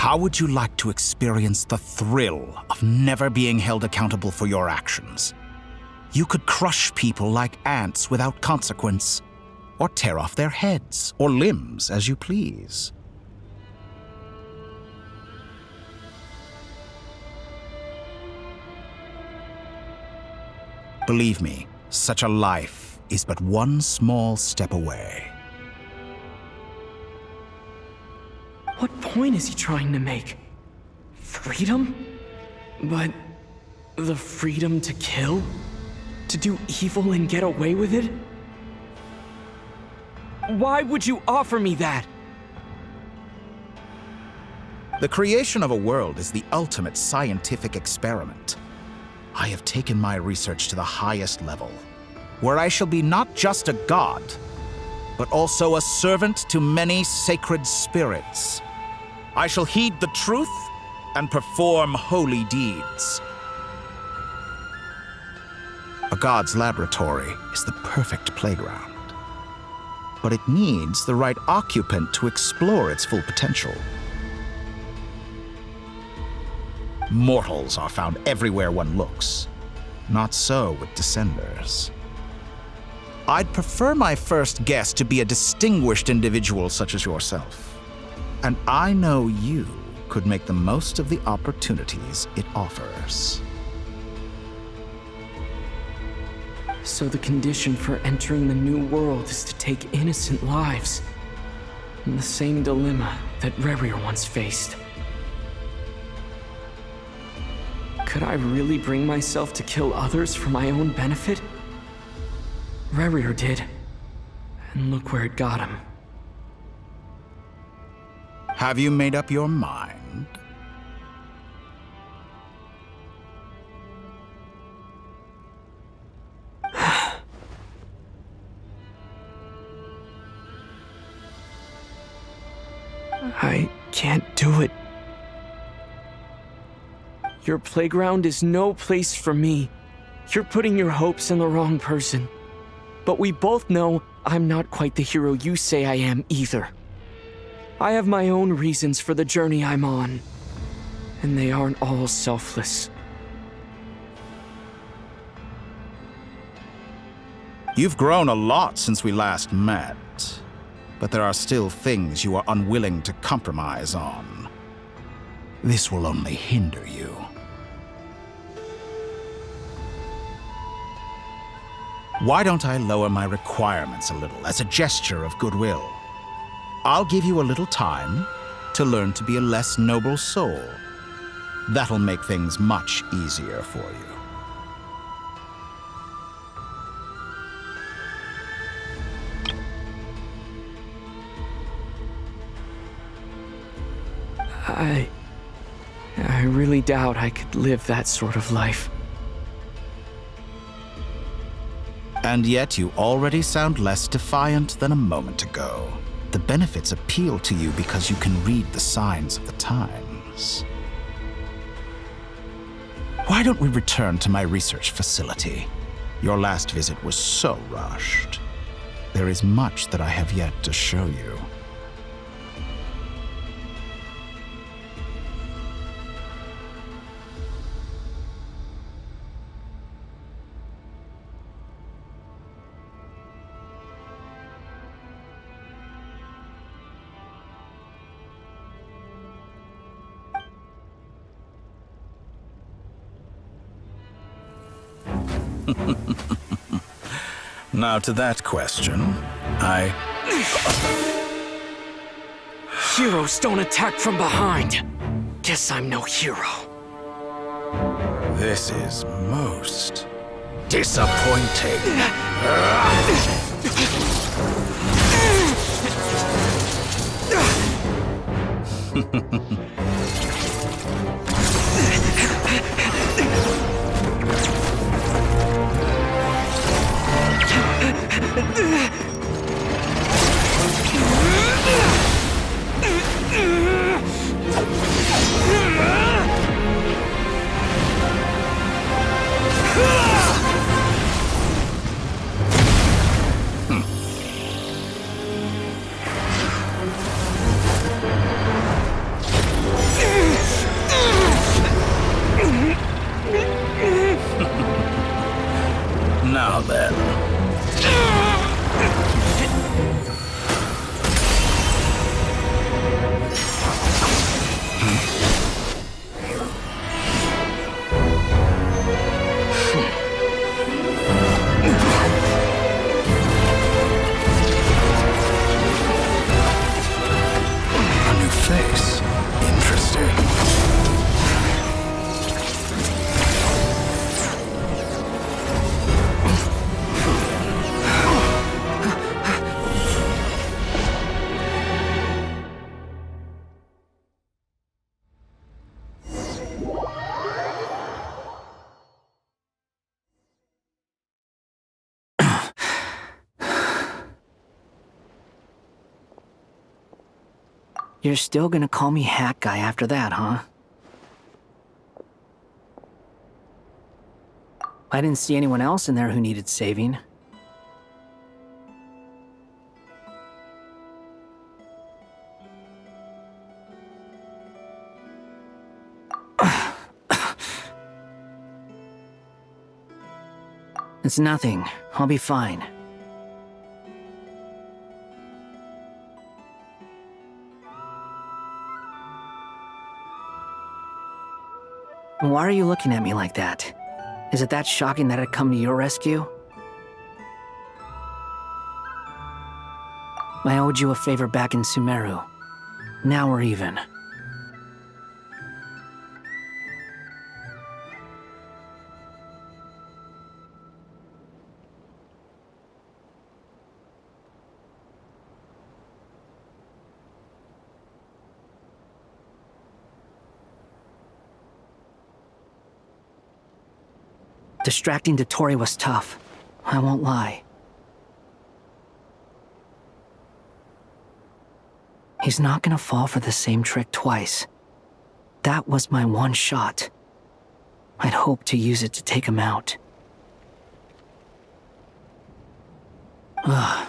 How would you like to experience the thrill of never being held accountable for your actions? You could crush people like ants without consequence, or tear off their heads or limbs as you please. Believe me, such a life is but one small step away. What point is he trying to make? Freedom? But the freedom to kill? To do evil and get away with it? Why would you offer me that? The creation of a world is the ultimate scientific experiment. I have taken my research to the highest level, where I shall be not just a god, but also a servant to many sacred spirits. I shall heed the truth and perform holy deeds. A god's laboratory is the perfect playground, but it needs the right occupant to explore its full potential. Mortals are found everywhere one looks. Not so with Descenders. I'd prefer my first guest to be a distinguished individual such as yourself. And I know you could make the most of the opportunities it offers. So the condition for entering the new world is to take innocent lives. In the same dilemma that Rerir once faced. Could I really bring myself to kill others for my own benefit? Rerir did. And look where it got him. Have you made up your mind? I can't do it. Your playground is no place for me. You're putting your hopes in the wrong person. But we both know I'm not quite the hero you say I am either. I have my own reasons for the journey I'm on. And they aren't all selfless. You've grown a lot since we last met, but there are still things you are unwilling to compromise on. This will only hinder you. Why don't I lower my requirements a little as a gesture of goodwill? I'll give you a little time to learn to be a less noble soul. That'll make things much easier for you. I really doubt I could live that sort of life. And yet you already sound less defiant than a moment ago. The benefits appeal to you because you can read the signs of the times. Why don't we return to my research facility? Your last visit was so rushed. There is much that I have yet to show you. Now to that question, Heroes don't attack from behind. Guess I'm no hero. This is most disappointing. Now then. A new face. Interesting. You're still gonna call me Hat Guy after that, huh? I didn't see anyone else in there who needed saving. It's nothing. I'll be fine. Why are you looking at me like that? Is it that shocking that I'd come to your rescue? I owed you a favor back in Sumeru. Now we're even. Distracting Dotori was tough. I won't lie. He's not gonna fall for the same trick twice. That was my one shot. I'd hoped to use it to take him out. Ugh.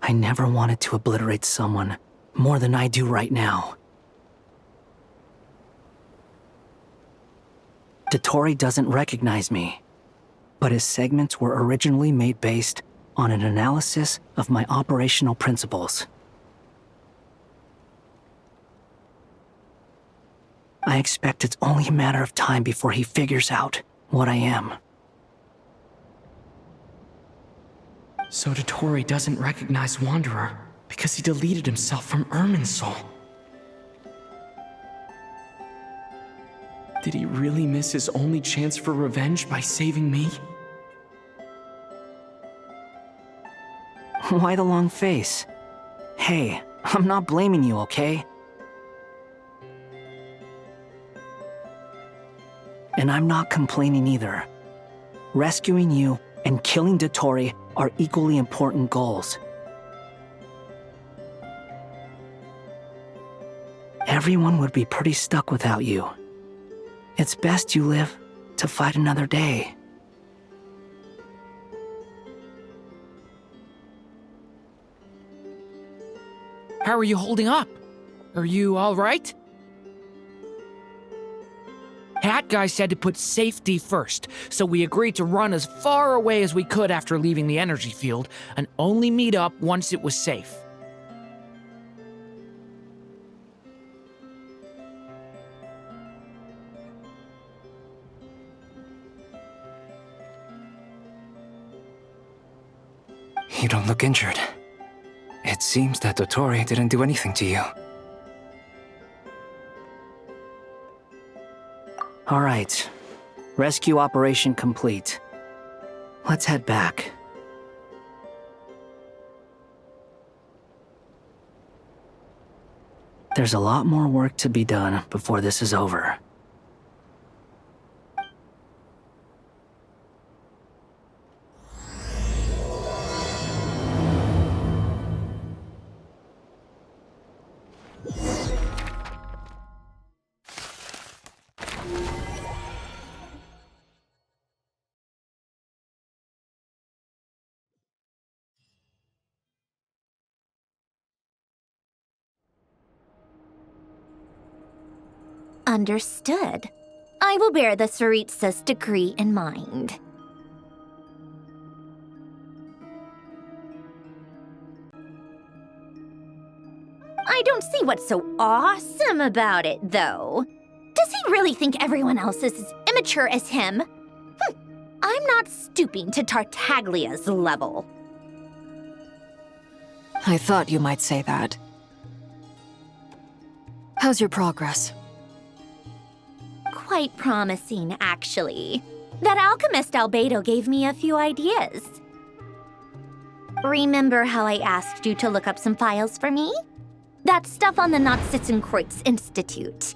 I never wanted to obliterate someone more than I do right now. Dotori doesn't recognize me, but his segments were originally made based on an analysis of my operational principles. I expect it's only a matter of time before he figures out what I am. So Dotori doesn't recognize Wanderer because he deleted himself from Irminsul. Did he really miss his only chance for revenge by saving me? Why the long face? Hey, I'm not blaming you, okay? And I'm not complaining either. Rescuing you and killing Dotori are equally important goals. Everyone would be pretty stuck without you. It's best you live to fight another day. How are you holding up? Are you all right? Hat Guy said to put safety first, so we agreed to run as far away as we could after leaving the energy field and only meet up once it was safe. You don't look injured. It seems that Dotori didn't do anything to you. All right. Rescue operation complete. Let's head back. There's a lot more work to be done before this is over. Understood. I will bear the Tsaritsa's decree in mind. I don't see what's so awesome about it, though. Does he really think everyone else is as immature as him? I'm not stooping to Tartaglia's level. I thought you might say that. How's your progress? Quite promising, actually. That alchemist Albedo gave me a few ideas. Remember how I asked you to look up some files for me? That stuff on the Nazi-Kreuz Institute.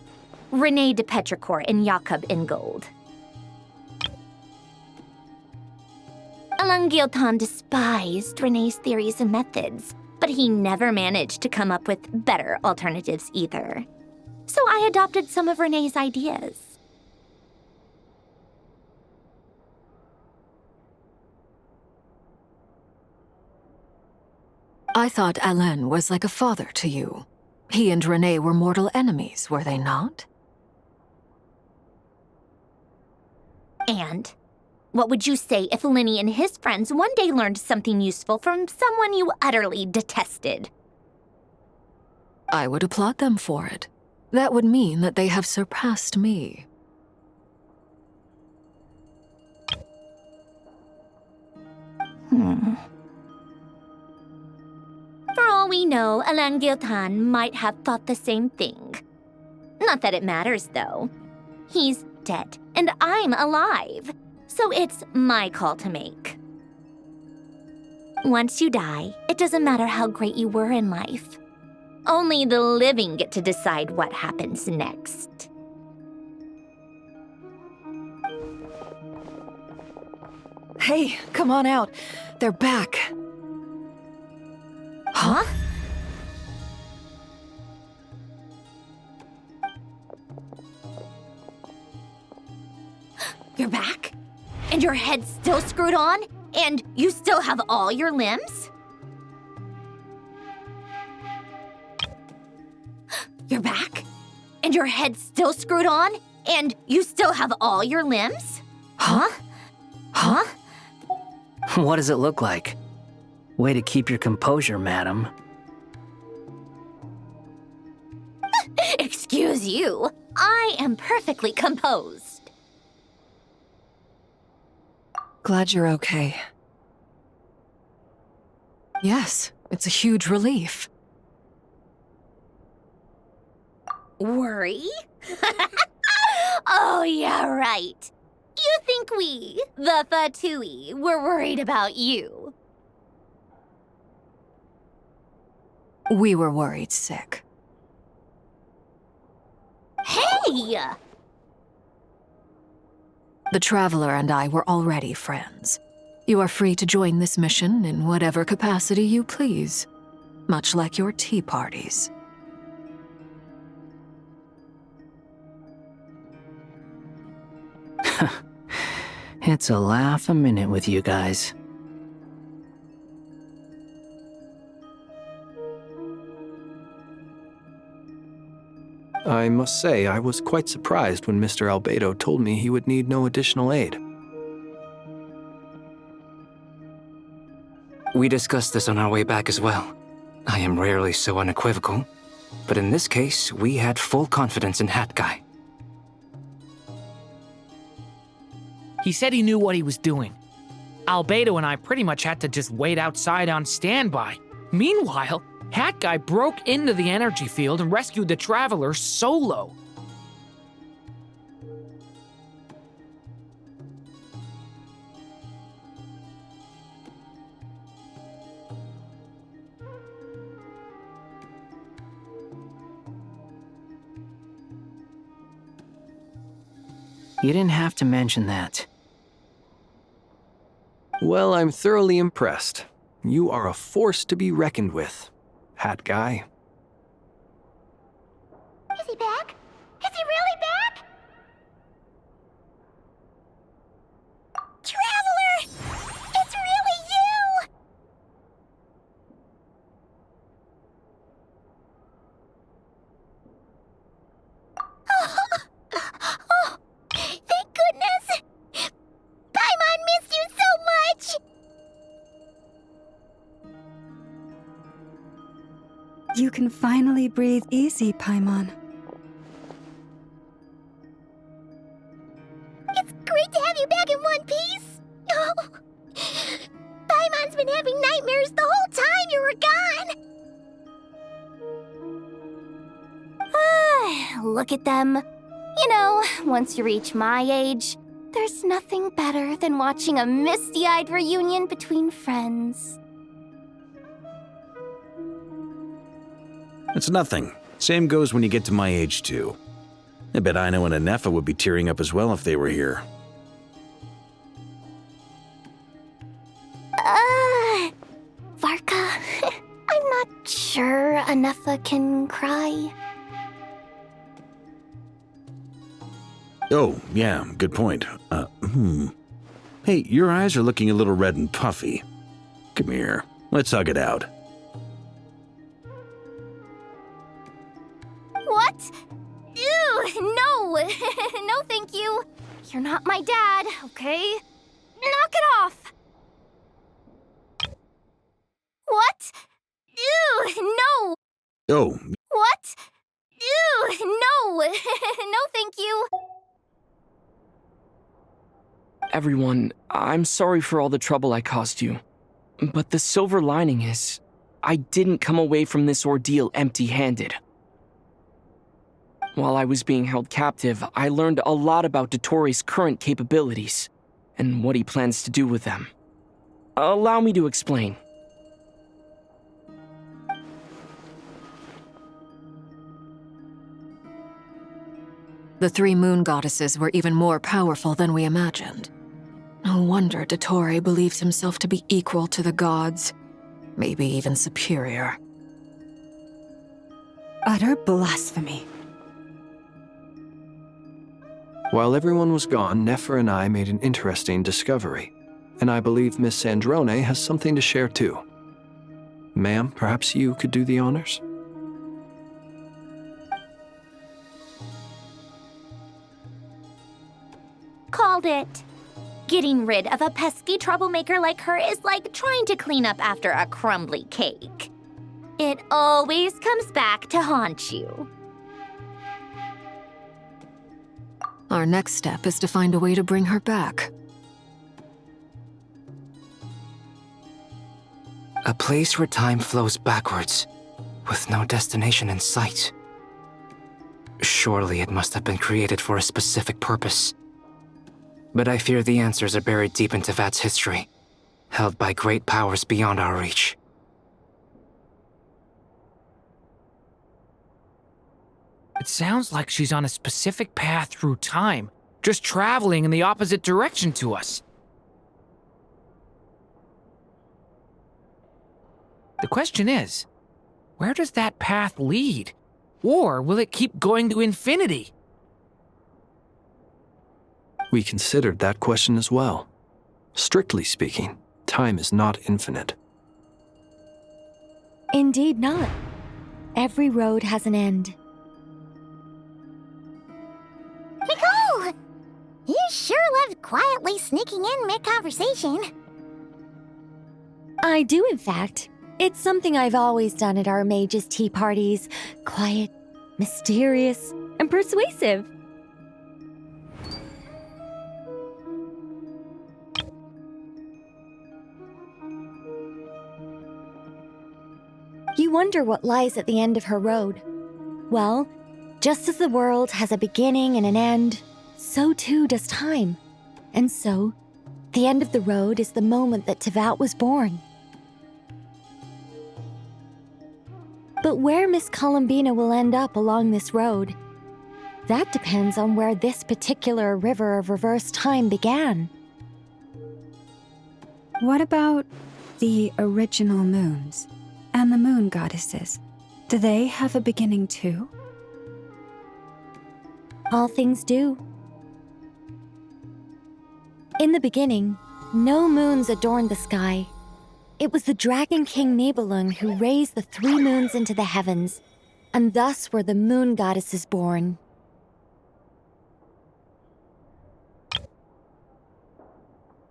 René de Petrichor and Jakob Ingold. Alain Guillotin despised René's theories and methods, but he never managed to come up with better alternatives either. So I adopted some of René's ideas. I thought Alain was like a father to you. He and René were mortal enemies, were they not? And what would you say if Linny and his friends one day learned something useful from someone you utterly detested? I would applaud them for it. That would mean that they have surpassed me. For all we know, Alain Guillotin might have thought the same thing. Not that it matters, though. He's dead, and I'm alive. So it's my call to make. Once you die, it doesn't matter how great you were in life. Only the living get to decide what happens next. Hey, come on out. They're back. Huh? You're back? And your head's still screwed on? And you still have all your limbs? You're back? And your head's still screwed on? And you still have all your limbs? Huh? Huh? What does it look like? Way to keep your composure, madam. Excuse you. I am perfectly composed. Glad you're okay. Yes, it's a huge relief. Worry? Oh, yeah, right. You think we, the Fatui, were worried about you. We were worried sick. Hey! The Traveler and I were already friends. You are free to join this mission in whatever capacity you please, much like your tea parties. It's a laugh a minute with you guys. I must say, I was quite surprised when Mr. Albedo told me he would need no additional aid. We discussed this on our way back as well. I am rarely so unequivocal, but in this case, we had full confidence in Hat Guy. He said he knew what he was doing. Albedo and I pretty much had to just wait outside on standby. Meanwhile, Hat Guy broke into the energy field and rescued the Traveler solo. You didn't have to mention that. Well, I'm thoroughly impressed. You are a force to be reckoned with, Hat Guy. Is he back? Is he really back? Traveler! It's really you! Oh, thank goodness! Paimon missed you so much! You can finally breathe easy, Paimon. It's great to have you back in one piece! Oh, Paimon's been having nightmares the whole time you were gone! Look at them. You know, once you reach my age, there's nothing better than watching a misty-eyed reunion between friends. It's nothing. Same goes when you get to my age, too. I bet Ino and Anefa would be tearing up as well if they were here. Varka, I'm not sure Anefa can cry. Oh, yeah, good point. Hey, your eyes are looking a little red and puffy. Come here, let's hug it out. What? Ew, no! No, thank you. You're not my dad, okay? Knock it off! What? Ew, no! Oh. What? Ew, no! No, thank you. Everyone, I'm sorry for all the trouble I caused you. But the silver lining is, I didn't come away from this ordeal empty-handed. While I was being held captive, I learned a lot about Dottoro's current capabilities, and what he plans to do with them. Allow me to explain. The three moon goddesses were even more powerful than we imagined. No wonder Dottore believes himself to be equal to the gods, maybe even superior. Utter blasphemy. While everyone was gone, Nefer and I made an interesting discovery, and I believe Miss Sandrone has something to share too. Ma'am, perhaps you could do the honors? Called it. Getting rid of a pesky troublemaker like her is like trying to clean up after a crumbly cake. It always comes back to haunt you. Our next step is to find a way to bring her back. A place where time flows backwards, with no destination in sight. Surely it must have been created for a specific purpose. But I fear the answers are buried deep in Tevat's history, held by great powers beyond our reach. It sounds like she's on a specific path through time, just traveling in the opposite direction to us. The question is, where does that path lead? Or will it keep going to infinity? We considered that question as well. Strictly speaking, time is not infinite. Indeed not. Every road has an end. Nicole! You sure loved quietly sneaking in mid-conversation. I do, in fact. It's something I've always done at our mages' tea parties. Quiet, mysterious, and persuasive. You wonder what lies at the end of her road. Well, just as the world has a beginning and an end, so too does time. And so, the end of the road is the moment that Tevat was born. But where Miss Columbina will end up along this road, that depends on where this particular river of reverse time began. What about the original moons and the moon goddesses? Do they have a beginning too? All things do. In the beginning, no moons adorned the sky. It was the Dragon King Nibelung who raised the three moons into the heavens, and thus were the moon goddesses born.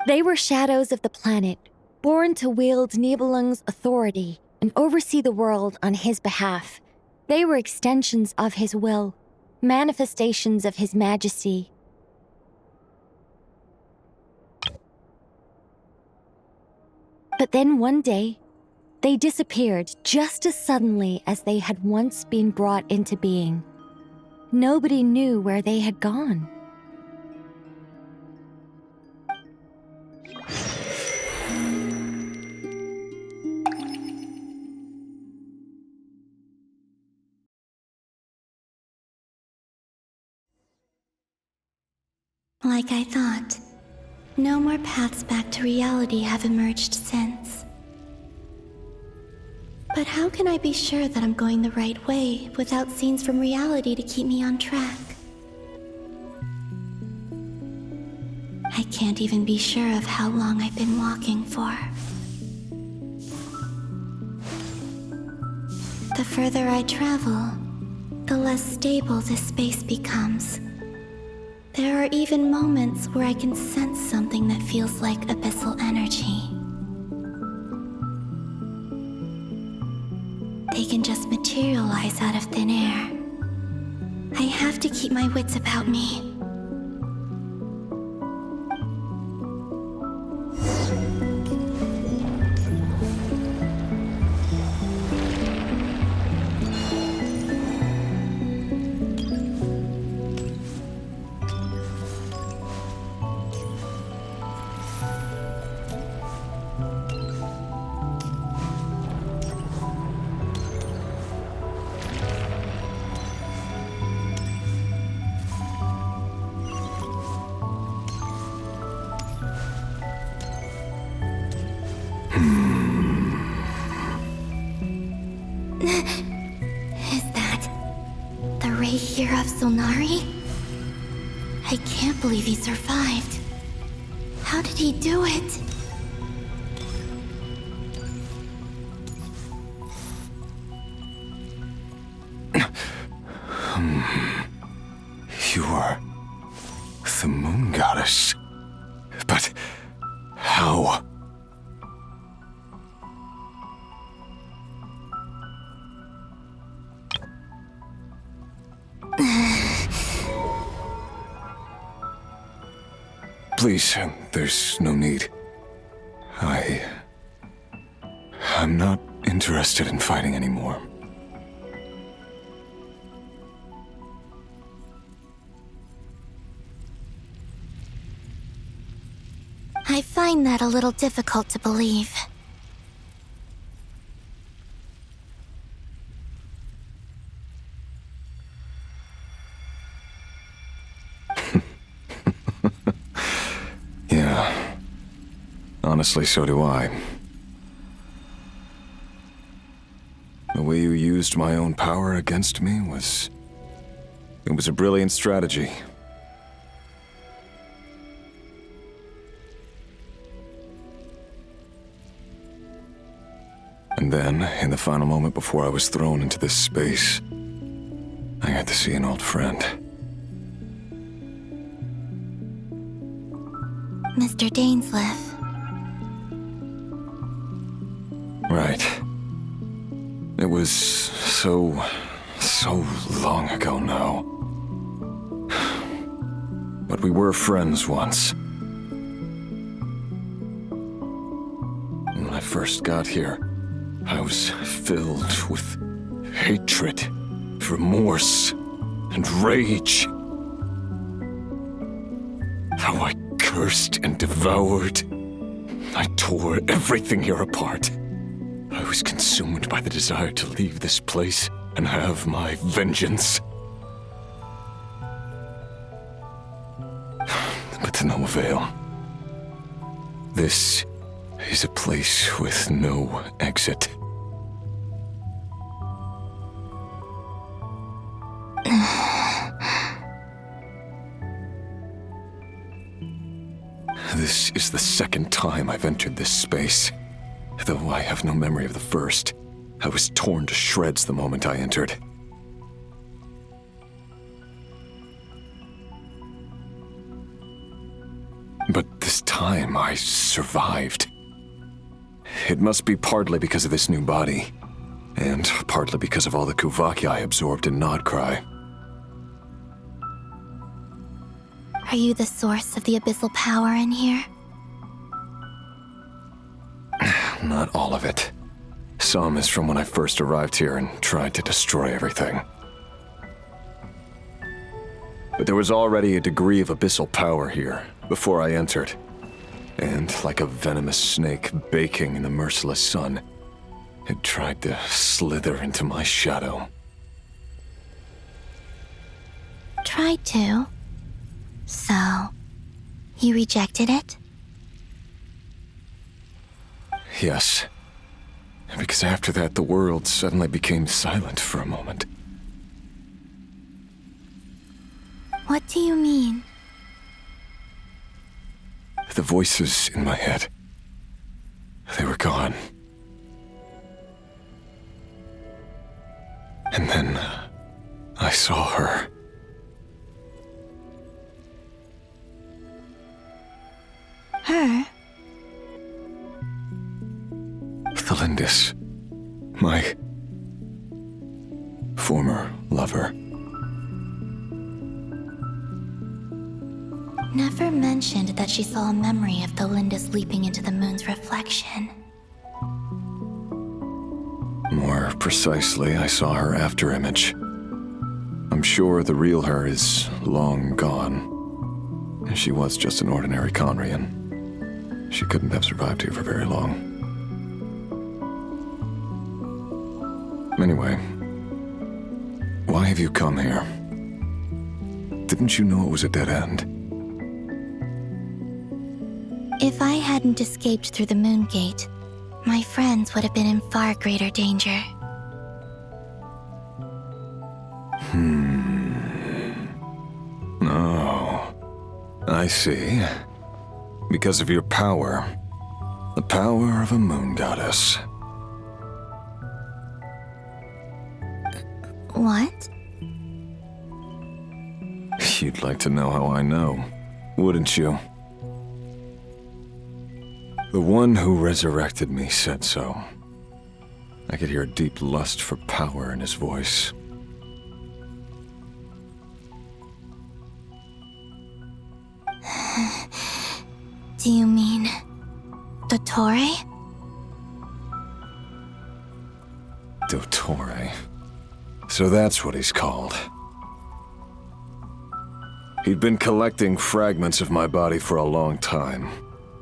They were shadows of the planet, born to wield Nibelung's authority and and oversee the world on his behalf. They were extensions of his will, manifestations of his majesty. But then one day, they disappeared just as suddenly as they had once been brought into being. Nobody knew where they had gone. Like I thought, no more paths back to reality have emerged since. But how can I be sure that I'm going the right way without scenes from reality to keep me on track? I can't even be sure of how long I've been walking for. The further I travel, the less stable this space becomes. There are even moments where I can sense something that feels like abyssal energy. They can just materialize out of thin air. I have to keep my wits about me. Is that the Ray here of Solnari? I can't believe he survived. How did he do it? You are the moon goddess. But how? Please, there's no need. I'm not interested in fighting anymore. I find that a little difficult to believe. Yeah. Honestly, so do I. The way you used my own power against me was... It was a brilliant strategy. And then, in the final moment before I was thrown into this space, I got to see an old friend. Mr. Dainsleif. Right. It was so long ago now. But we were friends once. When I first got here, I was filled with hatred, remorse, and rage. How I cursed and devoured. I tore everything here apart. I was consumed by the desire to leave this place and have my vengeance. But to no avail. This is a place with no exit. This is the second time I've entered this space. Though I have no memory of the first, I was torn to shreds the moment I entered. But this time I survived. it must be partly because of this new body, and partly because of all the Kuvaki I absorbed in Nodcry. Are you the source of the abyssal power in here? Not all of it. Some is from when I first arrived here and tried to destroy everything. But there was already a degree of abyssal power here before I entered. And like a venomous snake baking in the merciless sun, it tried to slither into my shadow. Tried to? So, you rejected it? Yes. Because after that, the world suddenly became silent for a moment. What do you mean? The voices in my head, they were gone. And then, I saw her. Her? Thelindis, my former lover. Never mentioned that she saw a memory of Thelindis leaping into the moon's reflection. More precisely, I saw her afterimage. I'm sure the real her is long gone. She was just an ordinary Conrian. She couldn't have survived here for very long. Anyway, why have you come here? Didn't you know it was a dead end? If I hadn't escaped through the moon gate, my friends would have been in far greater danger. Oh, I see. Because of your power. The power of a moon goddess. What? You'd like to know how I know, wouldn't you? The one who resurrected me said so. I could hear a deep lust for power in his voice. Do you mean... Dottore? Dottore. So that's what he's called. He'd been collecting fragments of my body for a long time,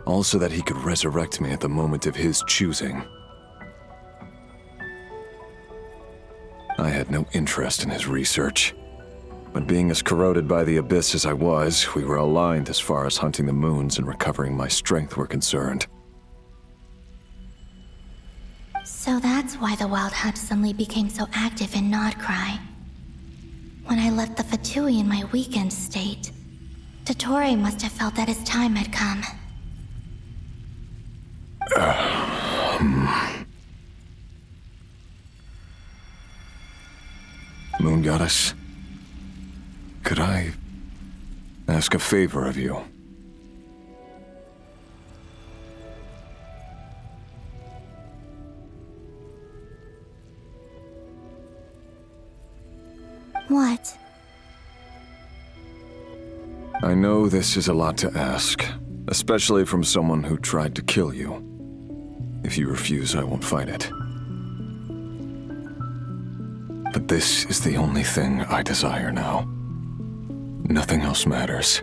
all so that he could resurrect me at the moment of his choosing. I had no interest in his research, but being as corroded by the abyss as I was, we were aligned as far as hunting the moons and recovering my strength were concerned. So that's why the Wild Hunt suddenly became so active in Nodcry. When I left the Fatui in my weakened state, Dottore must have felt that his time had come. Moon Goddess, could I ask a favor of you? What? I know this is a lot to ask, especially from someone who tried to kill you. If you refuse, I won't fight it. But this is the only thing I desire now. Nothing else matters.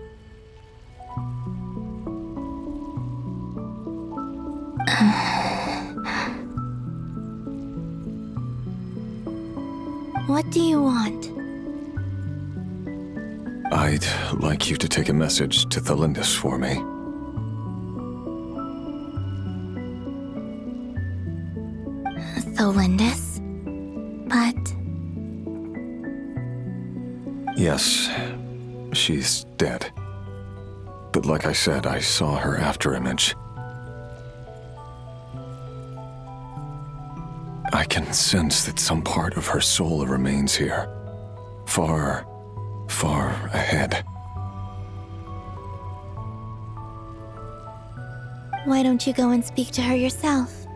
What do you want? I'd like you to take a message to Thelindis for me. Thelindis? But... Yes, she's dead. But like I said, I saw her afterimage. I can sense that some part of her soul remains here. Far, far ahead. Why don't you go and speak to her yourself?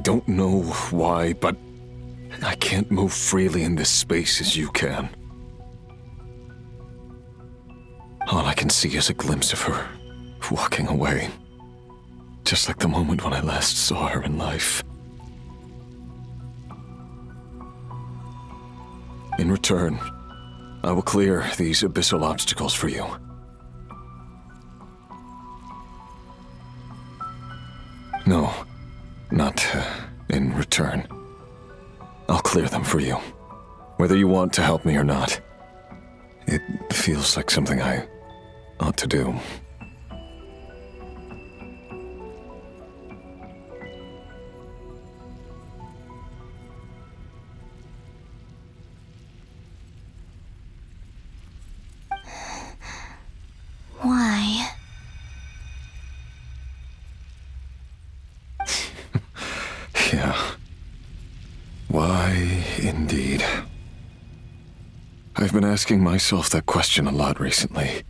don't know why, but I can't move freely in this space as you can. All I can see is a glimpse of her walking away. Just like the moment when I last saw her in life. In return, I will clear these abyssal obstacles for you. No, not in return. I'll clear them for you, whether you want to help me or not. It feels like something I ought to do. Why? Yeah. Why, indeed. I've been asking myself that question a lot recently.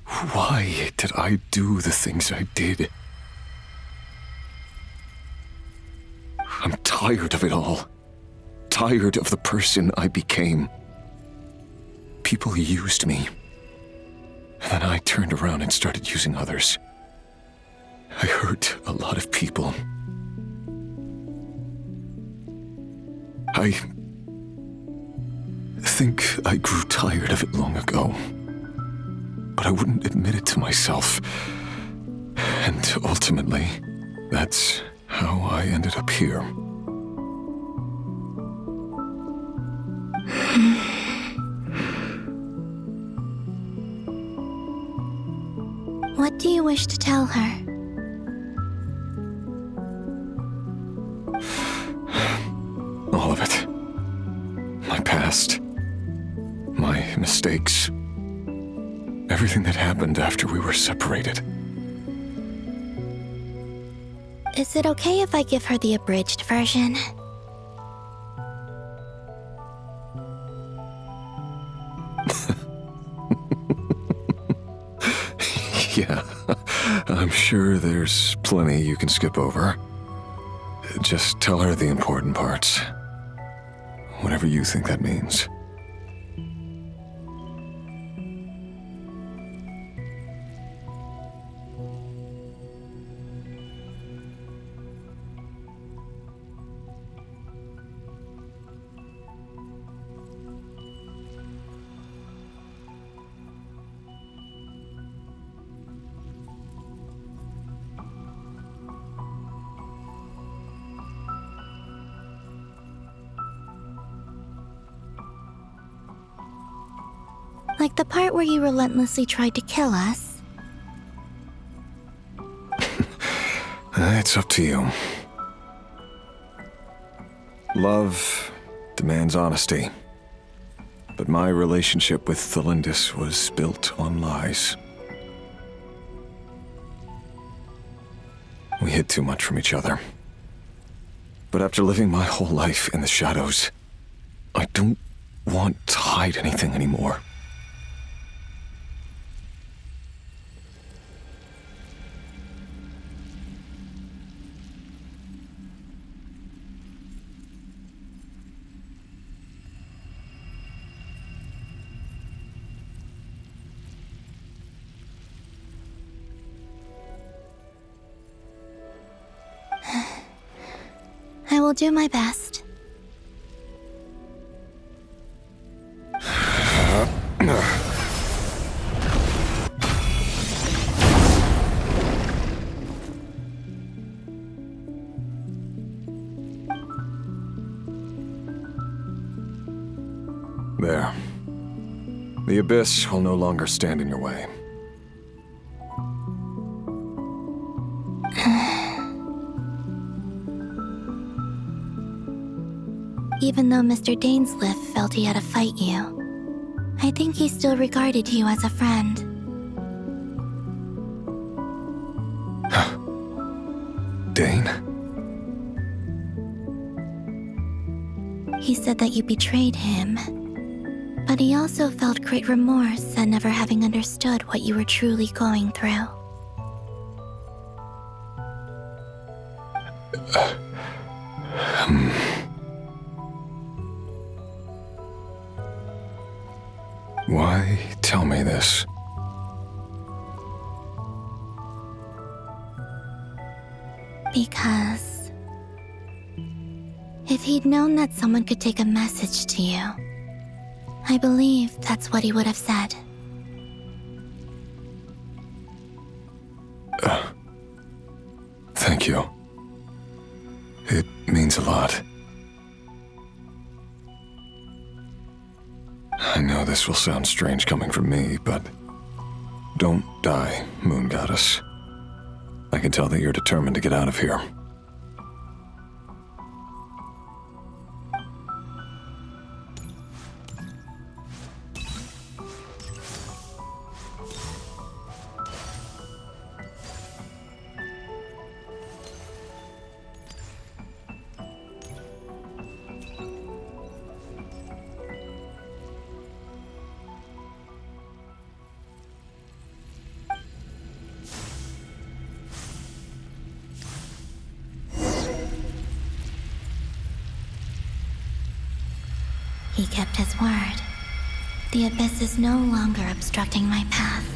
Why did I do the things I did? I'm tired of it all. Tired of the person I became. People used me. And then I turned around and started using others. I hurt a lot of people. I think I grew tired of it long ago. But I wouldn't admit it to myself. And ultimately, that's how I ended up here. What do you wish to tell her? All of it. My past. My mistakes. Everything that happened after we were separated. Is it okay if I give her the abridged version? Yeah, I'm sure there's plenty you can skip over. Just tell her the important parts. Whatever you think that means. Like the part where you relentlessly tried to kill us? It's up to you. Love demands honesty. But my relationship with Thelindis was built on lies. We hid too much from each other. But after living my whole life in the shadows, I don't want to hide anything anymore. I will do my best. There. The abyss will no longer stand in your way. Even though Mr. Dainsleif felt he had to fight you, I think he still regarded you as a friend. Dane? He said that you betrayed him, but he also felt great remorse at never having understood what you were truly going through. Why tell me this? Because if he'd known that someone could take a message to you, I believe that's what he would have said. Thank you. It means a lot. I know this will sound strange coming from me, but don't die, Moon Goddess. I can tell that you're determined to get out of here. He kept his word. The abyss is no longer obstructing my path.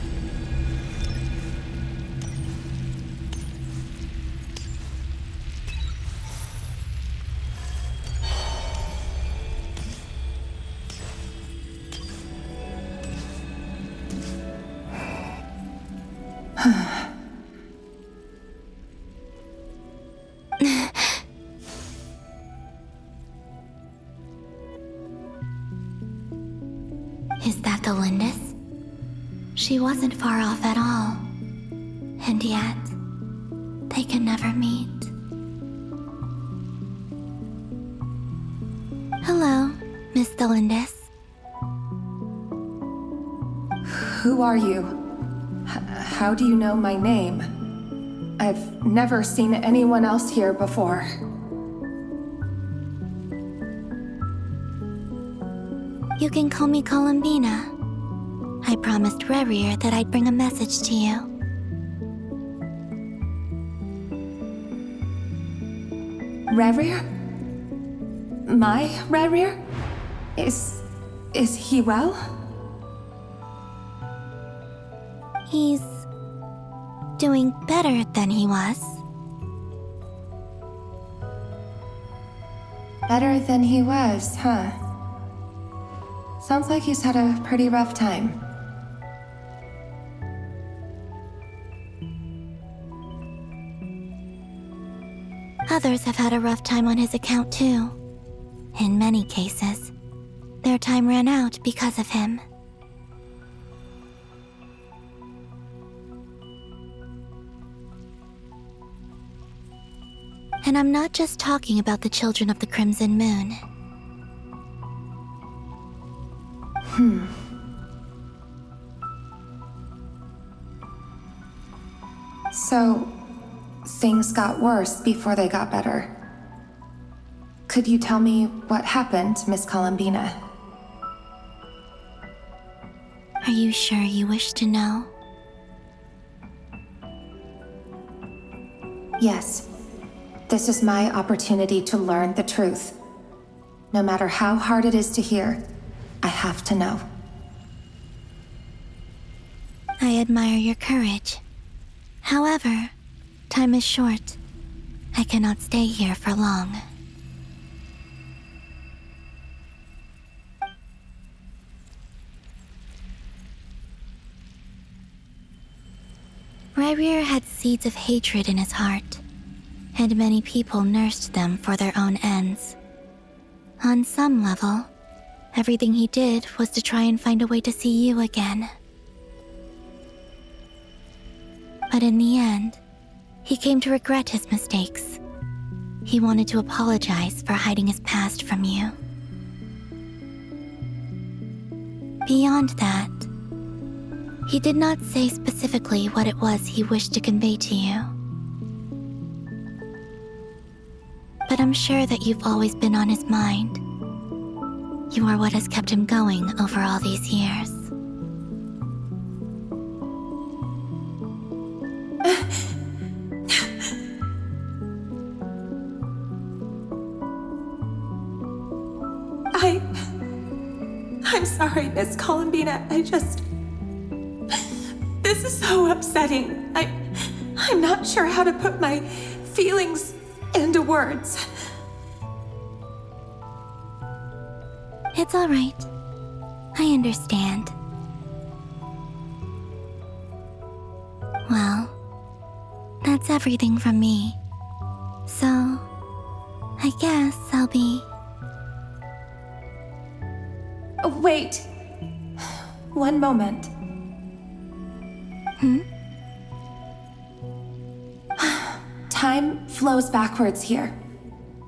Is that the Lindis? She wasn't far off at all. And yet, they can never meet. Hello, Miss the Lindis. Who are you? How do you know my name? I've never seen anyone else here before. You can call me Columbina. I promised Rerir that I'd bring a message to you. Rerir? My Rerir? Is he well? He's doing better than he was. Better than he was, huh? Sounds like he's had a pretty rough time. Others have had a rough time on his account too. In many cases, their time ran out because of him. And I'm not just talking about the children of the Crimson Moon. So, things got worse before they got better. Could you tell me what happened, Miss Columbina? Are you sure you wish to know? Yes. This is my opportunity to learn the truth. No matter how hard it is to hear, I have to know. I admire your courage. However, time is short. I cannot stay here for long. Rerir had seeds of hatred in his heart, and many people nursed them for their own ends. On some level, everything he did was to try and find a way to see you again. But in the end, he came to regret his mistakes. He wanted to apologize for hiding his past from you. Beyond that, he did not say specifically what it was he wished to convey to you. But I'm sure that you've always been on his mind. You are what has kept him going over all these years. I'm sorry, Miss Columbina. This is so upsetting. I'm not sure how to put my feelings into words. It's all right. I understand. Well, that's everything from me. So, I guess I'll be... Wait. One moment. Time flows backwards here.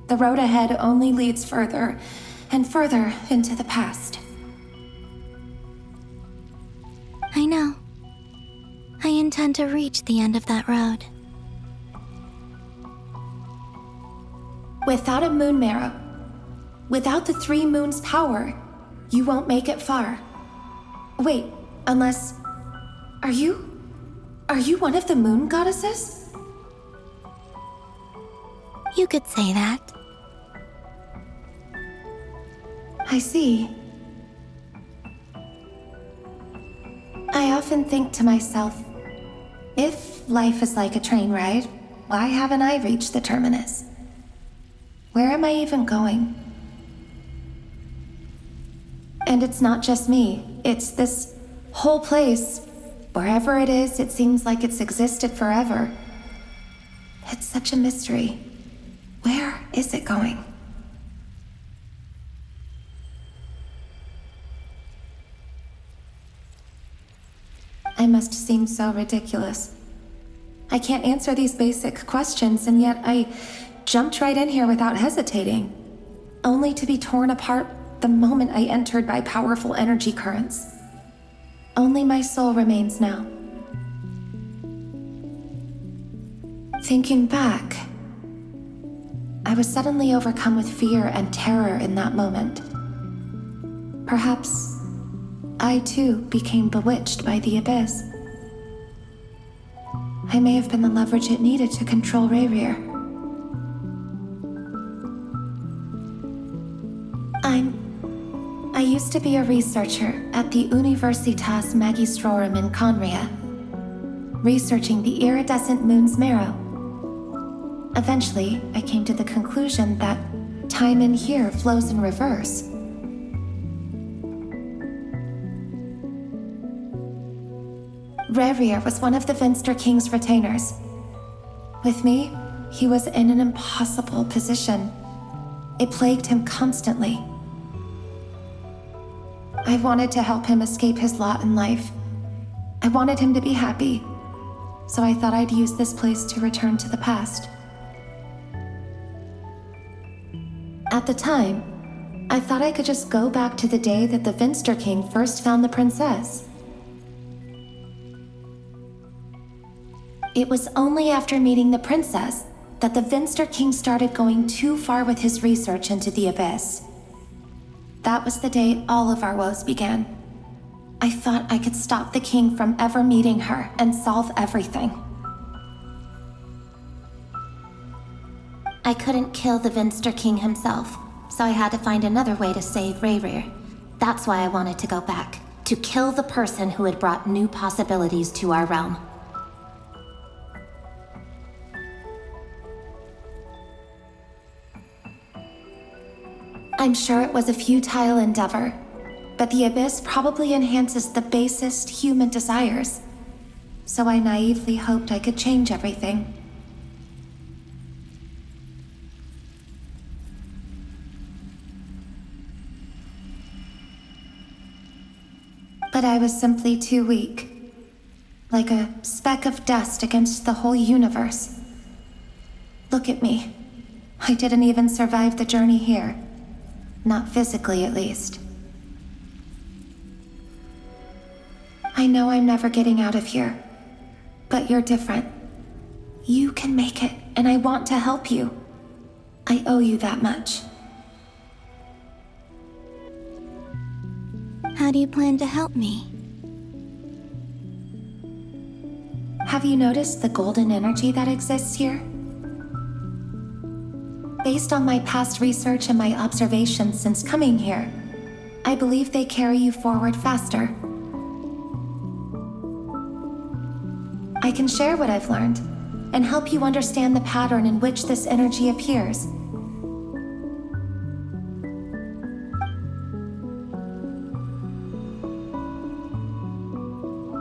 The road ahead only leads further and further into the past. I know. I intend to reach the end of that road. Without a moon marrow, without the 3 moons' power, you won't make it far. Wait, unless... Are you one of the moon goddesses? You could say that. I see. I often think to myself, if life is like a train ride, why haven't I reached the terminus? Where am I even going? And it's not just me, it's this whole place. Wherever it is, it seems like it's existed forever. It's such a mystery. Where is it going? I must seem so ridiculous. I can't answer these basic questions, and yet I jumped right in here without hesitating, only to be torn apart the moment I entered by powerful energy currents. Only my soul remains now. Thinking back, I was suddenly overcome with fear and terror in that moment. Perhaps I too became bewitched by the abyss. I may have been the leverage it needed to control Rayrir. I used to be a researcher at the Universitas Magistrorum in Conria, researching the iridescent moon's marrow. Eventually, I came to the conclusion that time in here flows in reverse. Rayrir was one of the Vinster King's retainers. With me, he was in an impossible position. It plagued him constantly. I wanted to help him escape his lot in life. I wanted him to be happy, so I thought I'd use this place to return to the past. At the time, I thought I could just go back to the day that the Vinster King first found the princess. It was only after meeting the princess that the Vinster King started going too far with his research into the abyss. That was the day all of our woes began. I thought I could stop the king from ever meeting her and solve everything. I couldn't kill the Vinster King himself, so I had to find another way to save Rayrir. That's why I wanted to go back, to kill the person who had brought new possibilities to our realm. I'm sure it was a futile endeavor, but the abyss probably enhances the basest human desires. So I naively hoped I could change everything. But I was simply too weak, like a speck of dust against the whole universe. Look at me. I didn't even survive the journey here. Not physically, at least. I know I'm never getting out of here, but you're different. You can make it, and I want to help you. I owe you that much. How do you plan to help me? Have you noticed the golden energy that exists here? Based on my past research and my observations since coming here, I believe they carry you forward faster. I can share what I've learned and help you understand the pattern in which this energy appears.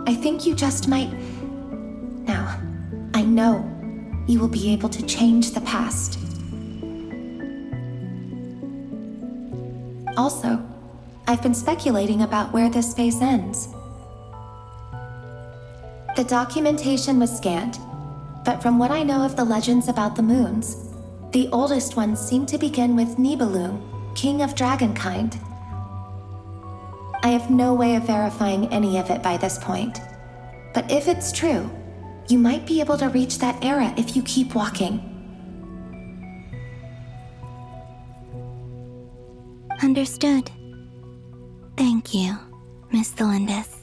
I think you just might... Now, I know you will be able to change the past. Also, I've been speculating about where this space ends. The documentation was scant, but from what I know of the legends about the moons, the oldest ones seem to begin with Nibelung, king of dragonkind. I have no way of verifying any of it by this point, but if it's true, you might be able to reach that era if you keep walking. Understood. Thank you, Miss Thelindis.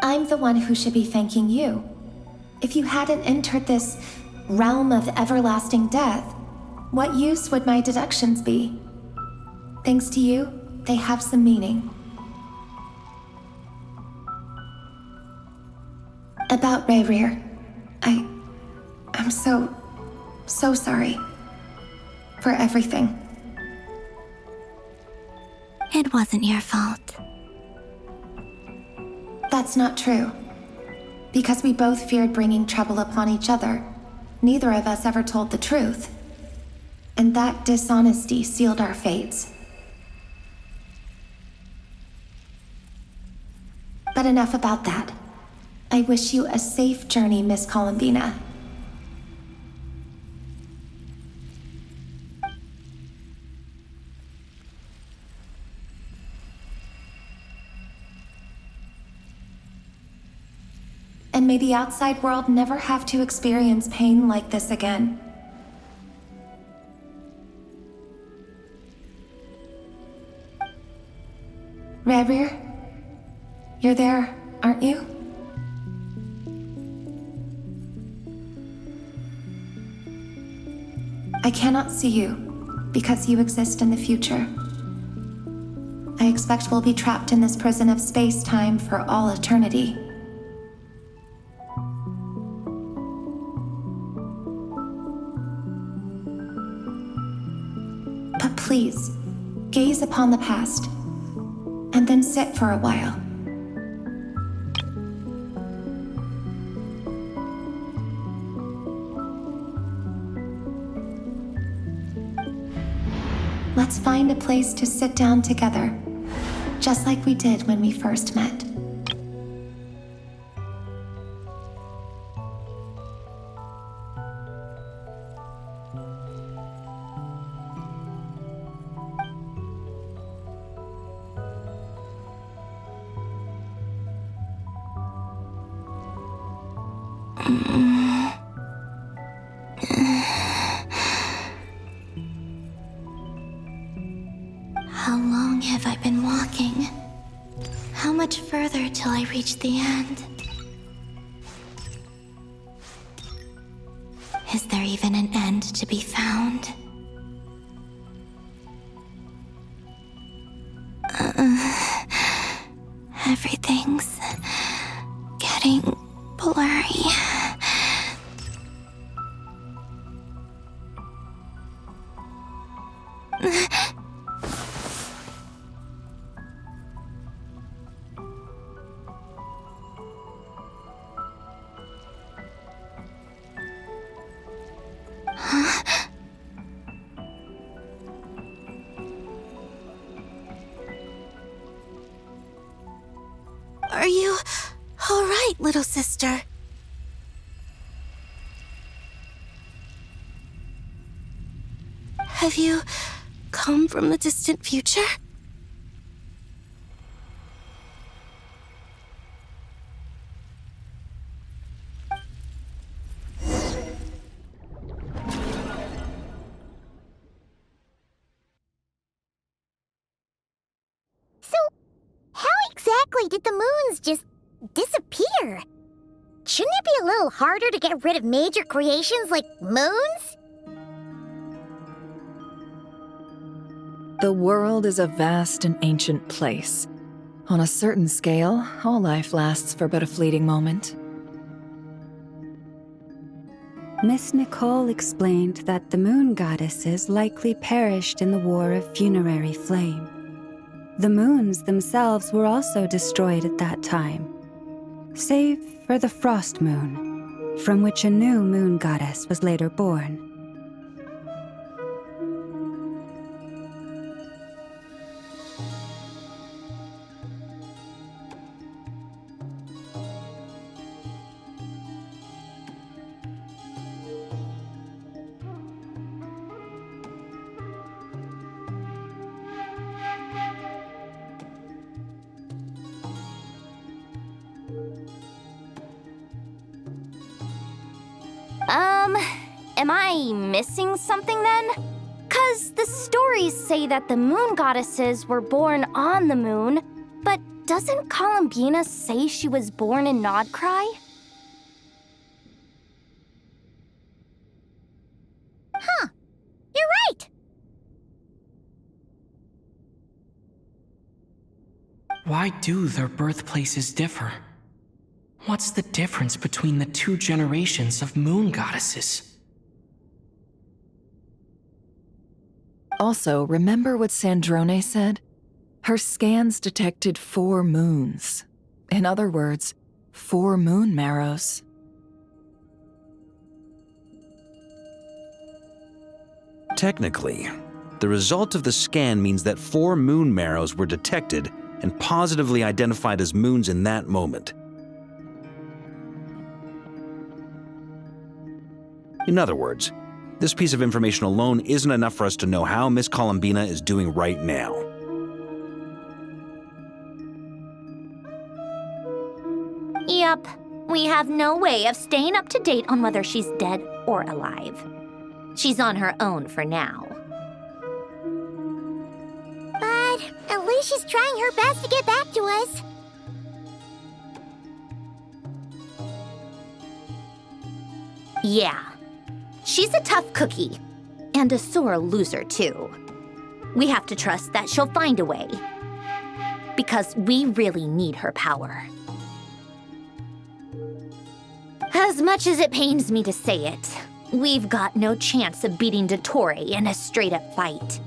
I'm the one who should be thanking you. If you hadn't entered this realm of everlasting death, what use would my deductions be? Thanks to you, they have some meaning. About Rayrir, I'm so sorry. For everything. It wasn't your fault. That's not true. Because we both feared bringing trouble upon each other, neither of us ever told the truth. And that dishonesty sealed our fates. But enough about that. I wish you a safe journey, Miss Columbina. And may the outside world never have to experience pain like this again. Rayrir, you're there, aren't you? I cannot see you, because you exist in the future. I expect we'll be trapped in this prison of space-time for all eternity. But please, gaze upon the past, and then sit for a while. Let's find a place to sit down together, just like we did when we first met. How long have I been walking? How much further till I reach the end? Is there even an end to be found? Everything's getting blurry. Are you all right, little sister? Have you come from the distant future? So, how exactly did the moons just disappear? shouldn't it be a little harder to get rid of major creations like moons? The world is a vast and ancient place. On a certain scale, all life lasts for but a fleeting moment. Miss Nicole explained that the moon goddesses likely perished in the War of Funerary Flame. The moons themselves were also destroyed at that time, save for the Frost Moon, from which a new moon goddess was later born. Am I missing something then? 'Cause the stories say that the moon goddesses were born on the moon, but doesn't Columbina say she was born in Nodcry? Huh. You're right. Why do their birthplaces differ? What's the difference between the two generations of moon goddesses? Also, remember what Sandrone said? Her scans detected 4 moons. In other words, 4 moon marrows. Technically, the result of the scan means that 4 moon marrows were detected and positively identified as moons in that moment. In other words, this piece of information alone isn't enough for us to know how Miss Columbina is doing right now. Yep, we have no way of staying up to date on whether she's dead or alive. She's on her own for now. But at least she's trying her best to get back to us. Yeah, she's a tough cookie, and a sore loser too. We have to trust that she'll find a way, because we really need her power. As much as it pains me to say it, we've got no chance of beating Dottore in a straight-up fight.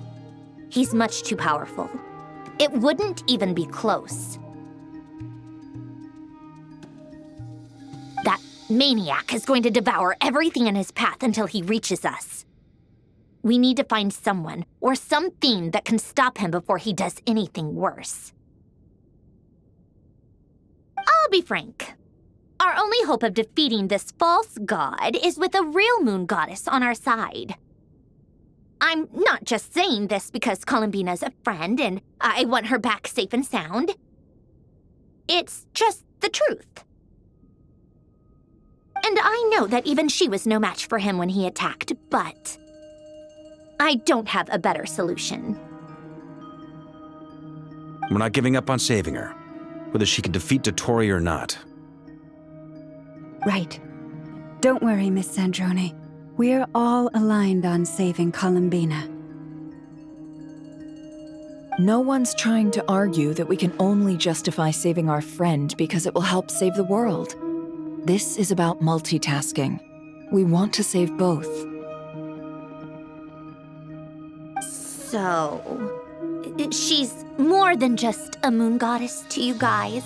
He's much too powerful. It wouldn't even be close. That maniac is going to devour everything in his path until he reaches us. We need to find someone or something that can stop him before he does anything worse. I'll be frank. Our only hope of defeating this false god is with a real moon goddess on our side. I'm not just saying this because Columbina's a friend and I want her back safe and sound. It's just the truth. And I know that even she was no match for him when he attacked, but I don't have a better solution. We're not giving up on saving her, whether she can defeat Dottore or not. Right. Don't worry, Miss Sandrone. We're all aligned on saving Columbina. No one's trying to argue that we can only justify saving our friend because it will help save the world. This is about multitasking. We want to save both. So, she's more than just a moon goddess to you guys.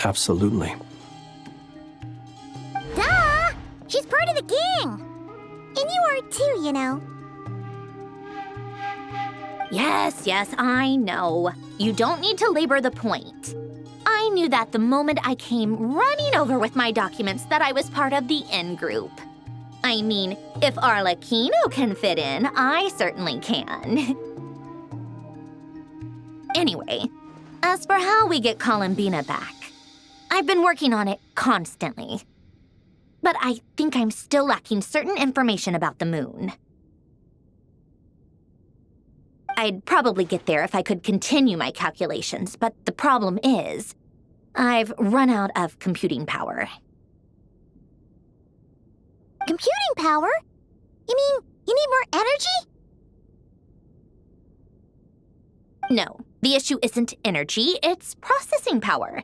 Absolutely. Duh! She's part of the gang! And you are too, you know. Yes, I know. You don't need to labor the point. I knew that the moment I came running over with my documents that I was part of the in-group. I mean, if Arlecchino can fit in, I certainly can. Anyway, as for how we get Columbina back, I've been working on it constantly. But I think I'm still lacking certain information about the moon. I'd probably get there if I could continue my calculations, but the problem is, I've run out of computing power. Computing power? You mean you need more energy? No, the issue isn't energy, it's processing power.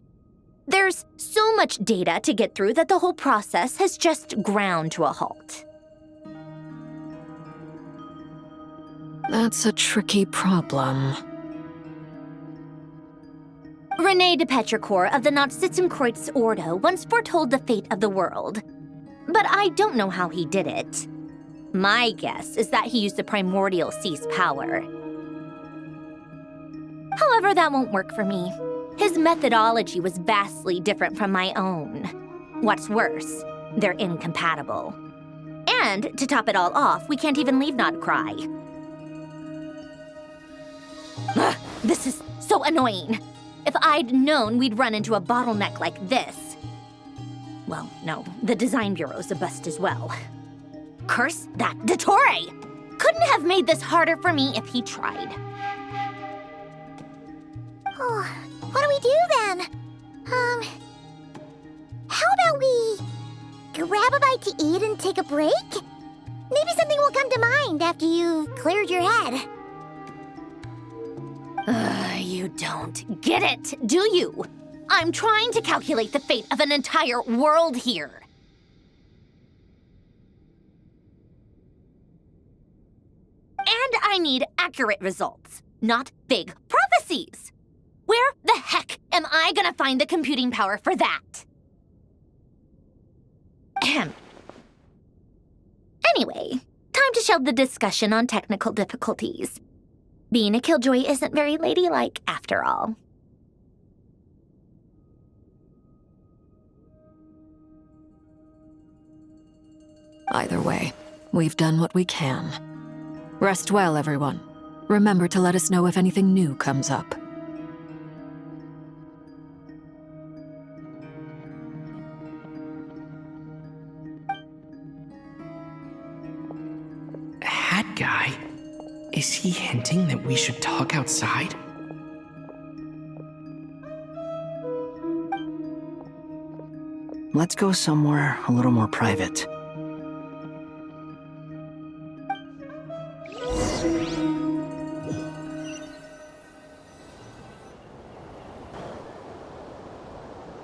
There's so much data to get through that the whole process has just ground to a halt. That's a tricky problem. René de Petrichor of the Nazissenkreuz Ordo once foretold the fate of the world. But I don't know how he did it. My guess is that he used the primordial sea's power. However, that won't work for me. His methodology was vastly different from my own. What's worse, they're incompatible. And to top it all off, we can't even leave Nodcry. Ugh, this is so annoying. If I'd known we'd run into a bottleneck like this. Well, no, the design bureau's a bust as well. Curse that Dottore! Couldn't have made this harder for me if he tried. Oh, what do we do then? How about we grab a bite to eat and take a break? Maybe something will come to mind after you've cleared your head. You don't get it, do you? I'm trying to calculate the fate of an entire world here. And I need accurate results, not big prophecies. Where the heck am I gonna find the computing power for that? Ahem. Anyway, time to shelve the discussion on technical difficulties. Being a killjoy isn't very ladylike, after all. Either way, we've done what we can. Rest well, everyone. Remember to let us know if anything new comes up. Hat guy? Is he hinting that we should talk outside? Let's go somewhere a little more private.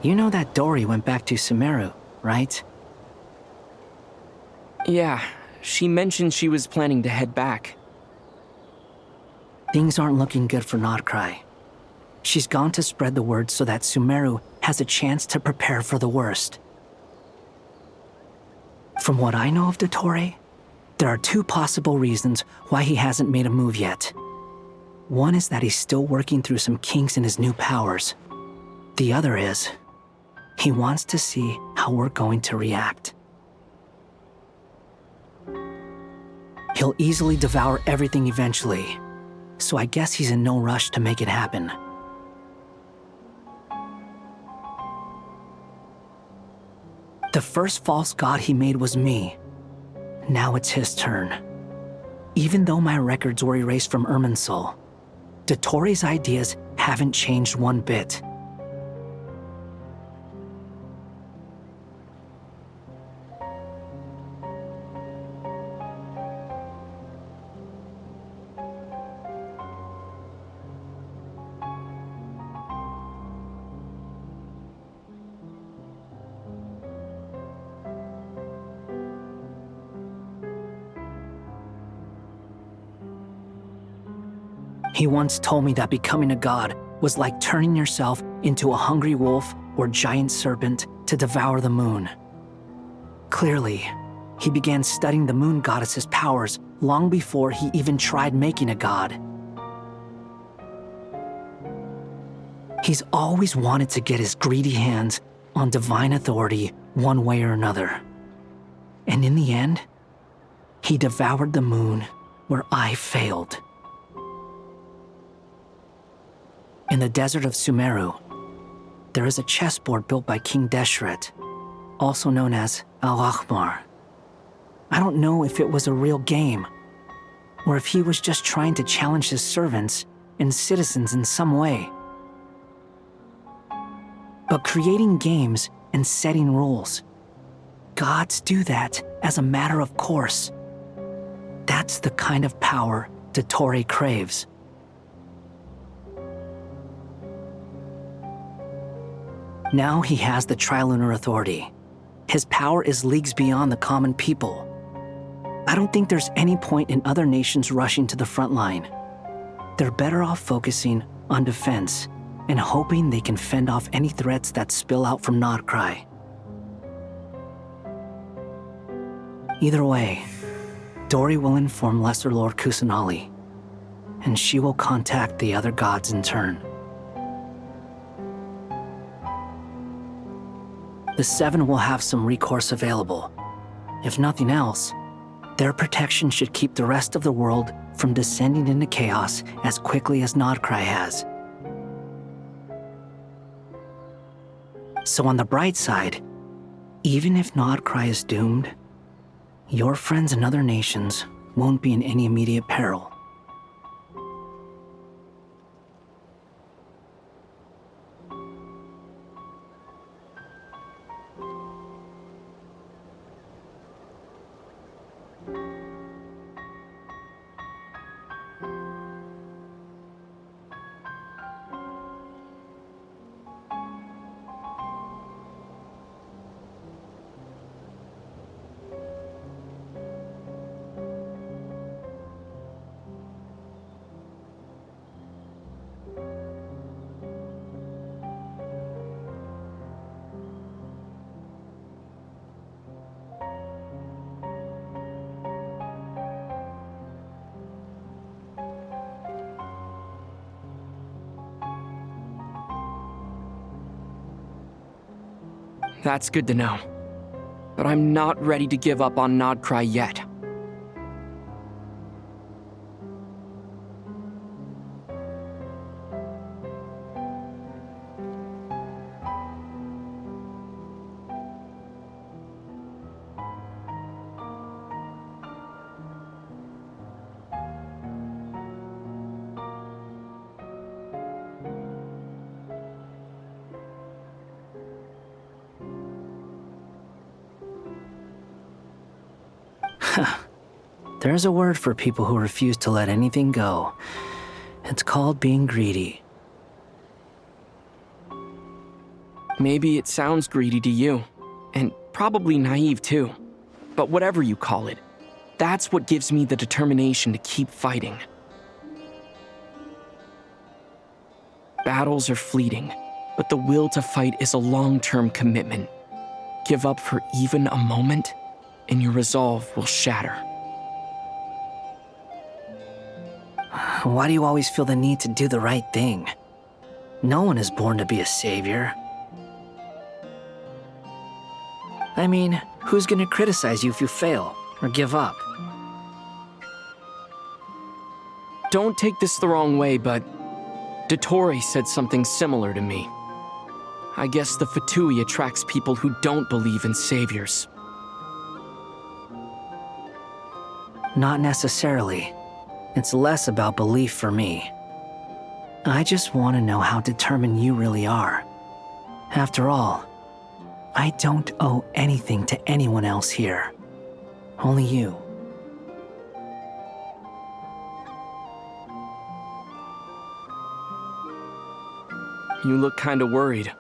You know that Dory went back to Sumeru, right? Yeah, she mentioned she was planning to head back. Things aren't looking good for Nodcry. She's gone to spread the word so that Sumeru has a chance to prepare for the worst. From what I know of Dottore, there are two possible reasons why he hasn't made a move yet. One is that he's still working through some kinks in his new powers. The other is, he wants to see how we're going to react. He'll easily devour everything eventually, so I guess he's in no rush to make it happen. The first false god he made was me. Now it's his turn. Even though my records were erased from Irminsul, Dottore's ideas haven't changed one bit. He once told me that becoming a god was like turning yourself into a hungry wolf or giant serpent to devour the moon. Clearly, he began studying the moon goddess's powers long before he even tried making a god. He's always wanted to get his greedy hands on divine authority one way or another. And in the end, he devoured the moon where I failed. In the desert of Sumeru, there is a chessboard built by King Deshret, also known as Al-Ahmar. I don't know if it was a real game, or if he was just trying to challenge his servants and citizens in some way. But creating games and setting rules, gods do that as a matter of course. That's the kind of power Dottore craves. Now he has the Trilunar Authority. His power is leagues beyond the common people. I don't think there's any point in other nations rushing to the front line. They're better off focusing on defense and hoping they can fend off any threats that spill out from Nordcry. Either way, Dori will inform Lesser Lord Kusanali, and she will contact the other gods in turn. The Seven will have some recourse available. If nothing else, their protection should keep the rest of the world from descending into chaos as quickly as Nordcry has. So on the bright side, even if Nordcry is doomed, your friends in other nations won't be in any immediate peril. That's good to know. But I'm not ready to give up on Nordcry yet. There's a word for people who refuse to let anything go. It's called being greedy. Maybe it sounds greedy to you, and probably naive too. But whatever you call it, that's what gives me the determination to keep fighting. Battles are fleeting, but the will to fight is a long-term commitment. Give up for even a moment, and your resolve will shatter. Why do you always feel the need to do the right thing? No one is born to be a savior. I mean, who's gonna criticize you if you fail or give up? Don't take this the wrong way, but Dottore said something similar to me. I guess the Fatui attracts people who don't believe in saviors. Not necessarily. It's less about belief for me. I just want to know how determined you really are. After all, I don't owe anything to anyone else here. Only you. You look kinda worried.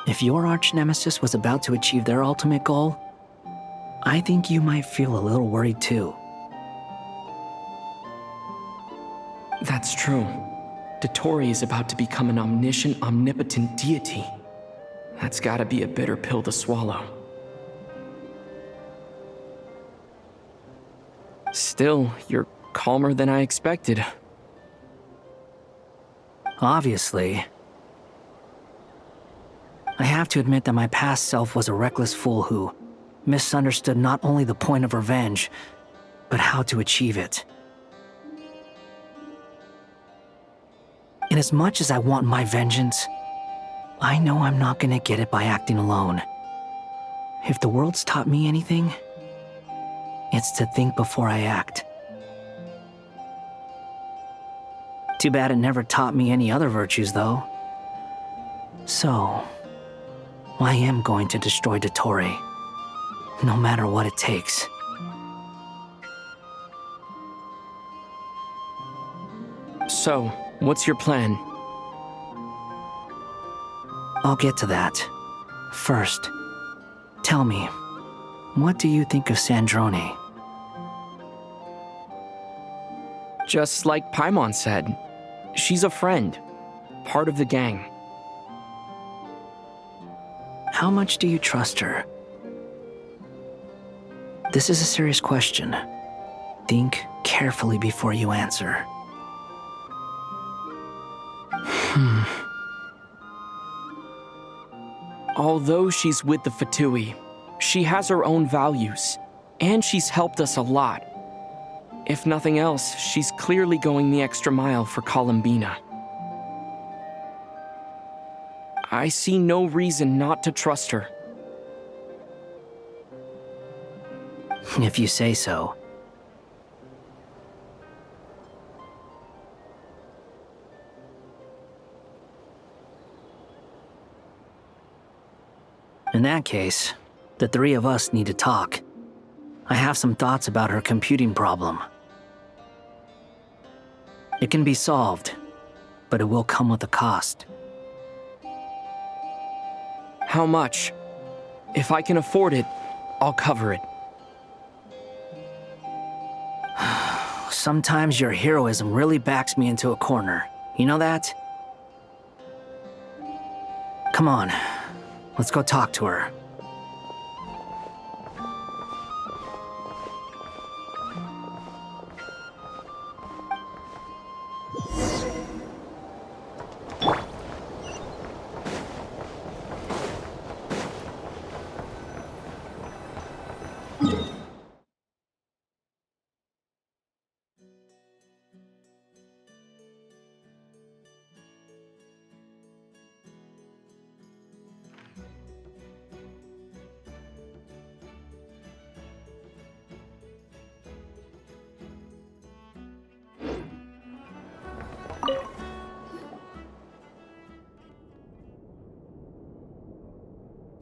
If your arch-nemesis was about to achieve their ultimate goal, I think you might feel a little worried too. That's true. Dottore is about to become an omniscient, omnipotent deity. That's gotta be a bitter pill to swallow. Still, you're calmer than I expected. Obviously. I have to admit that my past self was a reckless fool who misunderstood not only the point of revenge, but how to achieve it. And as much as I want my vengeance, I know I'm not gonna get it by acting alone. If the world's taught me anything, It's to think before I act. Too bad it never taught me any other virtues, though. So, I am going to destroy Dottore, no matter what it takes. So, what's your plan? I'll get to that. First, tell me, what do you think of Sandrone? Just like Paimon said, she's a friend, part of the gang. How much do you trust her? This is a serious question. Think carefully before you answer. Although she's with the Fatui, she has her own values, and she's helped us a lot. If nothing else, she's clearly going the extra mile for Columbina. I see no reason not to trust her. If you say so. In that case, the three of us need to talk. I have some thoughts about her computing problem. It can be solved, but it will come with a cost. How much? If I can afford it, I'll cover it. Sometimes your heroism really backs me into a corner. You know that? Come on, let's go talk to her.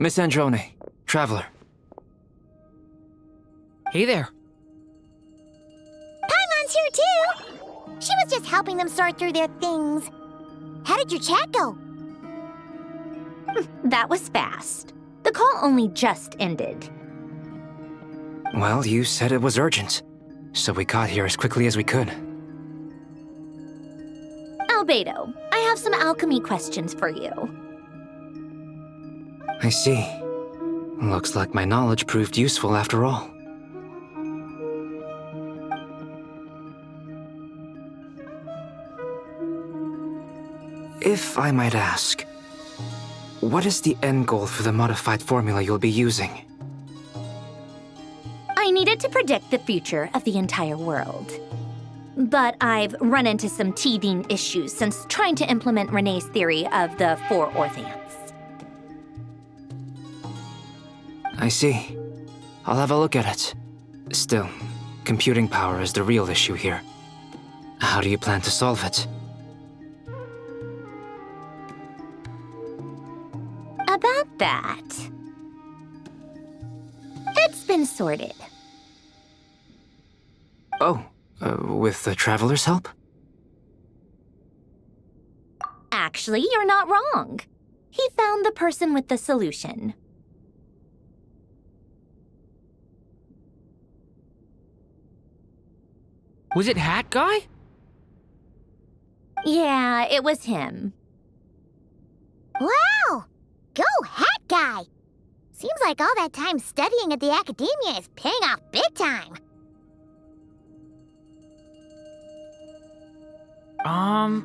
Miss Androne, Traveler. Hey there. Paimon's here too! She was just helping them sort through their things. How did your chat go? That was fast. The call only just ended. Well, you said it was urgent, so we got here as quickly as we could. Albedo, I have some alchemy questions for you. I see. Looks like my knowledge proved useful after all. If I might ask, what is the end goal for the modified formula you'll be using? I needed to predict the future of the entire world. But I've run into some teething issues since trying to implement Renee's theory of the four Orthants. I see. I'll have a look at it. Still, computing power is the real issue here. How do you plan to solve it? About that, it's been sorted. Oh, with the Traveler's help? Actually, you're not wrong. He found the person with the solution. Was it Hat Guy? Yeah, it was him. Wow! Go Hat Guy! Seems like all that time studying at the Academia is paying off big time.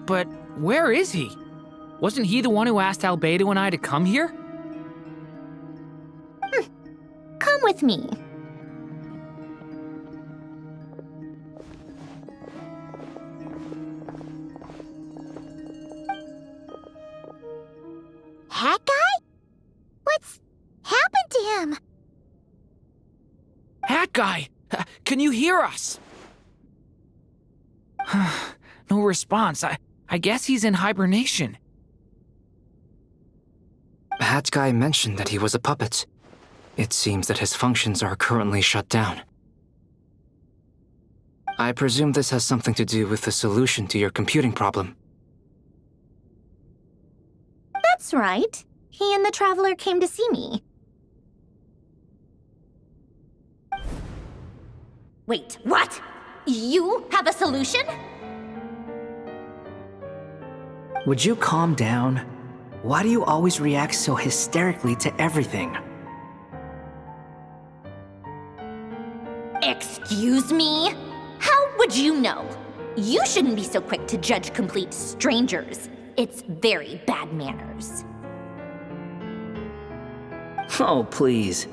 But where is he? Wasn't he the one who asked Albedo and I to come here? Come with me. Hat Guy? What's happened to him? Hat Guy! Can you hear us? No response. I guess he's in hibernation. Hat Guy mentioned that he was a puppet. It seems that his functions are currently shut down. I presume this has something to do with the solution to your computing problem. That's right. He and the Traveler came to see me. Wait, what? You have a solution? Would you calm down? Why do you always react so hysterically to everything? Excuse me? How would you know? You shouldn't be so quick to judge complete strangers. It's very bad manners. Oh, please.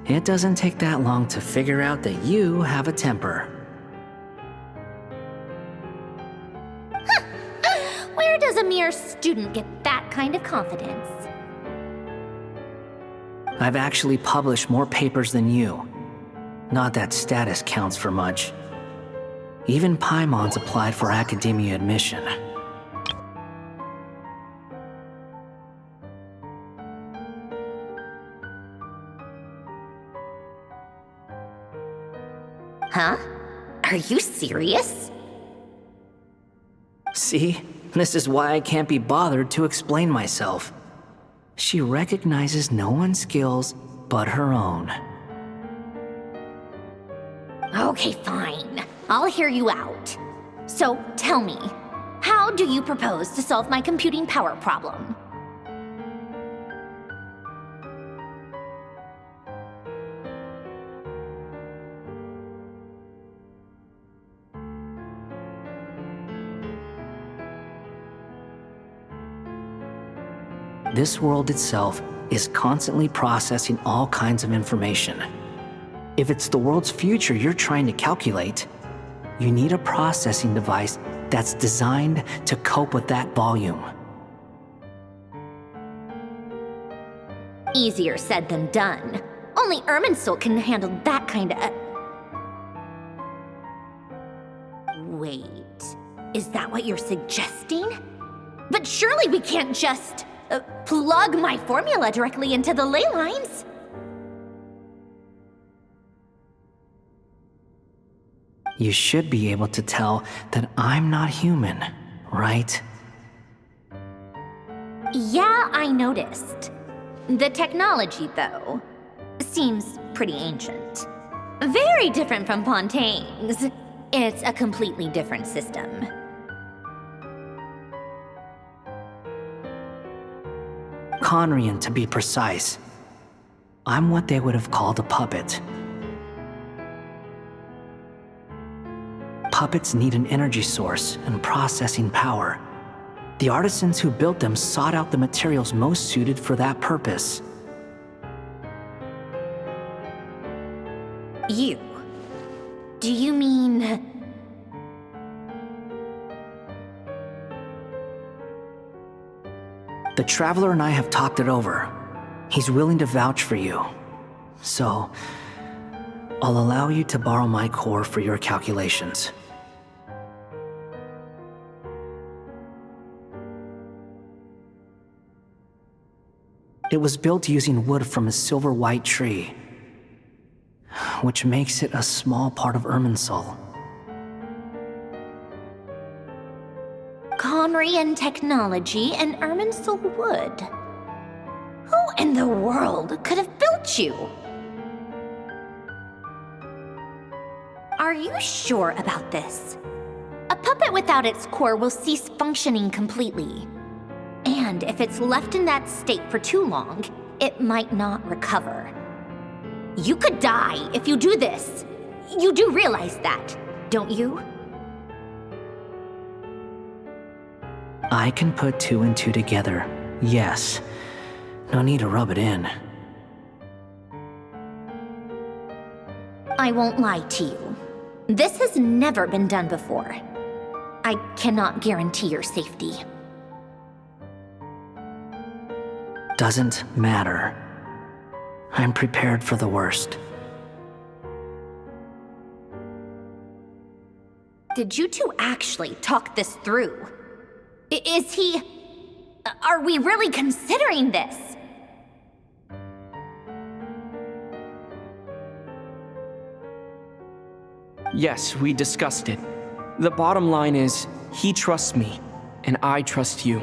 It doesn't take that long to figure out that you have a temper. Where does a mere student get that kind of confidence? I've actually published more papers than you. Not that status counts for much. Even Paimon's applied for academia admission. Huh? Are you serious? See? This is why I can't be bothered to explain myself. She recognizes no one's skills but her own. Okay, fine. I'll hear you out. So, tell me, how do you propose to solve my computing power problem? This world itself is constantly processing all kinds of information. If it's the world's future you're trying to calculate, you need a processing device that's designed to cope with that volume. Easier said than done. Only Irminsul can handle that kind of... Wait, is that what you're suggesting? But surely we can't just... plug my formula directly into the ley lines. You should be able to tell that I'm not human, right? Yeah, I noticed. The technology, though, seems pretty ancient. Very different from Fontaine's. It's a completely different system. Conrian, to be precise. I'm what they would have called a puppet. Puppets need an energy source and processing power. The artisans who built them sought out the materials most suited for that purpose. You? Do you mean... The Traveler and I have talked it over. He's willing to vouch for you. So, I'll allow you to borrow my core for your calculations. It was built using wood from a silver white tree, which makes it a small part of Irminsul. Conrian technology and Irminsul wood. Who in the world could have built you? Are you sure about this? A puppet without its core will cease functioning completely. And if it's left in that state for too long, it might not recover. You could die if you do this. You do realize that, don't you? I can put two and two together, yes. No need to rub it in. I won't lie to you. This has never been done before. I cannot guarantee your safety. Doesn't matter. I'm prepared for the worst. Did you two actually talk this through? Is he... Are we really considering this? Yes, we discussed it. The bottom line is, he trusts me, and I trust you.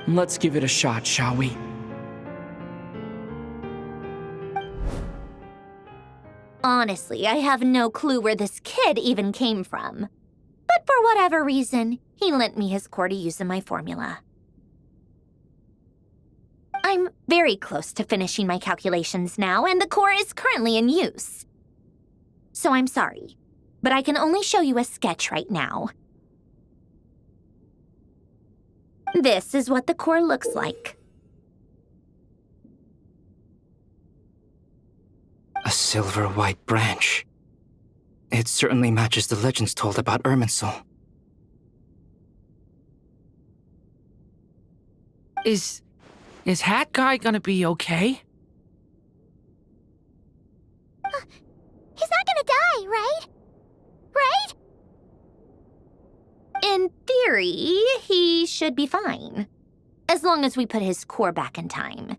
Let's give it a shot, shall we? Honestly, I have no clue where this kid even came from. But for whatever reason, he lent me his core to use in my formula. I'm very close to finishing my calculations now, and the core is currently in use. So I'm sorry, but I can only show you a sketch right now. This is what the core looks like. A silver white branch. It certainly matches the legends told about Irminsul. Is Hat Guy gonna be okay? He's not gonna die, right? Right? In theory, he should be fine. As long as we put his core back in time.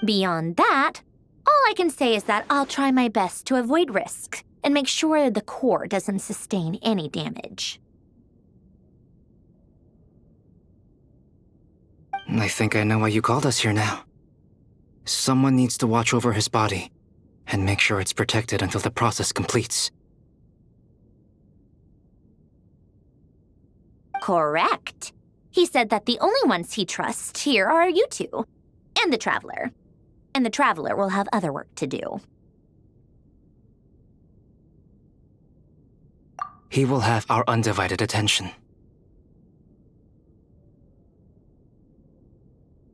Beyond that, all I can say is that I'll try my best to avoid risk and make sure the core doesn't sustain any damage. I think I know why you called us here now. Someone needs to watch over his body and make sure it's protected until the process completes. Correct. He said that the only ones he trusts here are you two, and the Traveler. And the Traveler will have other work to do. He will have our undivided attention.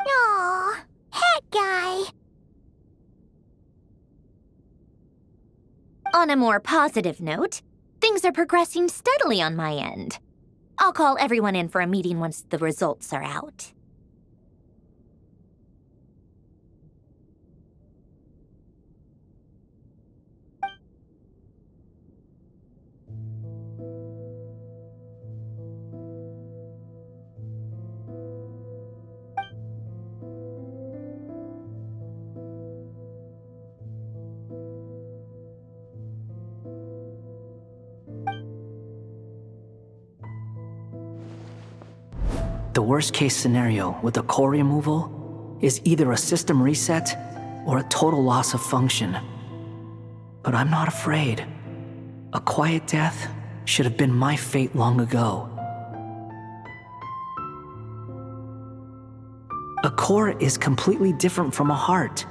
Aw, Hat Guy. On a more positive note, things are progressing steadily on my end. I'll call everyone in for a meeting once the results are out. The worst case scenario with the core removal is either a system reset or a total loss of function. But I'm not afraid. A quiet death should have been my fate long ago. A core is completely different from a heart.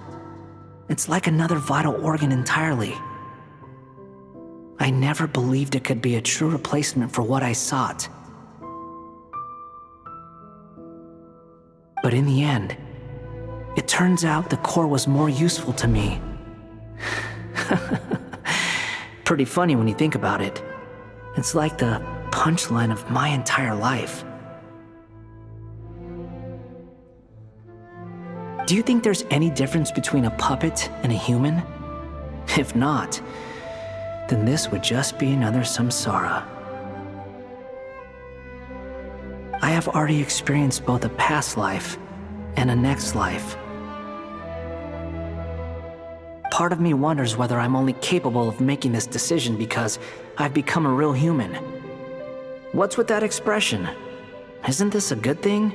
It's like another vital organ entirely. I never believed it could be a true replacement for what I sought. But in the end, it turns out the core was more useful to me. Pretty funny when you think about it. It's like the punchline of my entire life. Do you think there's any difference between a puppet and a human? If not, then this would just be another samsara. I have already experienced both a past life and a next life. Part of me wonders whether I'm only capable of making this decision because I've become a real human. What's with that expression? Isn't this a good thing?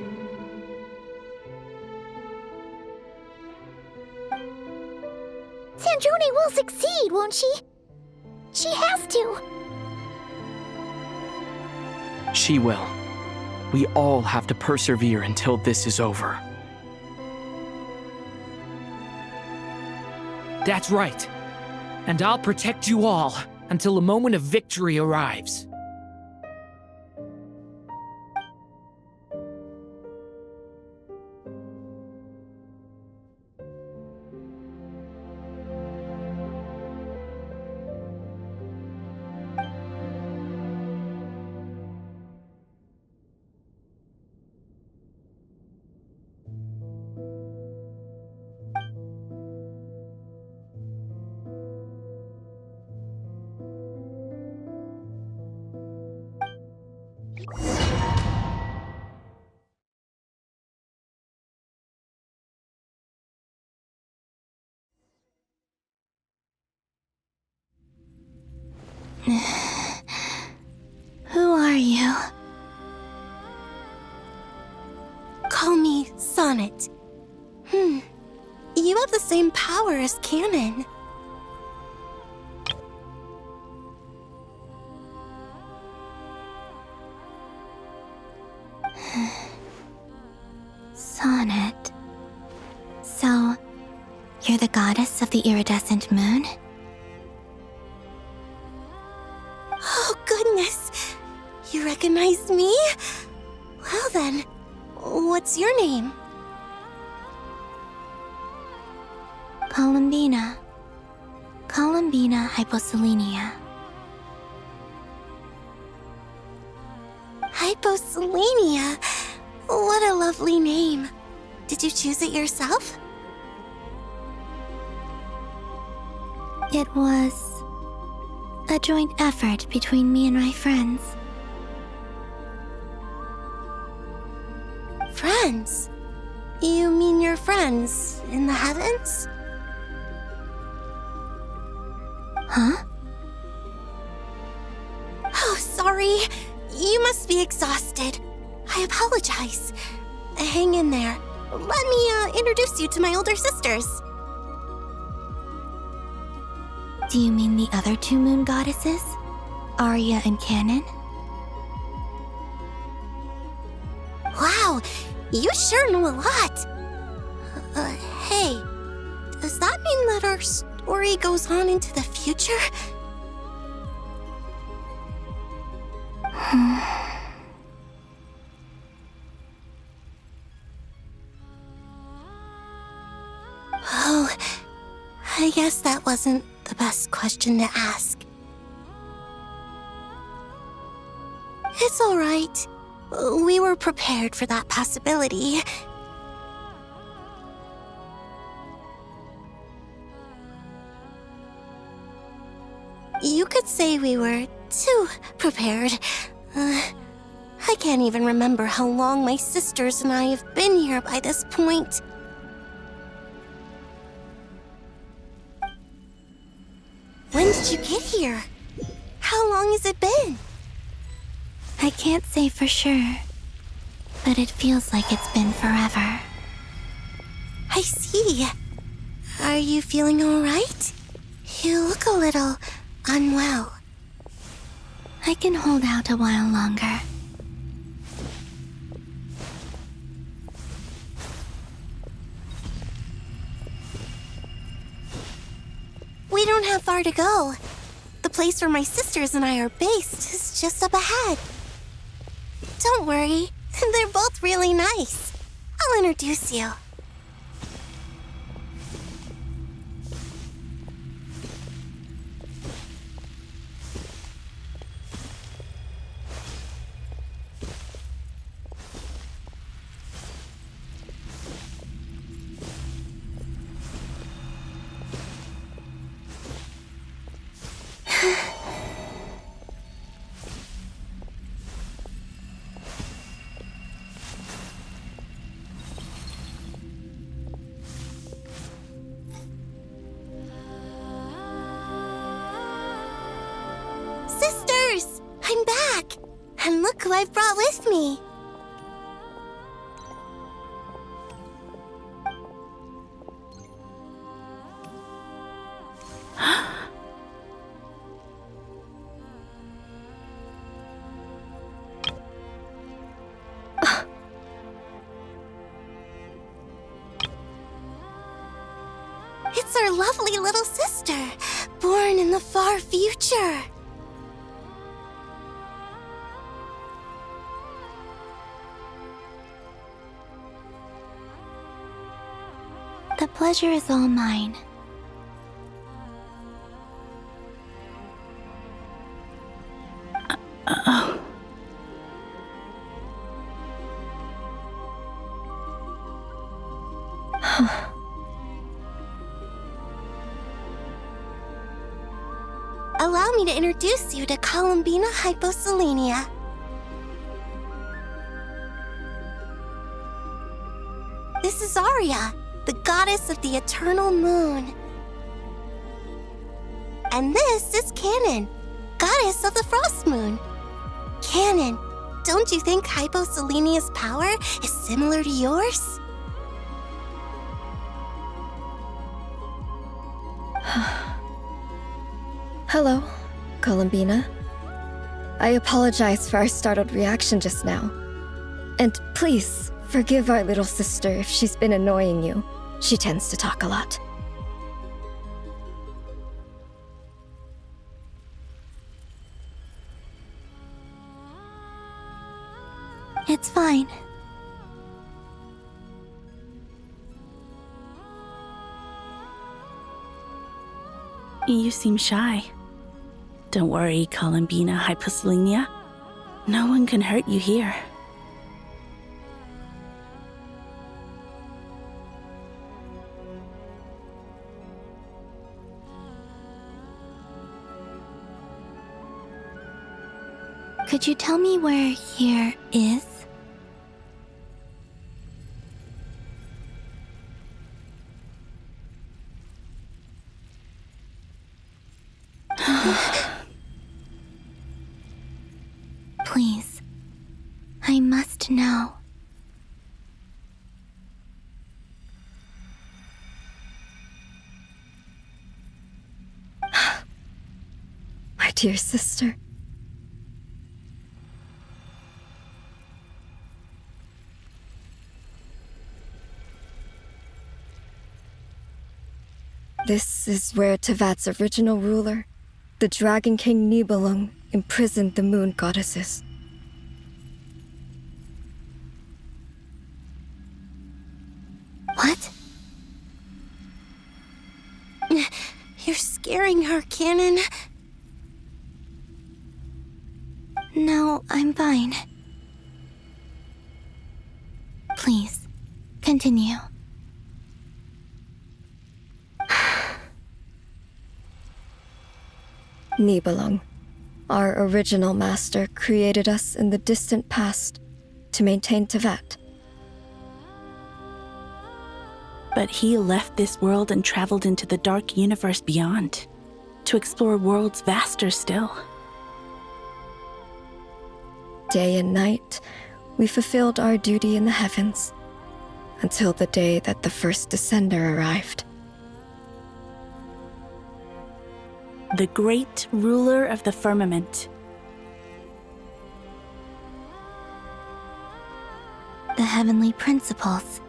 Sandrone will succeed, won't she? She has to. She will. We all have to persevere until this is over. That's right. And I'll protect you all until a moment of victory arrives. Who are you? Call me Sonnet. You have the same power as Canon. Sonnet. So, you're the goddess of the iridescent moon? Oh, goodness. You recognize me? Well then, what's your name? Columbina. Columbina Hyposelenia. Hyposelenia? What a lovely name. Did you choose it yourself? It was a joint effort between me and my friends. Friends? You mean your friends in the heavens? Huh? Oh, sorry. You must be exhausted. I apologize. Hang in there. Let me introduce you to my older sisters. Do you mean the other two moon goddesses? Arya and Canon? Wow, you sure know a lot. Hey, does that mean that our story goes on into the future? Oh, I guess that wasn't the best question to ask. It's all right. We were prepared for that possibility. You could say we were too prepared. I can't even remember how long my sisters and I have been here by this point. When did you get here? How long has it been? I can't say for sure, but it feels like it's been forever. I see. Are you feeling all right? You look a little unwell. I can hold out a while longer. We don't have far to go. The place where my sisters and I are based is just up ahead. Don't worry, they're both really nice. I'll introduce you. Sisters! I'm back! And look who I've brought with me! It's our lovely little sister, born in the far future. The pleasure is all mine. Allow me to introduce you to Columbina Hyposelenia. This is Arya, the goddess of the eternal moon. And this is Canon, goddess of the Frost Moon. Canon, don't you think Hyposelenia's power is similar to yours? Hello, Columbina. I apologize for our startled reaction just now. And please, forgive our little sister if she's been annoying you. She tends to talk a lot. It's fine. You seem shy. Don't worry, Columbina Hyposelenia. No one can hurt you here. Could you tell me where here is? Please. I must know. My dear sister. This is where Tevat's original ruler, the Dragon King Nibelung, imprisoned the moon goddesses. What? You're scaring her, Canon. No, I'm fine. Please, continue. Nibelung, our original master, created us in the distant past to maintain Tevat. But he left this world and traveled into the dark universe beyond, to explore worlds vaster still. Day and night, we fulfilled our duty in the heavens, until the day that the first Descender arrived. The great ruler of the firmament. The heavenly principles.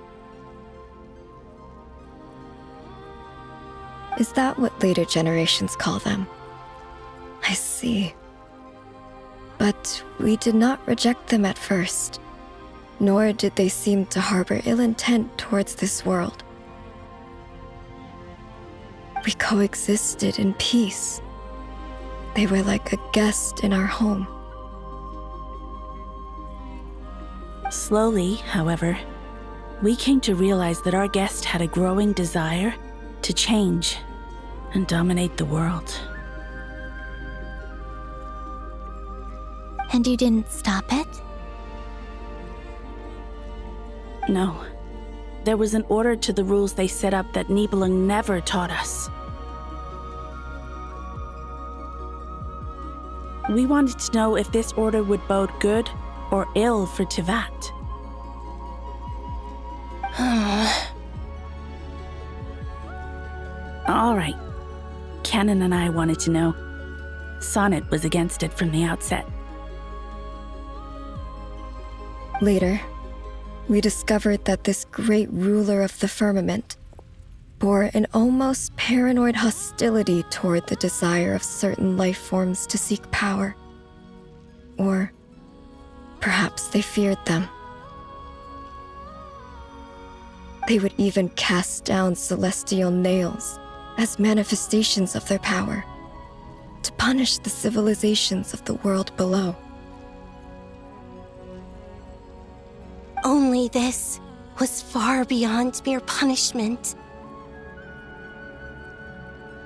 Is that what later generations call them? I see. But we did not reject them at first, nor did they seem to harbor ill intent towards this world. We coexisted in peace. They were like a guest in our home. Slowly, however, we came to realize that our guest had a growing desire to change and dominate the world. And you didn't stop it? No. There was an order to the rules they set up that Nibelung never taught us. We wanted to know if this order would bode good or ill for Tevat. All right. Canon and I wanted to know. Sonnet was against it from the outset. Later, we discovered that this great ruler of the firmament bore an almost paranoid hostility toward the desire of certain life forms to seek power. Or perhaps they feared them. They would even cast down celestial nails as manifestations of their power, to punish the civilizations of the world below. Only this was far beyond mere punishment.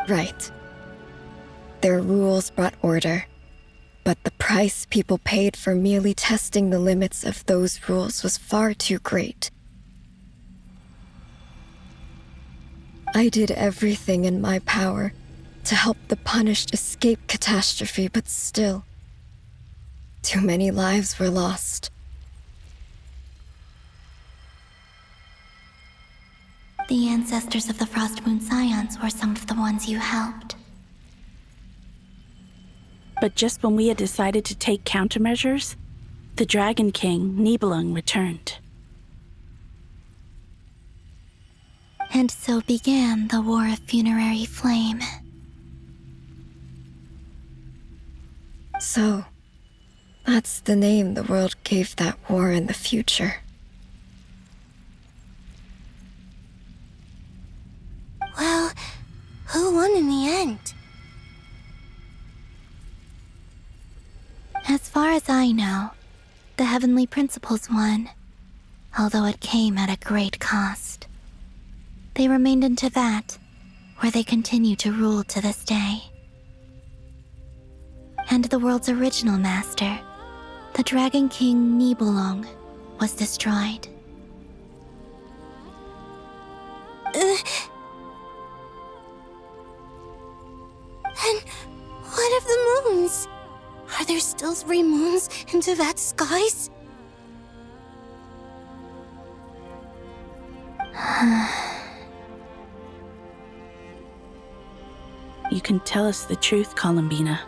Right. Their rules brought order, but the price people paid for merely testing the limits of those rules was far too great. I did everything in my power to help the punished escape catastrophe, but still, too many lives were lost. The ancestors of the Frost Moon Scions were some of the ones you helped. But just when we had decided to take countermeasures, the Dragon King, Nibelung, returned. And so began the War of Funerary Flame. So, that's the name the world gave that war in the future. Well, who won in the end? As far as I know, the Heavenly Principles won, although it came at a great cost. They remained in Teyvat, where they continue to rule to this day. And the world's original master, the Dragon King Nibelung, was destroyed. And what of the moons? Are there still 3 moons in Teyvat's skies? You can tell us the truth, Columbina.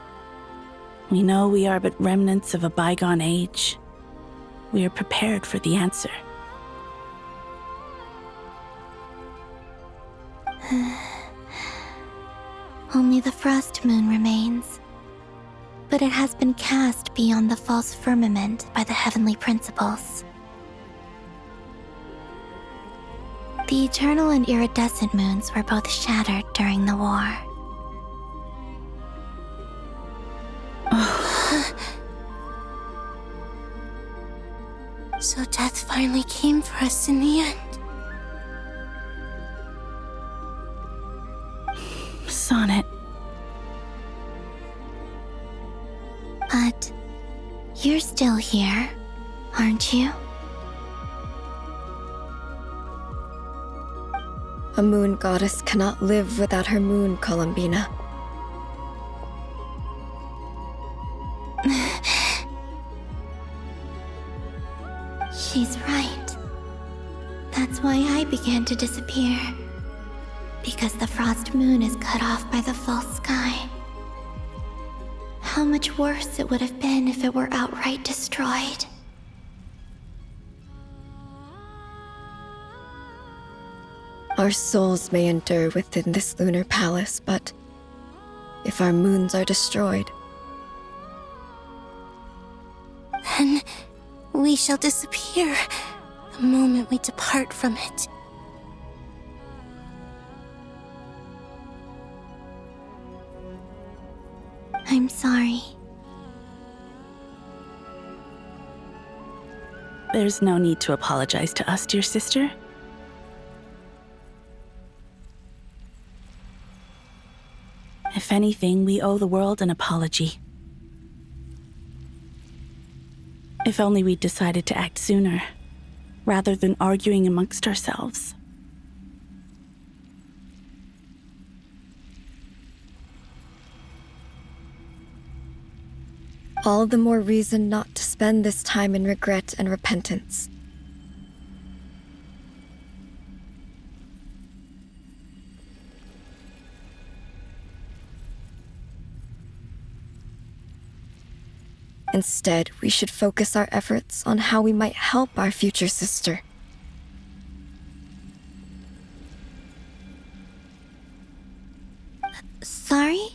We know we are but remnants of a bygone age. We are prepared for the answer. Only the Frost Moon remains. But it has been cast beyond the false firmament by the Heavenly Principles. The eternal and iridescent moons were both shattered during the war. So death finally came for us in the end. Sonnet. But you're still here, aren't you? A moon goddess cannot live without her moon, Columbina. She's right. That's why I began to disappear. Because the Frost Moon is cut off by the false sky. How much worse it would have been if it were outright destroyed. Our souls may endure within this lunar palace, but if our moons are destroyed, then we shall disappear the moment we depart from it. I'm sorry. There's no need to apologize to us, dear sister. If anything, we owe the world an apology. If only we'd decided to act sooner, rather than arguing amongst ourselves. all the more reason not to spend this time in regret and repentance. Instead, we should focus our efforts on how we might help our future sister. Sorry?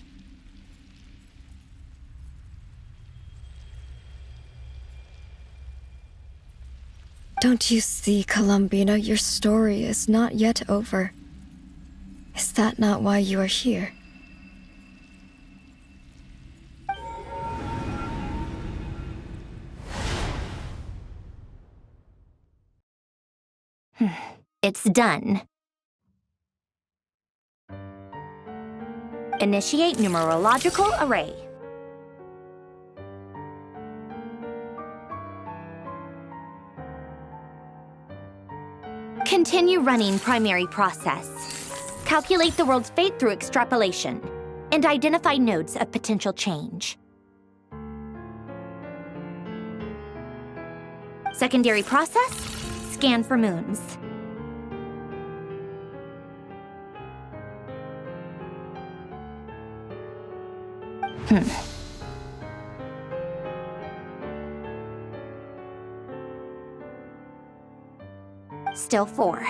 Don't you see, Columbina, your story is not yet over. Is that not why you are here? It's done. Initiate numerological array. Continue running primary process. Calculate the world's fate through extrapolation. and identify nodes of potential change. Secondary process, scan for moons. Still 4.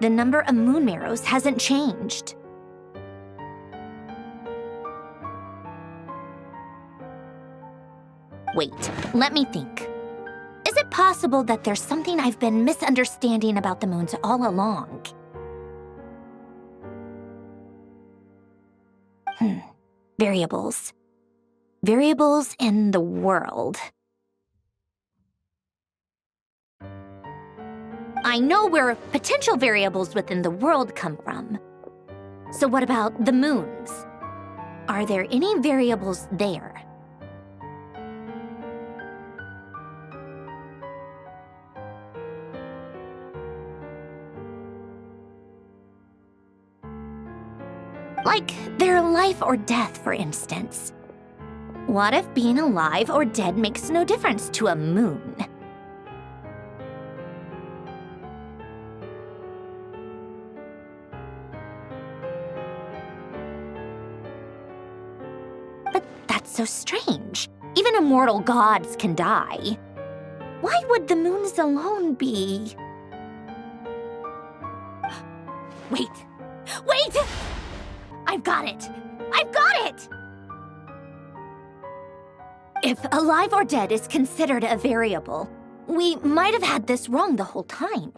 The number of moon marrows hasn't changed. Wait, let me think. Is it possible that there's something I've been misunderstanding about the moons all along? Variables. Variables in the world. I know where potential variables within the world come from. So what about the moons? Are there any variables there? Like their life or death, for instance. What if being alive or dead makes no difference to a moon? But that's so strange. Even immortal gods can die. Why would the moons alone be? Wait! Wait! I've got it! I've got it! If alive or dead is considered a variable, we might have had this wrong the whole time.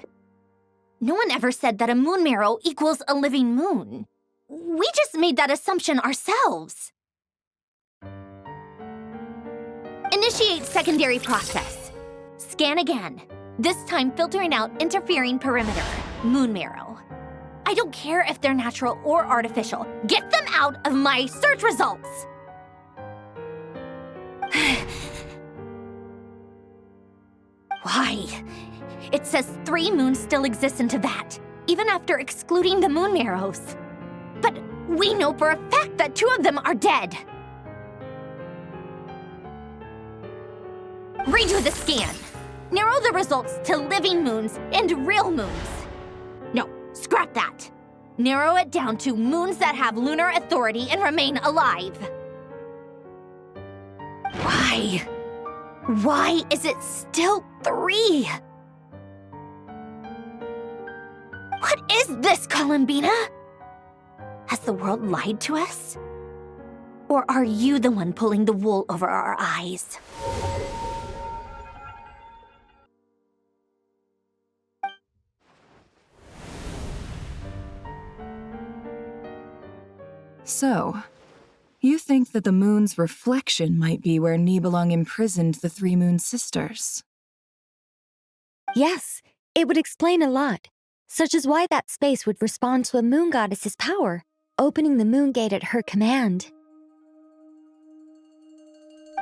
No one ever said that a moon marrow equals a living moon. We just made that assumption ourselves. Initiate secondary process. Scan again, this time filtering out interfering perimeter, moon marrow. I don't care if they're natural or artificial. Get them out of my search results! Why? It says 3 moons still exist into that, even after excluding the moon marrows. But we know for a fact that 2 of them are dead. Redo the scan. Narrow the results to living moons and real moons. No, scrap that. Narrow it down to moons that have lunar authority and remain alive. Why? Why is it still 3? What is this, Columbina? Has the world lied to us? Or are you the one pulling the wool over our eyes? So, you think that the moon's reflection might be where Nibelung imprisoned the 3 moon sisters? Yes, it would explain a lot, such as why that space would respond to a moon goddess's power, opening the moon gate at her command.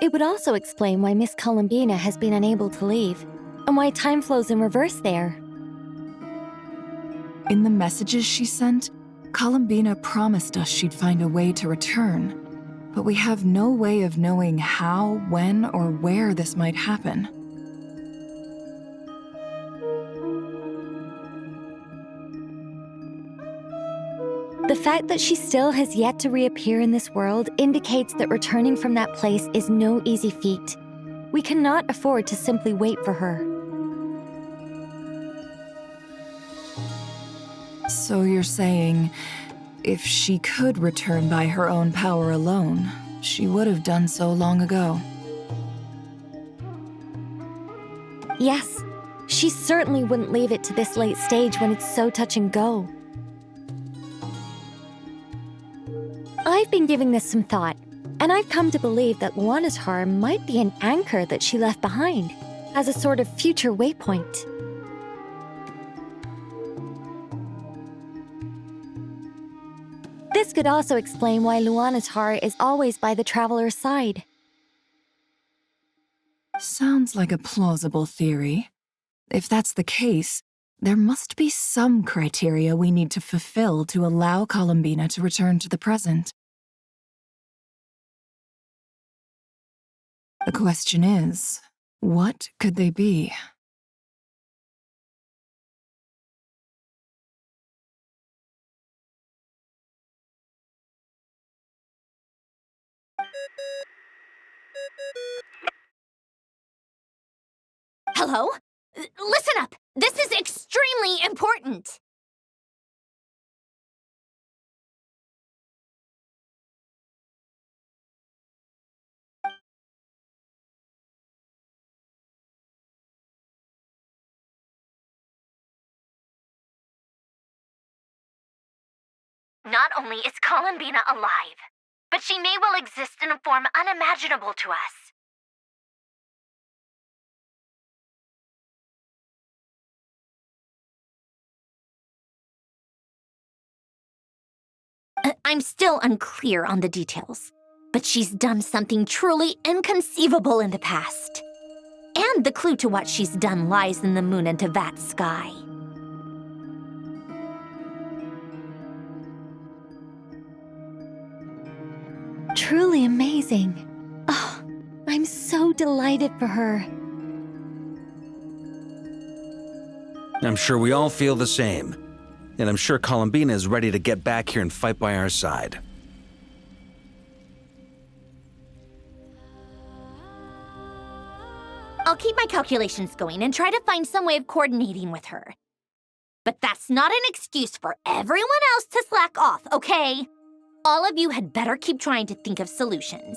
It would also explain why Miss Columbina has been unable to leave, and why time flows in reverse there. In the messages she sent, Columbina promised us she'd find a way to return, but we have no way of knowing how, when, or where this might happen. The fact that she still has yet to reappear in this world indicates that returning from that place is no easy feat. We cannot afford to simply wait for her. So you're saying, if she could return by her own power alone, she would have done so long ago. Yes, she certainly wouldn't leave it to this late stage when it's so touch and go. I've been giving this some thought, and I've come to believe that Luanatar might be an anchor that she left behind, as a sort of future waypoint. This could also explain why Luanatar is always by the traveler's side. Sounds like a plausible theory. If that's the case, there must be some criteria we need to fulfill to allow Columbina to return to the present. The question is, what could they be? Hello? Listen up! This is extremely important! Not only is Columbina alive, but she may well exist in a form unimaginable to us. I'm still unclear on the details, but she's done something truly inconceivable in the past. And the clue to what she's done lies in the moon and Tevat's sky. Truly amazing. Oh, I'm so delighted for her. I'm sure we all feel the same. And I'm sure Columbina is ready to get back here and fight by our side. I'll keep my calculations going and try to find some way of coordinating with her. But that's not an excuse for everyone else to slack off, okay? All of you had better keep trying to think of solutions.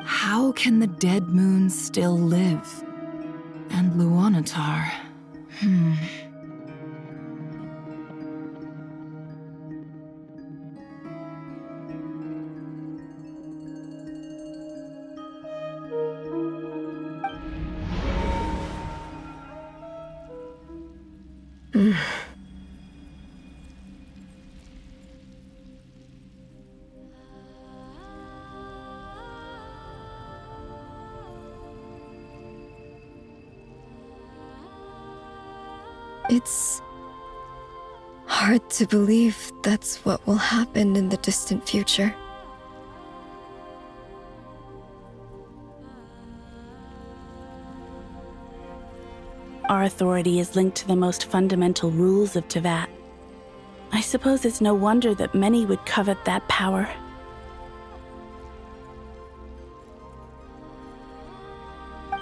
How can the dead moon still live? And Luanatar... It's hard to believe that's what will happen in the distant future. Our authority is linked to the most fundamental rules of Tevat. I suppose it's no wonder that many would covet that power.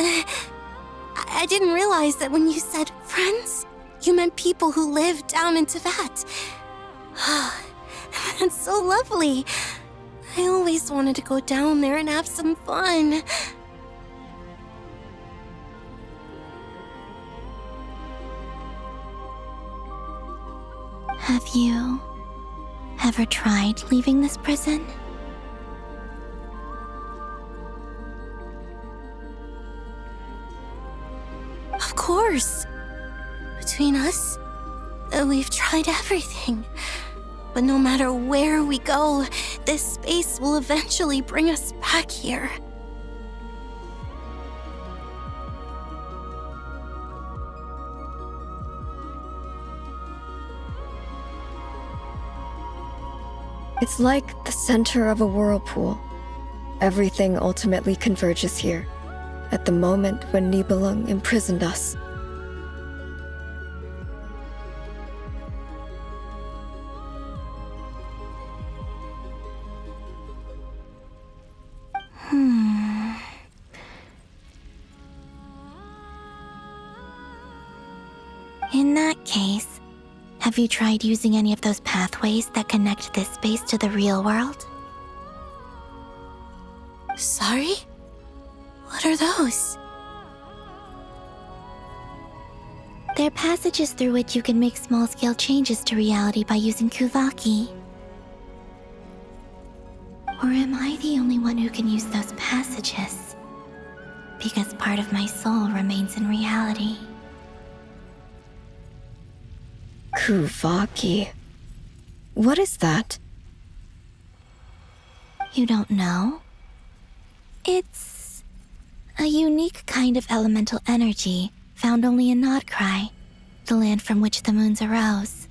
I didn't realize that when you said friends, you meant people who live down in Tevat. That's so lovely. I always wanted to go down there and have some fun. Have you ever tried leaving this prison? Of course. Between us, we've tried everything. But no matter where we go, this space will eventually bring us back here. It's like the center of a whirlpool. Everything ultimately converges here, at the moment when Nibelung imprisoned us. In that case, have you tried using any of those pathways that connect this space to the real world? Sorry? What are those? They're passages through which you can make small-scale changes to reality by using Kuvaki. Or am I the only one who can use those passages? Because part of my soul remains in reality. Kuvaki. What is that? You don't know? It's a unique kind of elemental energy found only in Nodcry, the land from which the moons arose.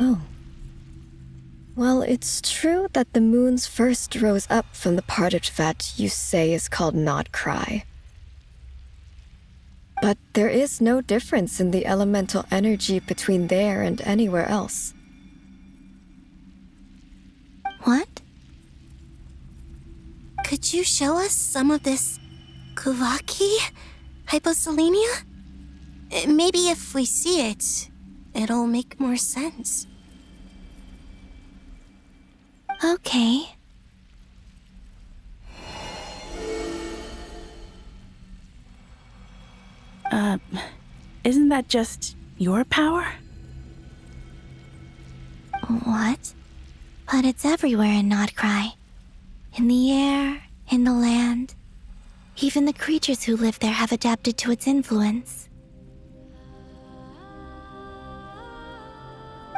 Oh. Well, it's true that the moons first rose up from the part of Tibet you say is called Nodcry. But there is no difference in the elemental energy between there and anywhere else. What? Could you show us some of this Kuvaki hyposelenia? Maybe if we see it, it'll make more sense. Okay. Isn't that just your power? What? But it's everywhere in Nodcry. In the air, in the land. Even the creatures who live there have adapted to its influence.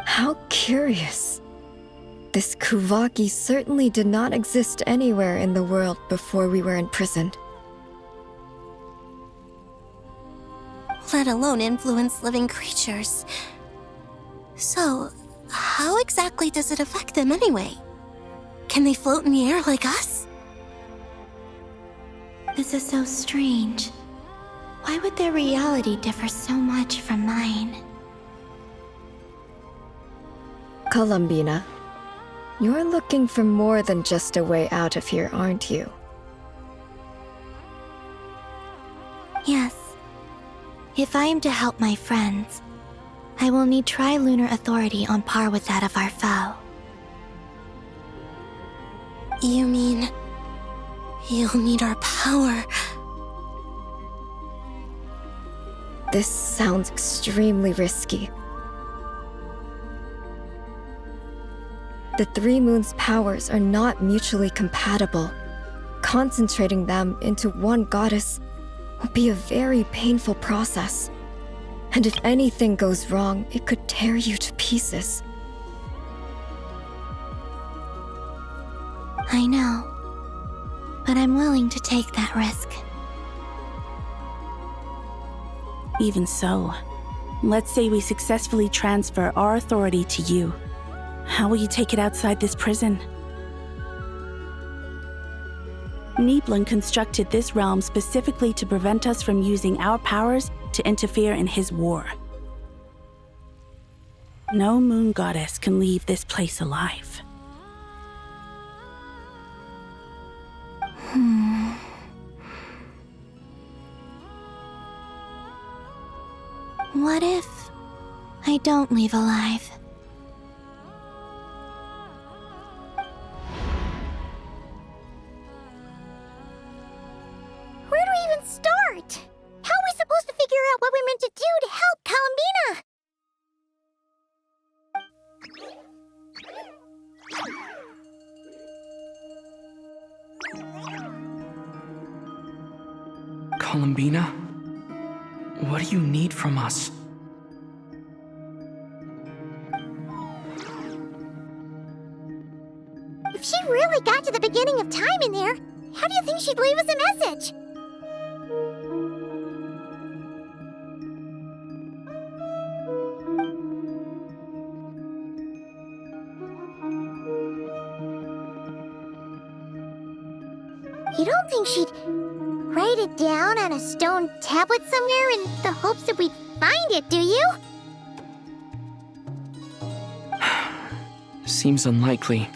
How curious. This Kuvaki certainly did not exist anywhere in the world before we were imprisoned. Let alone influence living creatures. So, how exactly does it affect them anyway? Can they float in the air like us? This is so strange. Why would their reality differ so much from mine? Columbina, you're looking for more than just a way out of here, aren't you? Yes. If I am to help my friends, I will need tri-lunar authority on par with that of our foe. You mean... you'll need our power? This sounds extremely risky. The Three Moons' powers are not mutually compatible. Concentrating them into one goddess will be a very painful process. And if anything goes wrong, it could tear you to pieces. I know, but I'm willing to take that risk. Even so, let's say we successfully transfer our authority to you. How will you take it outside this prison? Niblin constructed this realm specifically to prevent us from using our powers to interfere in his war. No moon goddess can leave this place alive. What if I don't leave alive? Where do we even start? How are we supposed to figure out what we're meant to do to help Columbina? Columbina? What do you need from us? If she really got to the beginning of time in there, how do you think she'd leave us a message? You don't think she'd write it down on a stone tablet somewhere in the hopes that we'd find it, do you? Seems unlikely.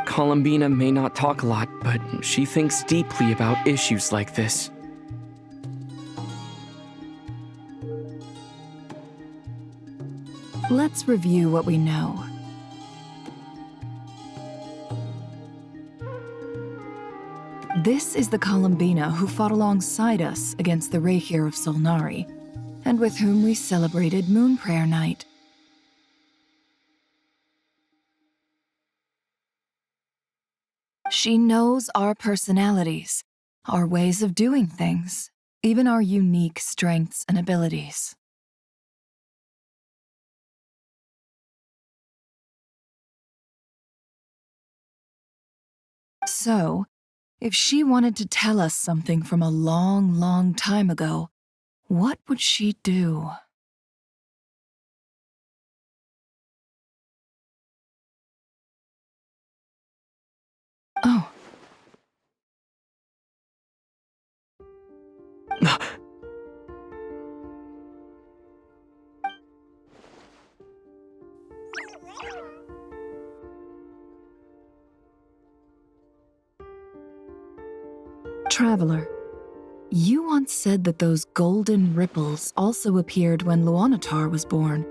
Columbina may not talk a lot, but she thinks deeply about issues like this. Let's review what we know. This is the Columbina who fought alongside us against the Rahir of Solnari, and with whom we celebrated Moon Prayer Night. She knows our personalities, our ways of doing things, even our unique strengths and abilities. So, if she wanted to tell us something from a long, long time ago, what would she do? Traveler, you once said that those golden ripples also appeared when Luonatar was born.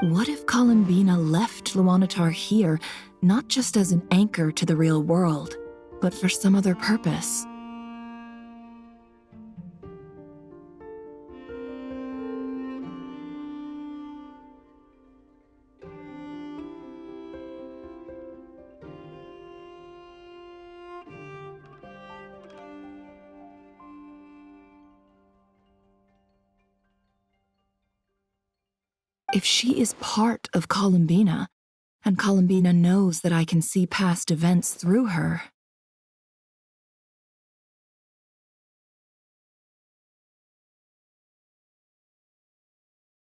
What if Columbina left Luonatar here, not just as an anchor to the real world, but for some other purpose? If she is part of Columbina, and Columbina knows that I can see past events through her,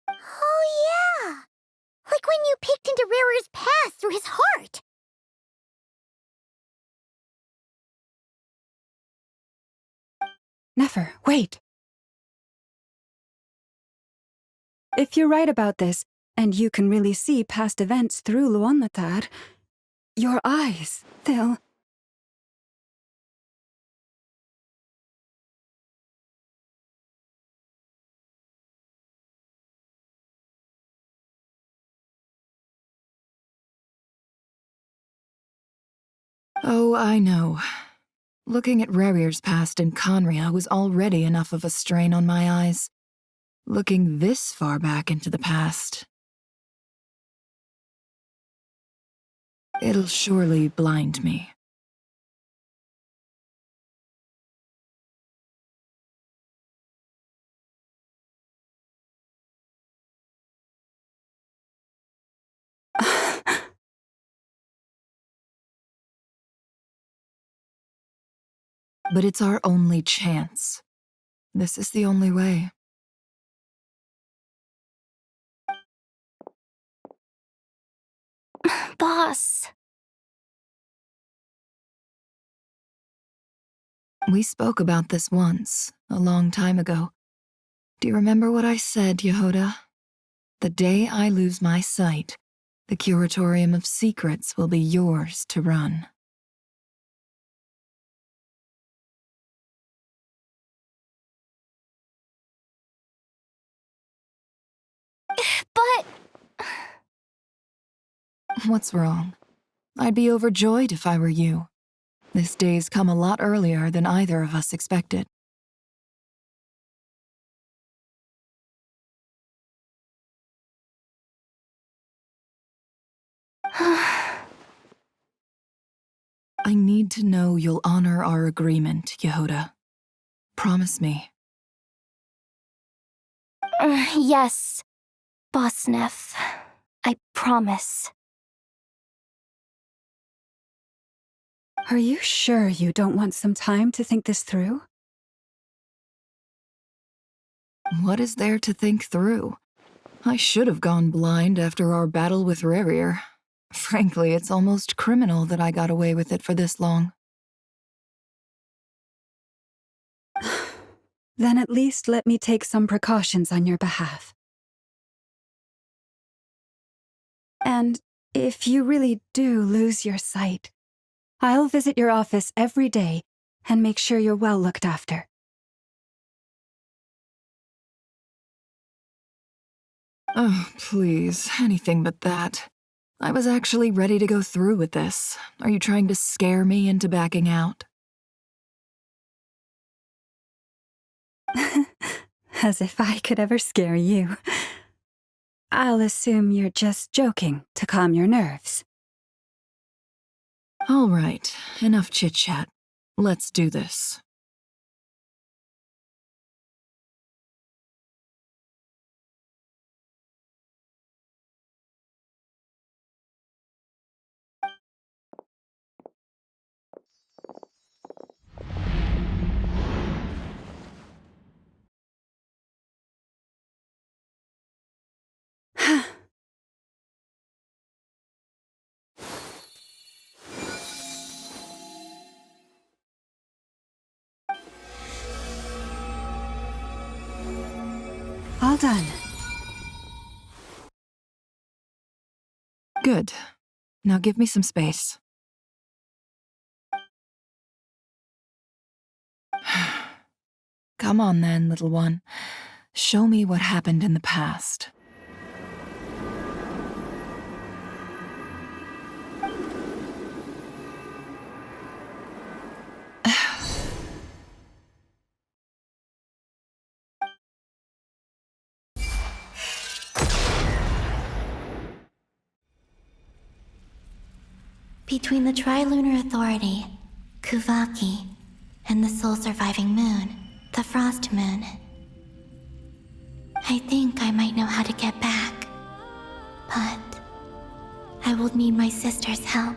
Oh, yeah! Like when you peeked into Rarer's past through his heart! Nefer, wait! If you're right about this, and you can really see past events through Luonatar, your eyes, they'll... Oh, I know. Looking at Rerir's past in Conria was already enough of a strain on my eyes. Looking this far back into the past, it'll surely blind me. But it's our only chance. This is the only way. Boss. We spoke about this once, a long time ago. Do you remember what I said, Yehoda? The day I lose my sight, the Curatorium of Secrets will be yours to run. But... What's wrong? I'd be overjoyed if I were you. This day's come a lot earlier than either of us expected. I need to know you'll honor our agreement, Yehoda. Promise me. Yes, Boss Neff. I promise. Are you sure you don't want some time to think this through? What is there to think through? I should have gone blind after our battle with Rerir. Frankly, it's almost criminal that I got away with it for this long. Then at least let me take some precautions on your behalf. And if you really do lose your sight, I'll visit your office every day and make sure you're well looked after. Oh, please, anything but that. I was actually ready to go through with this. Are you trying to scare me into backing out? As if I could ever scare you. I'll assume you're just joking to calm your nerves. All right, enough chit-chat. Let's do this. done. Good. Now give me some space. Come on then, little one. Show me what happened in the past. Between the Trilunar Authority, Kuvaki, and the sole surviving moon, the Frost Moon, I think I might know how to get back. But I will need my sister's help.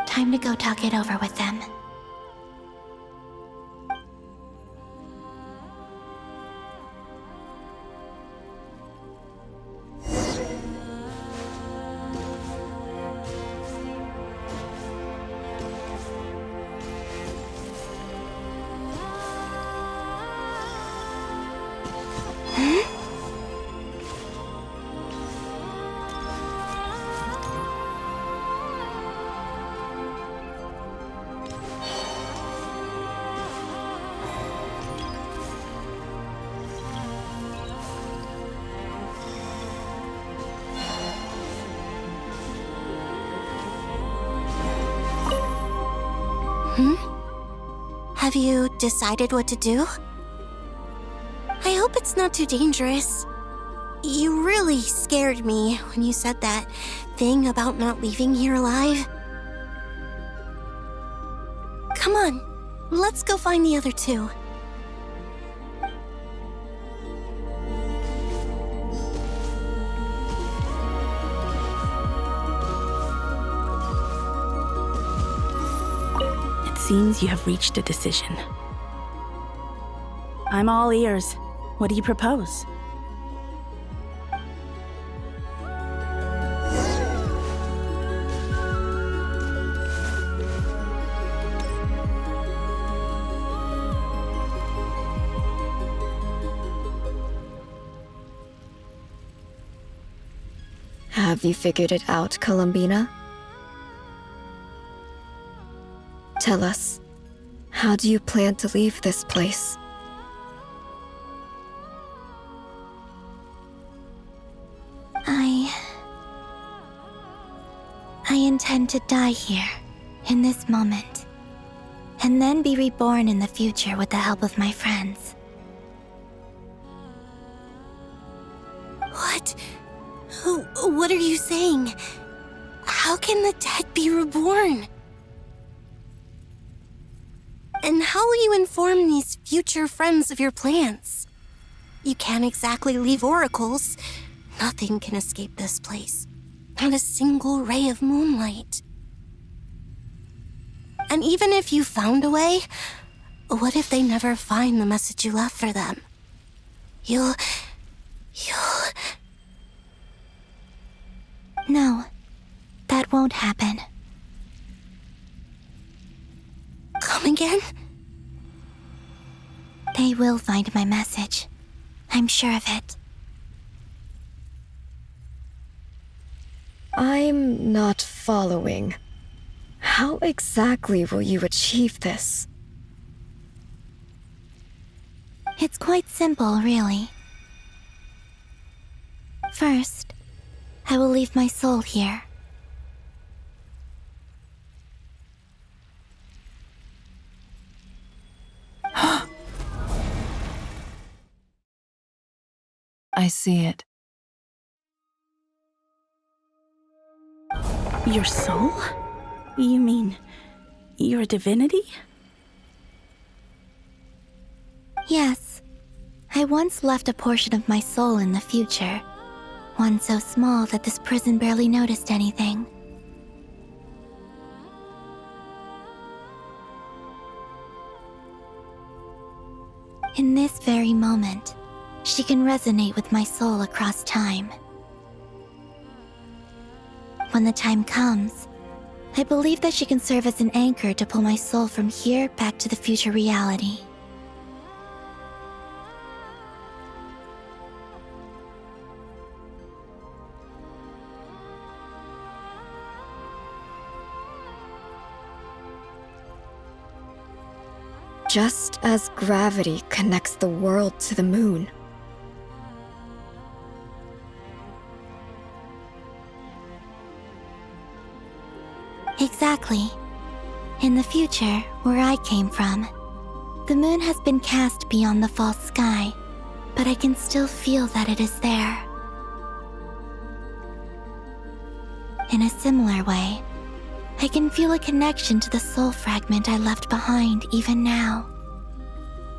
Time to go talk it over with them. Have you decided what to do? I hope it's not too dangerous. You really scared me when you said that thing about not leaving here alive. Come on, let's go find the other two. Seems you have reached a decision. I'm all ears. What do you propose? Have you figured it out, Columbina? Tell us, how do you plan to leave this place? I intend to die here, in this moment, and then be reborn in the future with the help of my friends. What? What are you saying? How can the dead be reborn? And how will you inform these future friends of your plans? You can't exactly leave oracles. Nothing can escape this place. Not a single ray of moonlight. And even if you found a way, what if they never find the message you left for them? You'll... No, that won't happen. Come again? They will find my message. I'm sure of it. I'm not following. How exactly will you achieve this? It's quite simple, really. First, I will leave my soul here. I see it. Your soul? You mean you're a divinity? Yes. I once left a portion of my soul in the future. One so small that this prison barely noticed anything. In this very moment, she can resonate with my soul across time. When the time comes, I believe that she can serve as an anchor to pull my soul from here back to the future reality. Just as gravity connects the world to the moon. Exactly. In the future, where I came from, the moon has been cast beyond the false sky, but I can still feel that it is there. In a similar way, I can feel a connection to the soul fragment I left behind even now.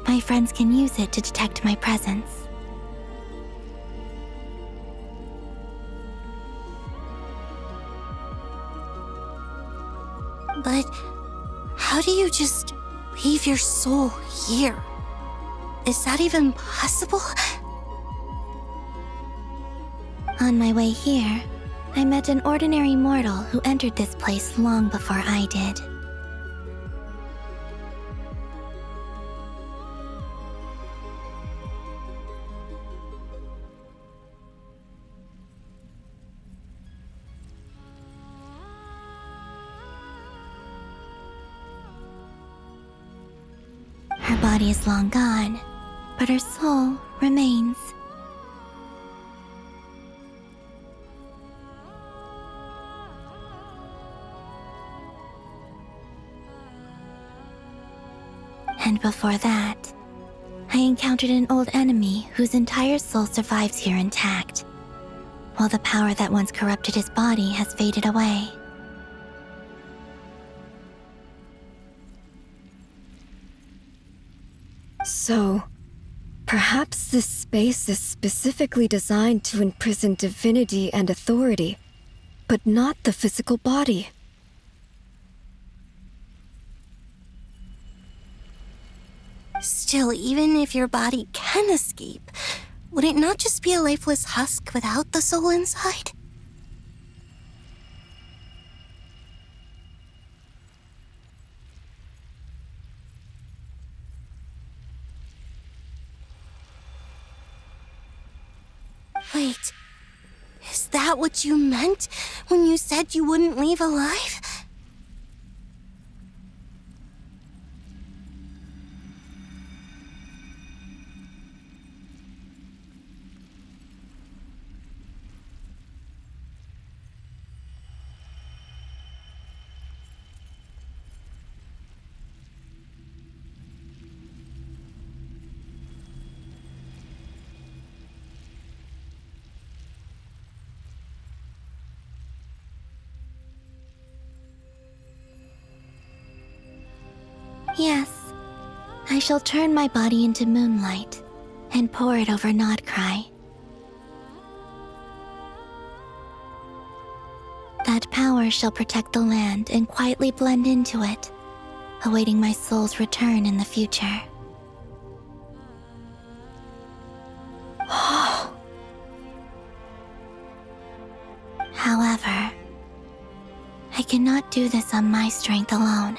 My friends can use it to detect my presence. But how do you just leave your soul here? Is that even possible? On my way here, I met an ordinary mortal who entered this place long before I did. Her body is long gone, but her soul remains. And before that, I encountered an old enemy whose entire soul survives here intact, while the power that once corrupted his body has faded away. So, perhaps this space is specifically designed to imprison divinity and authority, but not the physical body. Still, even if your body can escape, would it not just be a lifeless husk without the soul inside? Wait, is that what you meant when you said you wouldn't leave alive? Yes, I shall turn my body into moonlight and pour it over Nodcry. That power shall protect the land and quietly blend into it, awaiting my soul's return in the future. However, I cannot do this on my strength alone.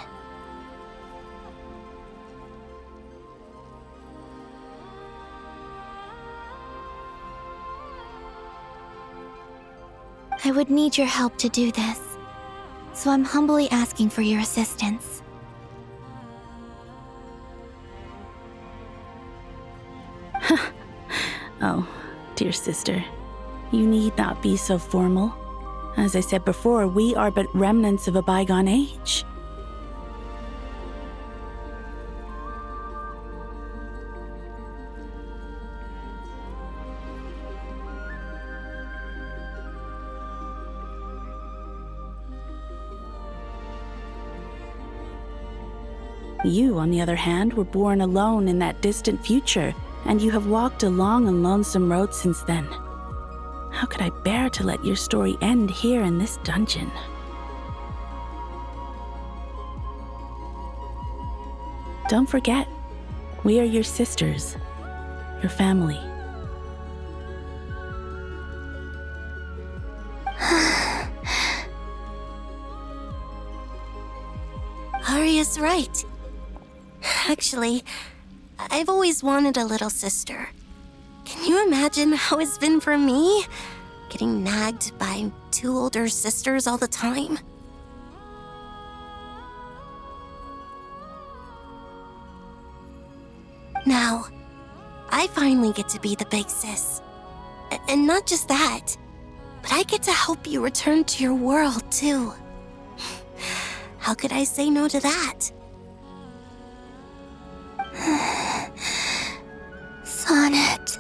I would need your help to do this, so I'm humbly asking for your assistance. Oh, dear sister, you need not be so formal. As I said before, we are but remnants of a bygone age. You, on the other hand, were born alone in that distant future, and you have walked a long and lonesome road since then. How could I bear to let your story end here in this dungeon? Don't forget, we are your sisters, your family. Arya's right. Actually, I've always wanted a little sister. Can you imagine how it's been for me? Getting nagged by two older sisters all the time? Now, I finally get to be the big sis. And not just that, but I get to help you return to your world, too. How could I say no to that? Sonnet.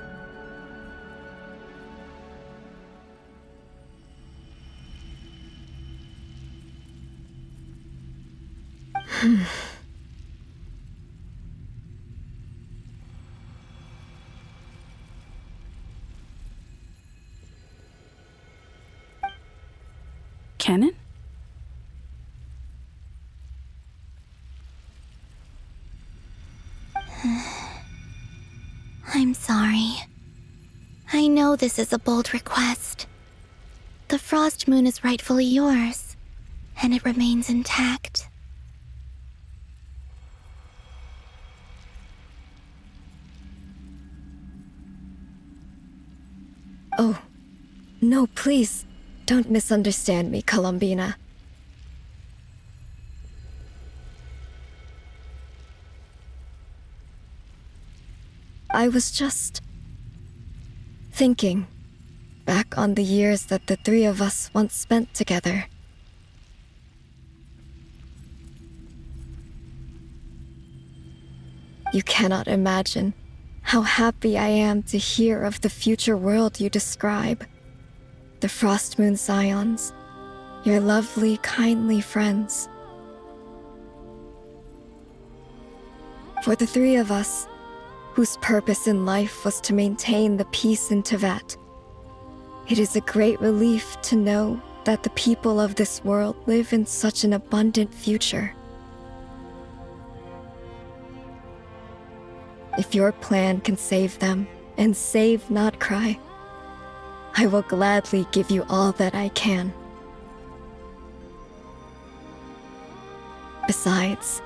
Kennen? I'm sorry. I know this is a bold request. The Frost Moon is rightfully yours, and it remains intact. Oh, no, please. Don't misunderstand me, Columbina. I was just thinking back on the years that the three of us once spent together. You cannot imagine how happy I am to hear of the future world you describe. The Frost Moon Scions, your lovely, kindly friends. For the three of us, whose purpose in life was to maintain the peace in Teyvat, it is a great relief to know that the people of this world live in such an abundant future. If your plan can save them, and save Notcry, I will gladly give you all that I can. Besides,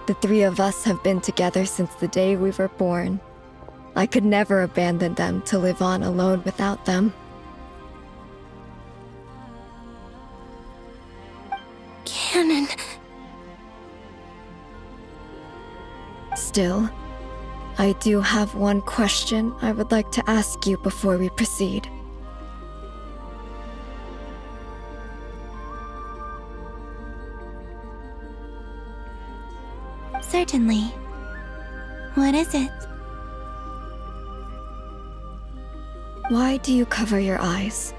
the three of us have been together since the day we were born. I could never abandon them to live on alone without them. Kennen. Still, I do have one question I would like to ask you before we proceed. Certainly. What is it? Why do you cover your eyes?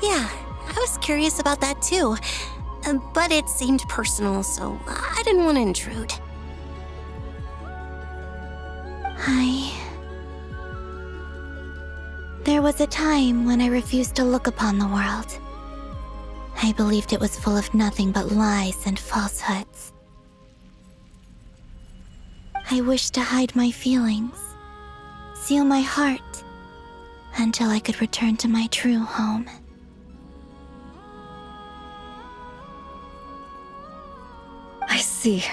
Yeah, I was curious about that too. But it seemed personal, so I didn't want to intrude. There was a time when I refused to look upon the world. I believed it was full of nothing but lies and falsehoods. I wished to hide my feelings, seal my heart, until I could return to my true home. I see.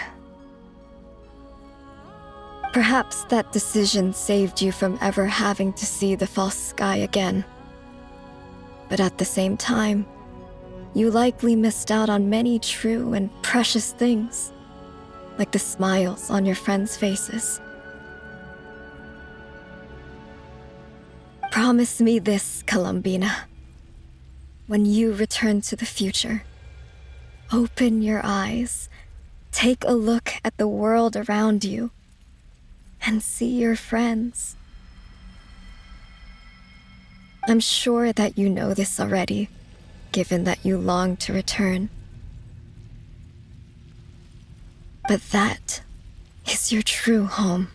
Perhaps that decision saved you from ever having to see the false sky again. But at the same time, you likely missed out on many true and precious things, like the smiles on your friends' faces. Promise me this, Columbina. When you return to the future, open your eyes, take a look at the world around you, and see your friends. I'm sure that you know this already, given that you long to return. But that is your true home.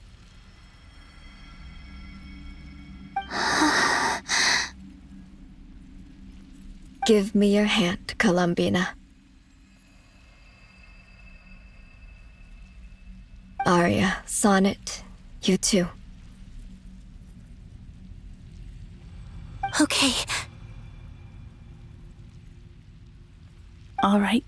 Give me your hand, Columbina. Arya, Sonnet, you too. Okay. All right.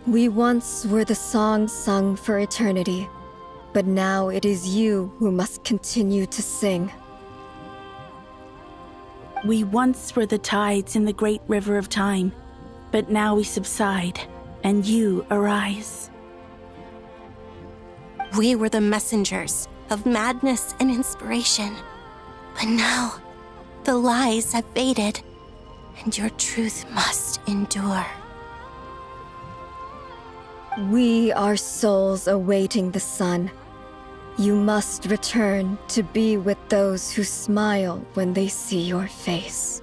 We once were the song sung for eternity, but now it is you who must continue to sing. We once were the tides in the great river of time, but now we subside, and you arise. We were the messengers of madness and inspiration, but now the lies have faded, and your truth must endure. We are souls awaiting the sun. You must return to be with those who smile when they see your face.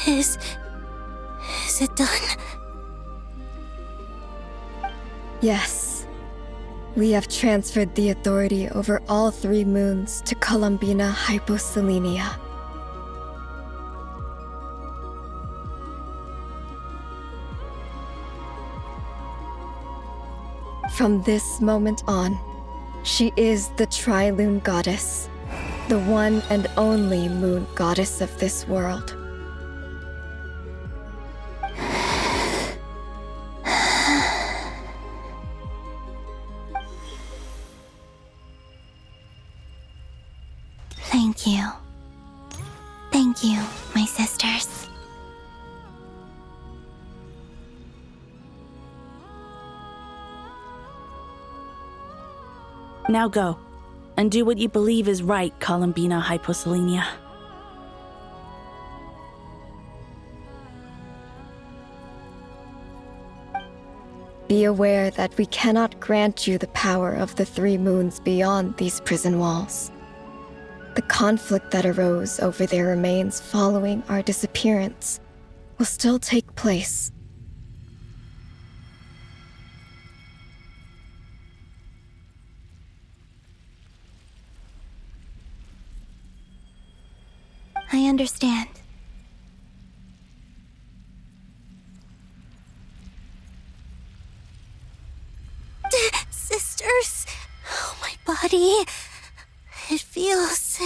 Is it done? Yes. We have transferred the authority over all 3 moons to Columbina Hyposelenia. From this moment on, she is the Tri-Lune Goddess, the one and only moon goddess of this world. Thank you. Thank you, my sisters. Now go, and do what you believe is right, Columbina Hyposelenia. Be aware that we cannot grant you the power of the 3 moons beyond these prison walls. The conflict that arose over their remains following our disappearance will still take place. I understand. Sisters, oh, my body. It feels...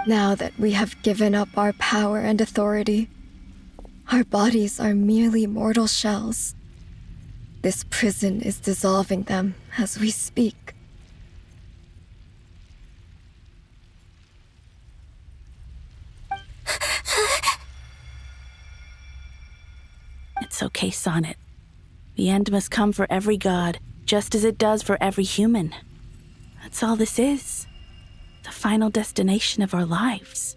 Now that we have given up our power and authority, our bodies are merely mortal shells. This prison is dissolving them as we speak. It's okay, Sonnet. The end must come for every god, just as it does for every human. That's all this is. The final destination of our lives.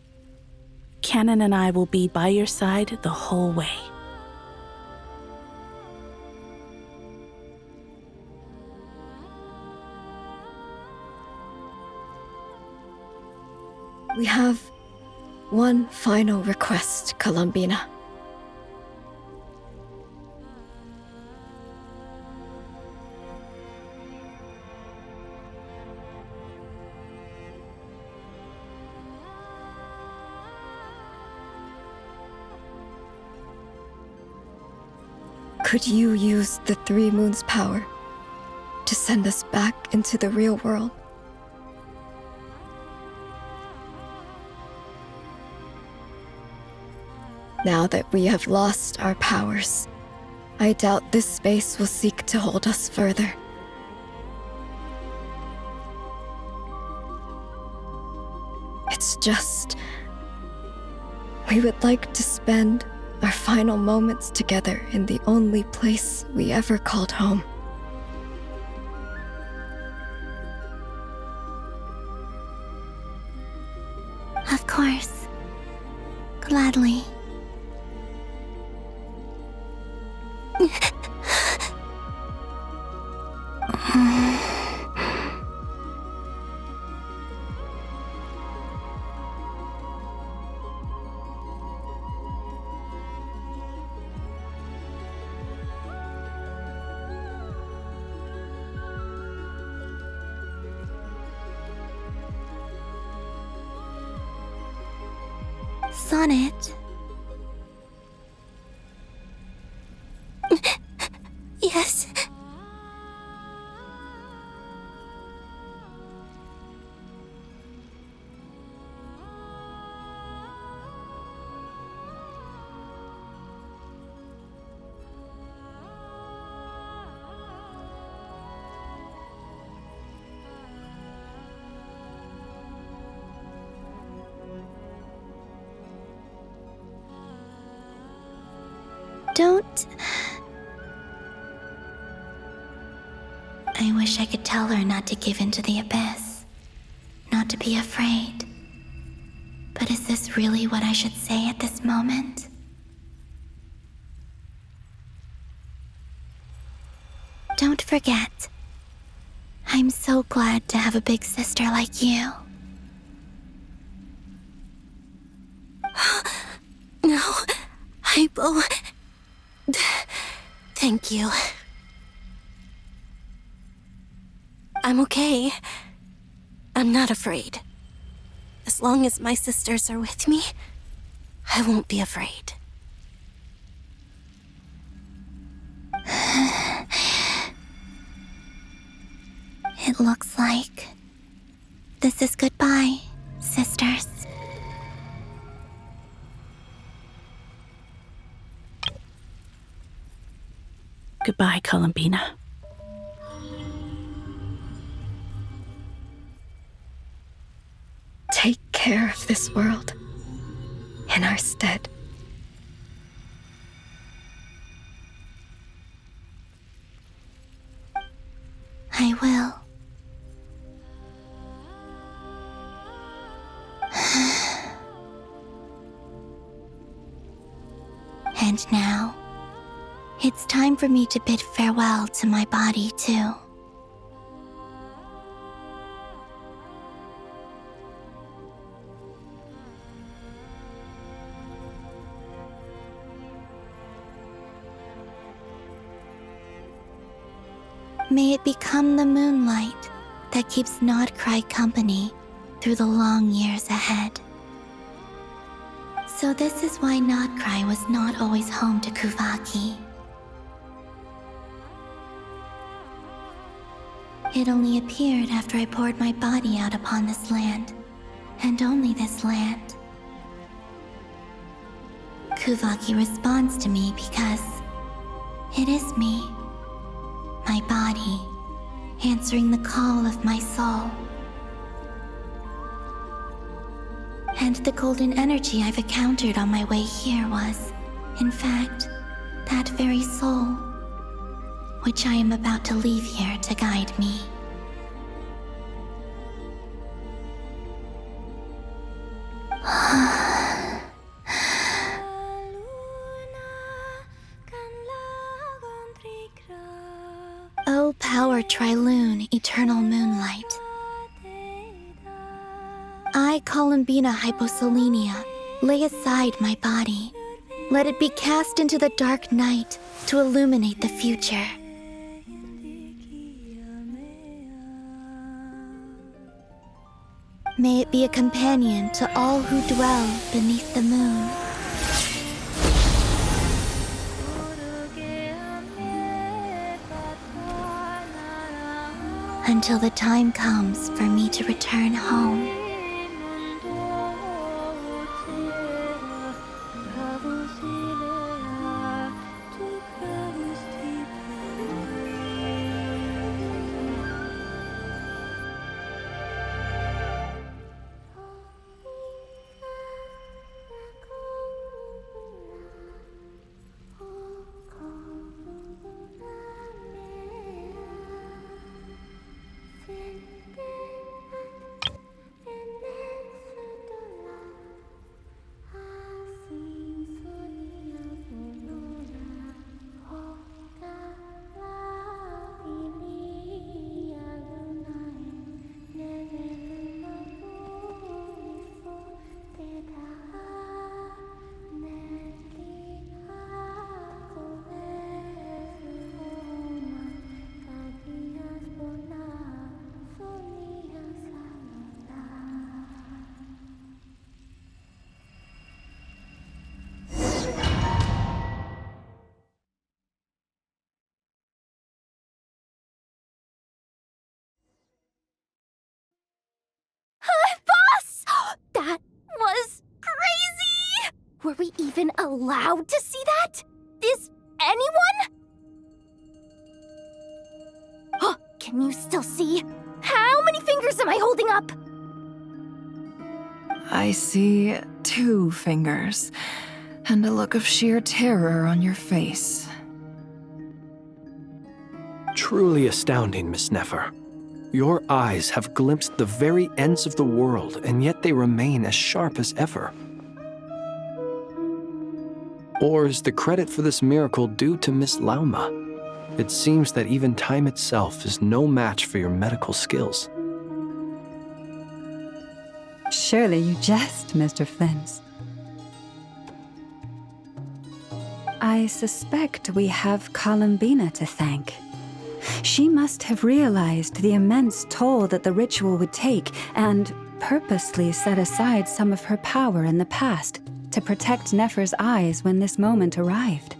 Canon and I will be by your side the whole way. We have one final request, Columbina. Could you use the 3 moons' power to send us back into the real world? Now that we have lost our powers, I doubt this space will seek to hold us further. It's just... we would like to spend our final moments together in the only place we ever called home. Of course. Gladly. Sonnet? Yes. Don't. I wish I could tell her not to give in to the abyss, not to be afraid. But is this really what I should say at this moment? Don't forget, I'm so glad to have a big sister like you. No, Hypo. Thank you. I'm okay. I'm not afraid. As long as my sisters are with me, I won't be afraid. It looks like this is goodbye, sisters. Goodbye, Columbina. Take care of this world in our stead. I will. And now, it's time for me to bid farewell to my body, too. May it become the moonlight that keeps Nodcry company through the long years ahead. So this is why Nodcry was not always home to Kuvaki. It only appeared after I poured my body out upon this land, and only this land. Kuvaki responds to me because it is me. My body, answering the call of my soul. And the golden energy I've encountered on my way here was, in fact, that very soul, which I am about to leave here to guide me. O power Trilune, eternal moonlight. I, Columbina Hyposelenia, lay aside my body. Let it be cast into the dark night to illuminate the future. May it be a companion to all who dwell beneath the moon. Until the time comes for me to return home. even allowed to see that? Is anyone? Oh, can you still see? How many fingers am I holding up? I see 2 fingers, and a look of sheer terror on your face. Truly astounding, Miss Nefer. Your eyes have glimpsed the very ends of the world, and yet they remain as sharp as ever. Or is the credit for this miracle due to Miss Lauma? It seems that even time itself is no match for your medical skills. Surely you jest, Mr. Flint. I suspect we have Columbina to thank. She must have realized the immense toll that the ritual would take and purposely set aside some of her power in the past to protect Nefer's eyes when this moment arrived.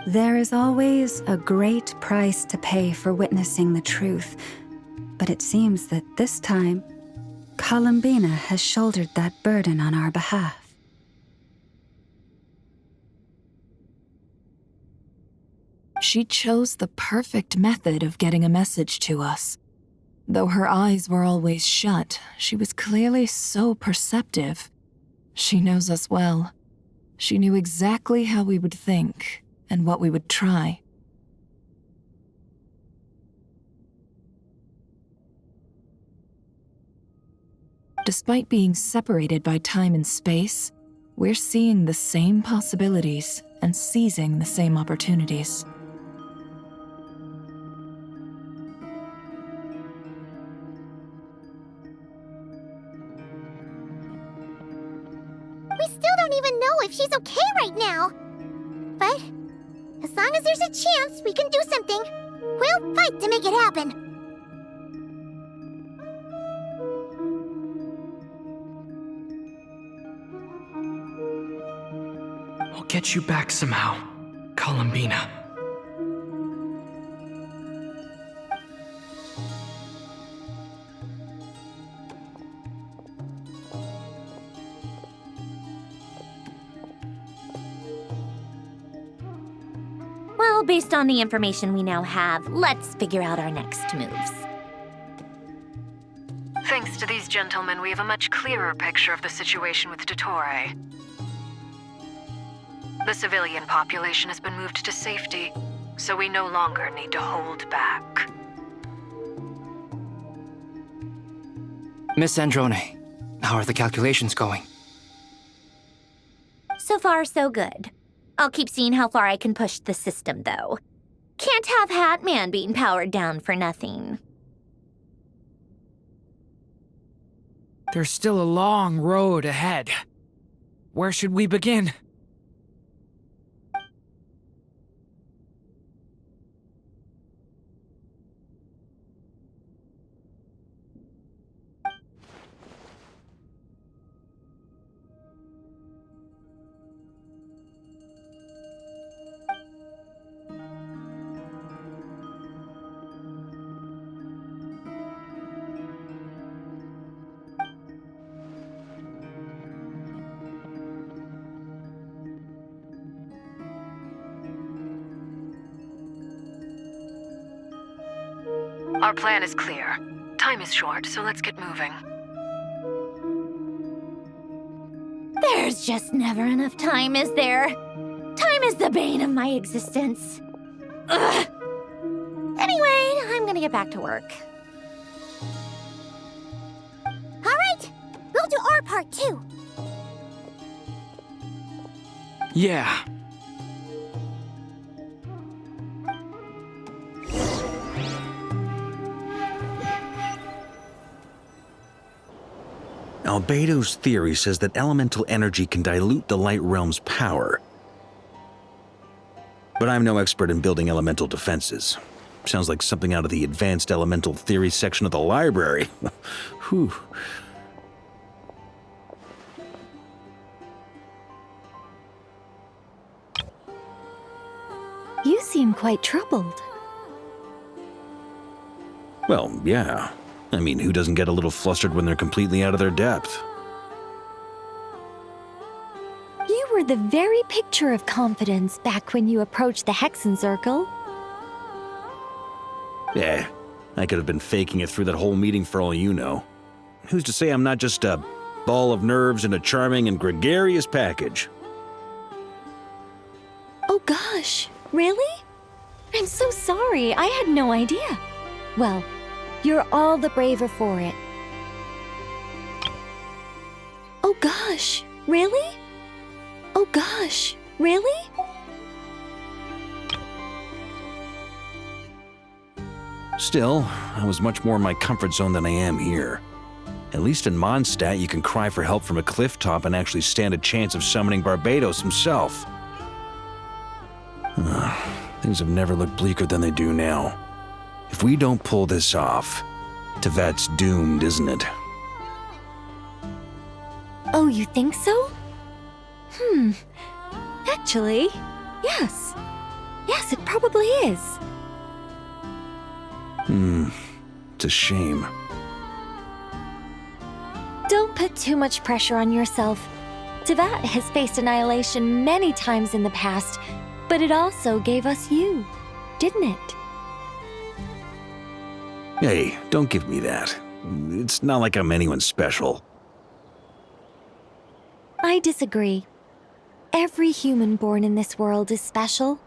There is always a great price to pay for witnessing the truth, but it seems that this time, Columbina has shouldered that burden on our behalf. She chose the perfect method of getting a message to us. Though her eyes were always shut, she was clearly so perceptive. She knows us well. She knew exactly how we would think and what we would try. Despite being separated by time and space, we're seeing the same possibilities and seizing the same opportunities. We still don't even know if she's okay right now. But as long as there's a chance we can do something, we'll fight to make it happen. I'll get you back somehow, Columbina. Well, based on the information we now have, let's figure out our next moves. Thanks to these gentlemen, we have a much clearer picture of the situation with Dottore. The civilian population has been moved to safety, so we no longer need to hold back. Miss Androne, how are the calculations going? So far, so good. I'll keep seeing how far I can push the system, though. Can't have Hat Man being powered down for nothing. There's still a long road ahead. Where should we begin? Our plan is clear. Time is short, so let's get moving. There's just never enough time, is there? Time is the bane of my existence. Ugh. Anyway, I'm gonna get back to work. All right, we'll do our part too. Yeah. Albedo's theory says that elemental energy can dilute the Light Realm's power. But I'm no expert in building elemental defenses. Sounds like something out of the Advanced Elemental Theory section of the library. Whew. You seem quite troubled. Well, yeah. I mean, who doesn't get a little flustered when they're completely out of their depth? You were the very picture of confidence back when you approached the Hexen Circle. Yeah, I could have been faking it through that whole meeting for all you know. Who's to say I'm not just a ball of nerves in a charming and gregarious package? Oh gosh, really? I'm so sorry, I had no idea. Well, you're all the braver for it. Oh gosh, really? Oh gosh, really? Still, I was much more in my comfort zone than I am here. At least in Mondstadt, you can cry for help from a cliff top and actually stand a chance of summoning Barbados himself. Things have never looked bleaker than they do now. If we don't pull this off, Tevat's doomed, isn't it? Oh, you think so? Actually, yes. Yes, it probably is. It's a shame. Don't put too much pressure on yourself. Tevat has faced annihilation many times in the past, but it also gave us you, didn't it? Hey, don't give me that. It's not like I'm anyone special. I disagree. Every human born in this world is special.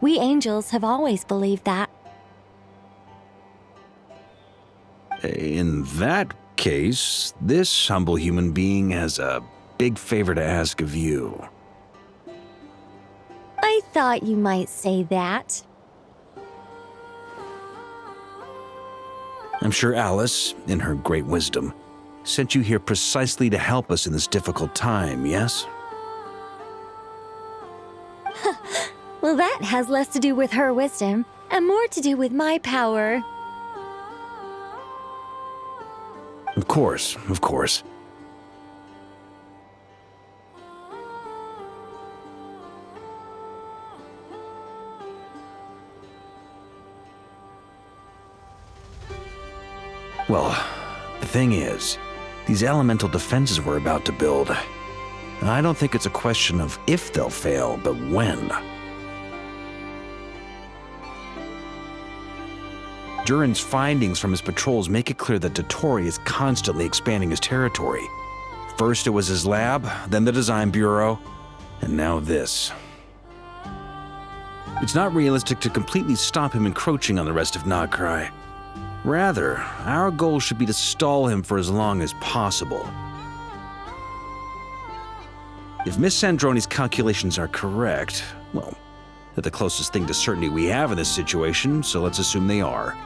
We angels have always believed that. In that case, this humble human being has a big favor to ask of you. I thought you might say that. I'm sure Alice, in her great wisdom, sent you here precisely to help us in this difficult time, yes? Well, that has less to do with her wisdom and more to do with my power. Of course, of course. Well, the thing is, these elemental defenses we're about to build, I don't think it's a question of if they'll fail, but when. Durin's findings from his patrols make it clear that Dottore is constantly expanding his territory. First it was his lab, then the design bureau, and now this. It's not realistic to completely stop him encroaching on the rest of Nagcry. Rather, our goal should be to stall him for as long as possible. If Miss Sandroni's calculations are correct, well, they're the closest thing to certainty we have in this situation, so let's assume they are.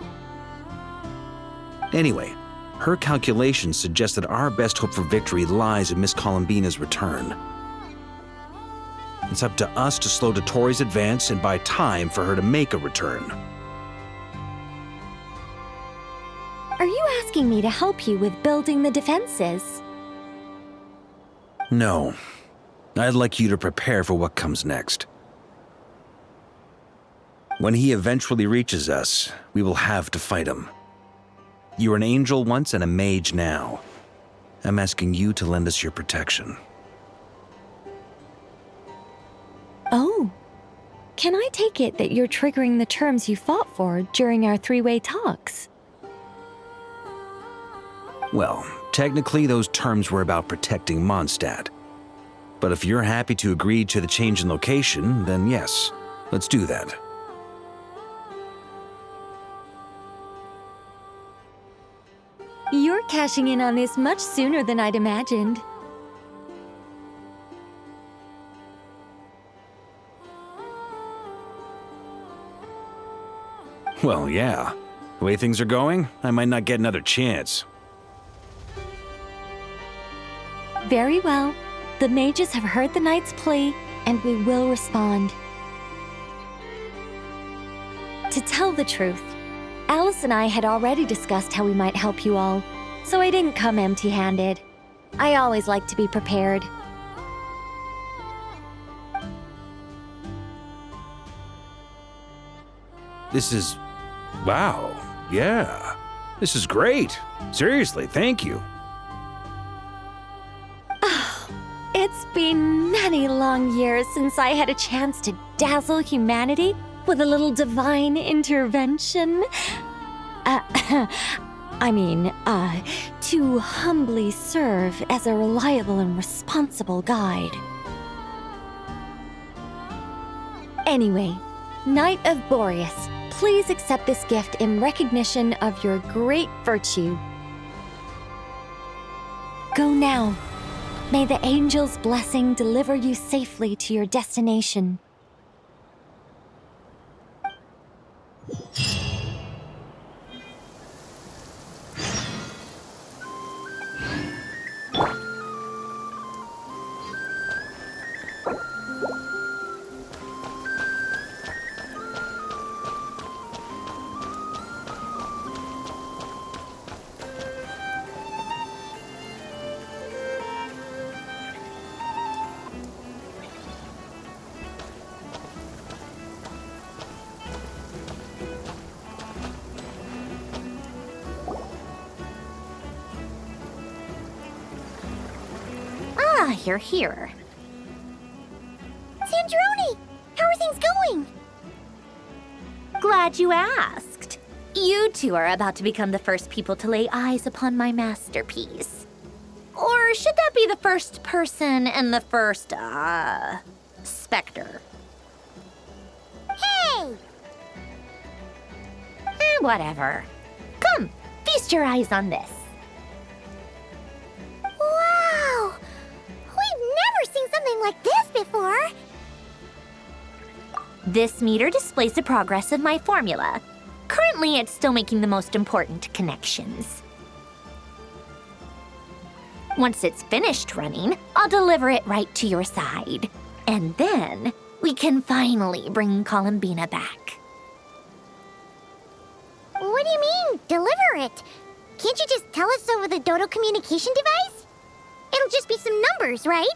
Anyway, her calculations suggest that our best hope for victory lies in Miss Columbina's return. It's up to us to slow Dottore's advance and buy time for her to make a return. Are you asking me to help you with building the defenses? No. I'd like you to prepare for what comes next. When he eventually reaches us, we will have to fight him. You were an angel once and a mage now. I'm asking you to lend us your protection. Oh. Can I take it that you're triggering the terms you fought for during our three-way talks? Well, technically those terms were about protecting Mondstadt. But if you're happy to agree to the change in location, then yes, let's do that. You're cashing in on this much sooner than I'd imagined. Well, yeah. The way things are going, I might not get another chance. Very well. The mages have heard the knight's plea, and we will respond. To tell the truth, Alice and I had already discussed how we might help you all, so I didn't come empty-handed. I always like to be prepared. This is... wow, yeah. This is great. Seriously, thank you. It's been many long years since I had a chance to dazzle humanity with a little divine intervention. To humbly serve as a reliable and responsible guide. Anyway, Knight of Boreas, please accept this gift in recognition of your great virtue. Go now. May the angel's blessing deliver you safely to your destination. You're here. Sandrone! How are things going? Glad you asked. You two are about to become the first people to lay eyes upon my masterpiece. Or should that be the first person and the first, specter? Hey! Whatever. Come, feast your eyes on this. Wow! We've never seen something like this before! This meter displays the progress of my formula. Currently, it's still making the most important connections. Once it's finished running, I'll deliver it right to your side. And then, we can finally bring Columbina back. What do you mean, deliver it? Can't you just tell us over the Dodo communication device? It'll just be some numbers, right?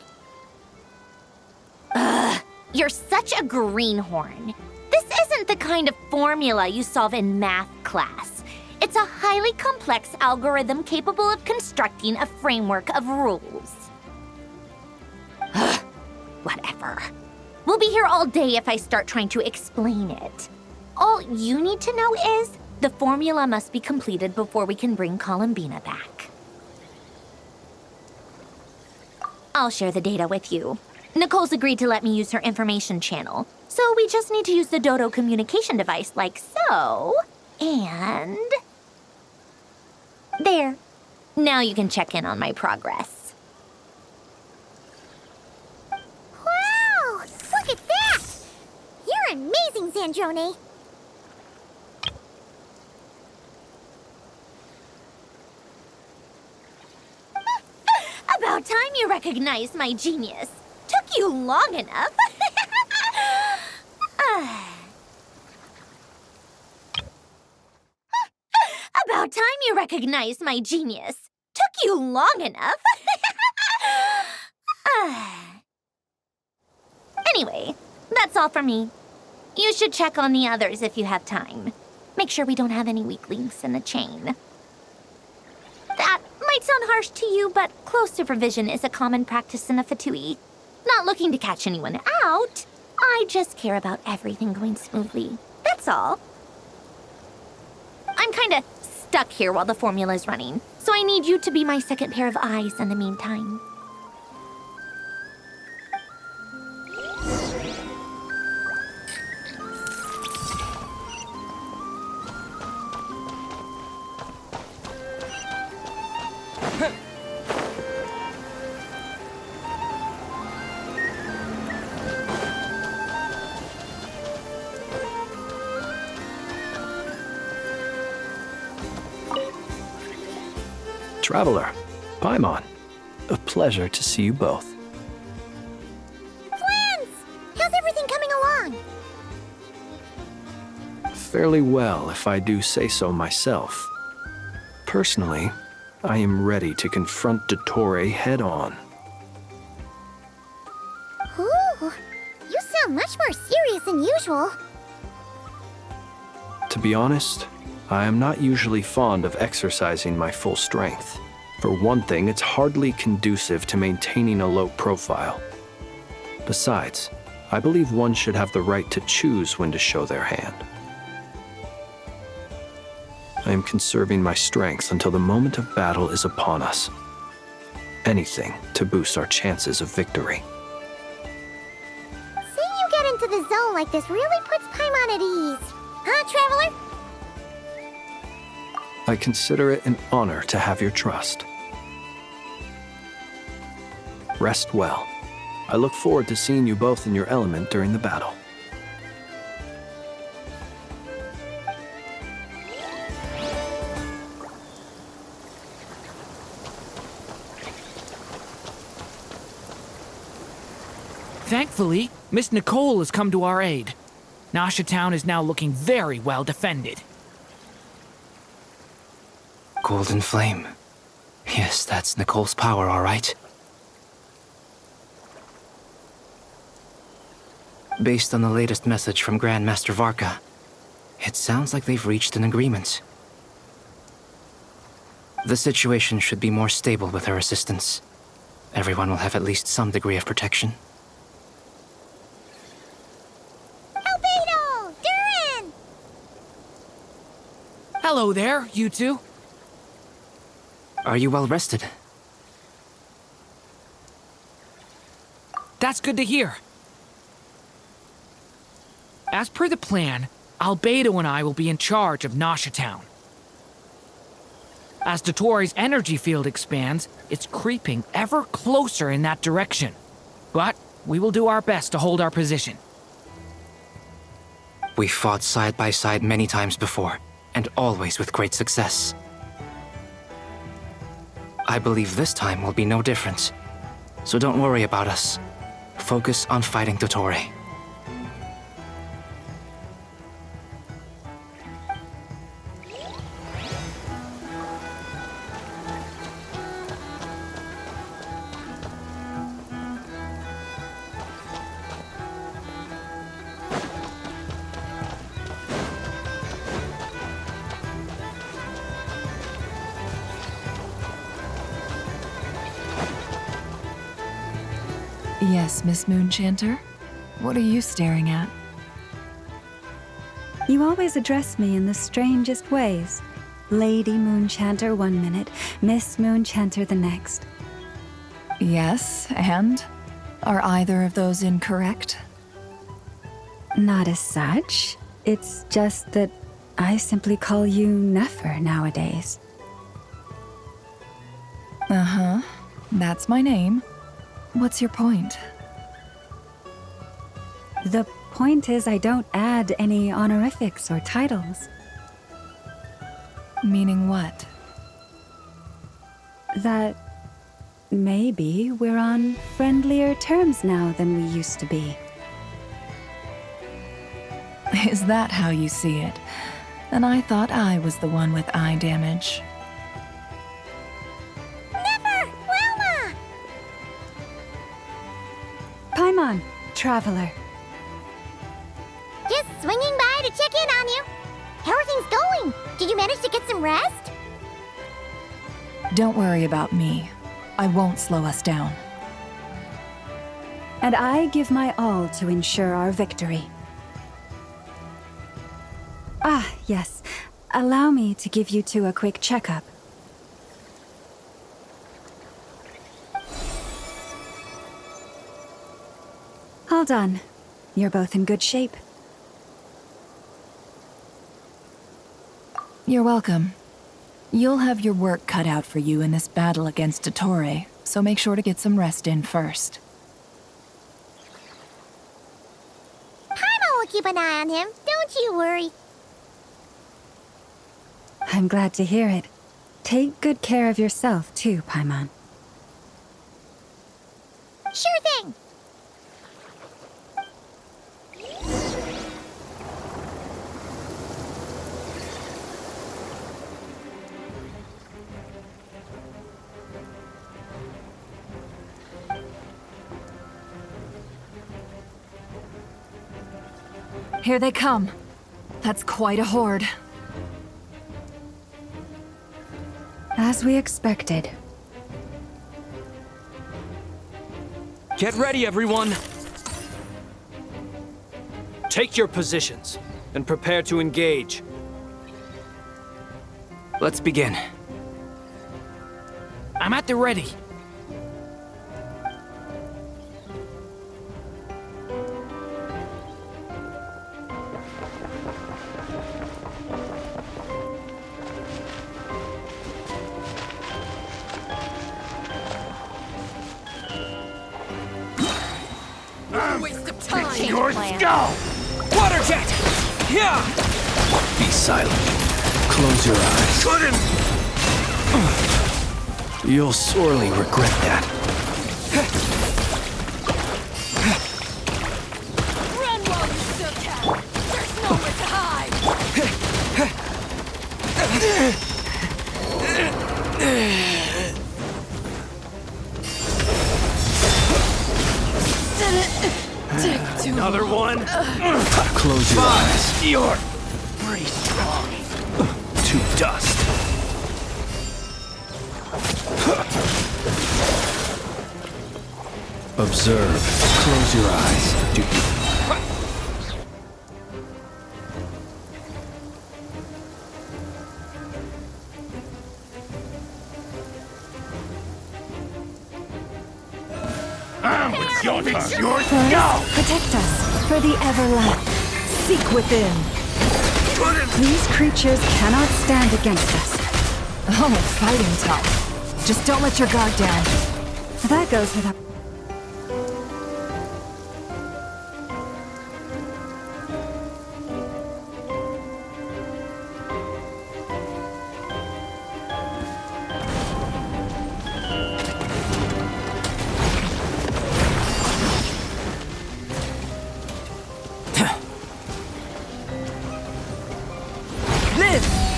Ugh, you're such a greenhorn. This isn't the kind of formula you solve in math class. It's a highly complex algorithm capable of constructing a framework of rules. Ugh, whatever. We'll be here all day if I start trying to explain it. All you need to know is the formula must be completed before we can bring Columbina back. I'll share the data with you. Nicole's agreed to let me use her information channel, so we just need to use the Dodo communication device like so, and... there. Now you can check in on my progress. Wow! Look at that! You're amazing, Sandrone! About time you recognized my genius. Took you long enough. About time you recognized my genius. Took you long enough. Anyway, that's all for me. You should check on the others if you have time. Make sure we don't have any weak links in the chain. That might sound harsh to you, but close supervision is a common practice in the Fatui. Not looking to catch anyone out. I just care about everything going smoothly. That's all. I'm kinda stuck here while the formula's running, so I need you to be my second pair of eyes in the meantime. Traveler, Paimon, a pleasure to see you both. Twins! How's everything coming along? Fairly well, if I do say so myself. Personally, I am ready to confront Dottore head-on. Ooh, you sound much more serious than usual. To be honest, I am not usually fond of exercising my full strength. For one thing, it's hardly conducive to maintaining a low profile. Besides, I believe one should have the right to choose when to show their hand. I am conserving my strength until the moment of battle is upon us. Anything to boost our chances of victory. Seeing you get into the zone like this really puts Paimon at ease. Huh, Traveler? I consider it an honor to have your trust. Rest well. I look forward to seeing you both in your element during the battle. Thankfully, Miss Nicole has come to our aid. Nasha Town is now looking very well defended. Golden Flame. Yes, that's Nicole's power, all right. Based on the latest message from Grandmaster Varka, it sounds like they've reached an agreement. The situation should be more stable with her assistance. Everyone will have at least some degree of protection. Albedo! Durin! Hello there, you two. Are you well rested? That's good to hear. As per the plan, Albedo and I will be in charge of Nasha Town. As Dotori's energy field expands, it's creeping ever closer in that direction. But we will do our best to hold our position. We fought side by side many times before, and always with great success. I believe this time will be no different. So don't worry about us. Focus on fighting Dotori. Yes, Miss Moonchanter? What are you staring at? You always address me in the strangest ways. Lady Moonchanter one minute, Miss Moonchanter the next. Yes, and? Are either of those incorrect? Not as such. It's just that I simply call you Nefer nowadays. Uh-huh. That's my name. What's your point? The point is I don't add any honorifics or titles. Meaning what? That maybe we're on friendlier terms now than we used to be. Is that how you see it? And I thought I was the one with eye damage. Never! Wilma! Paimon, Traveler. Just swinging by to check in on you. How are things going? Did you manage to get some rest? Don't worry about me. I won't slow us down. And I give my all to ensure our victory. Ah, yes. Allow me to give you two a quick checkup. All done. You're both in good shape. You're welcome. You'll have your work cut out for you in this battle against Dotori, so make sure to get some rest in first. Paimon will keep an eye on him, don't you worry. I'm glad to hear it. Take good care of yourself, too, Paimon. Sure thing! Here they come. That's quite a horde. As we expected. Get ready, everyone! Take your positions and prepare to engage. Let's begin. I'm at the ready. Waste of time. Your skull! Water jet! Yeah! Be silent. Close your eyes. You'll sorely regret that. Run while you still can. There's nowhere to hide. Another one? Close your eyes. You're pretty strong. To dust. Observe. Close your eyes. Do you... It's your turn. Forest, protect us, for the everlast. Seek within. These creatures cannot stand against us. Oh, fighting tough. Just don't let your guard down. That goes without...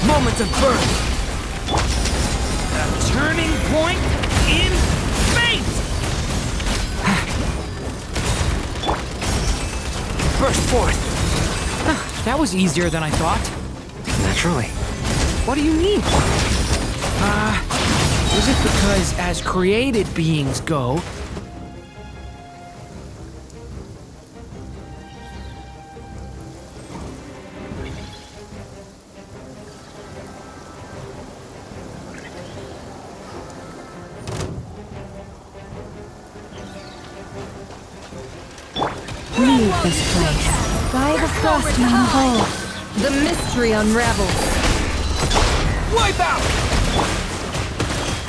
Moments of birth! A turning point in fate! Burst forth! That was easier than I thought. Naturally. What do you mean? Is it because as created beings go, Leave this place. By the frostman whole. The mystery unravels. Wipe out!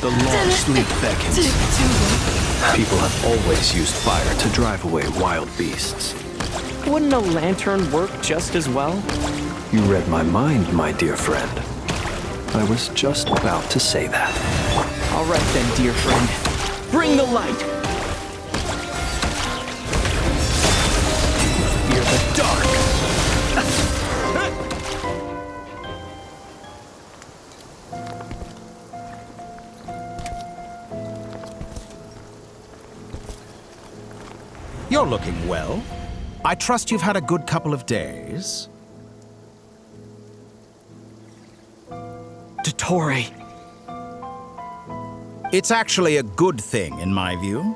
The long sleep beckons. People have always used fire to drive away wild beasts. Wouldn't a lantern work just as well? You read my mind, my dear friend. I was just about to say that. All right then, dear friend. Bring the light! Fear the dark! You're looking well. I trust you've had a good couple of days. Dottore. It's actually a good thing, in my view.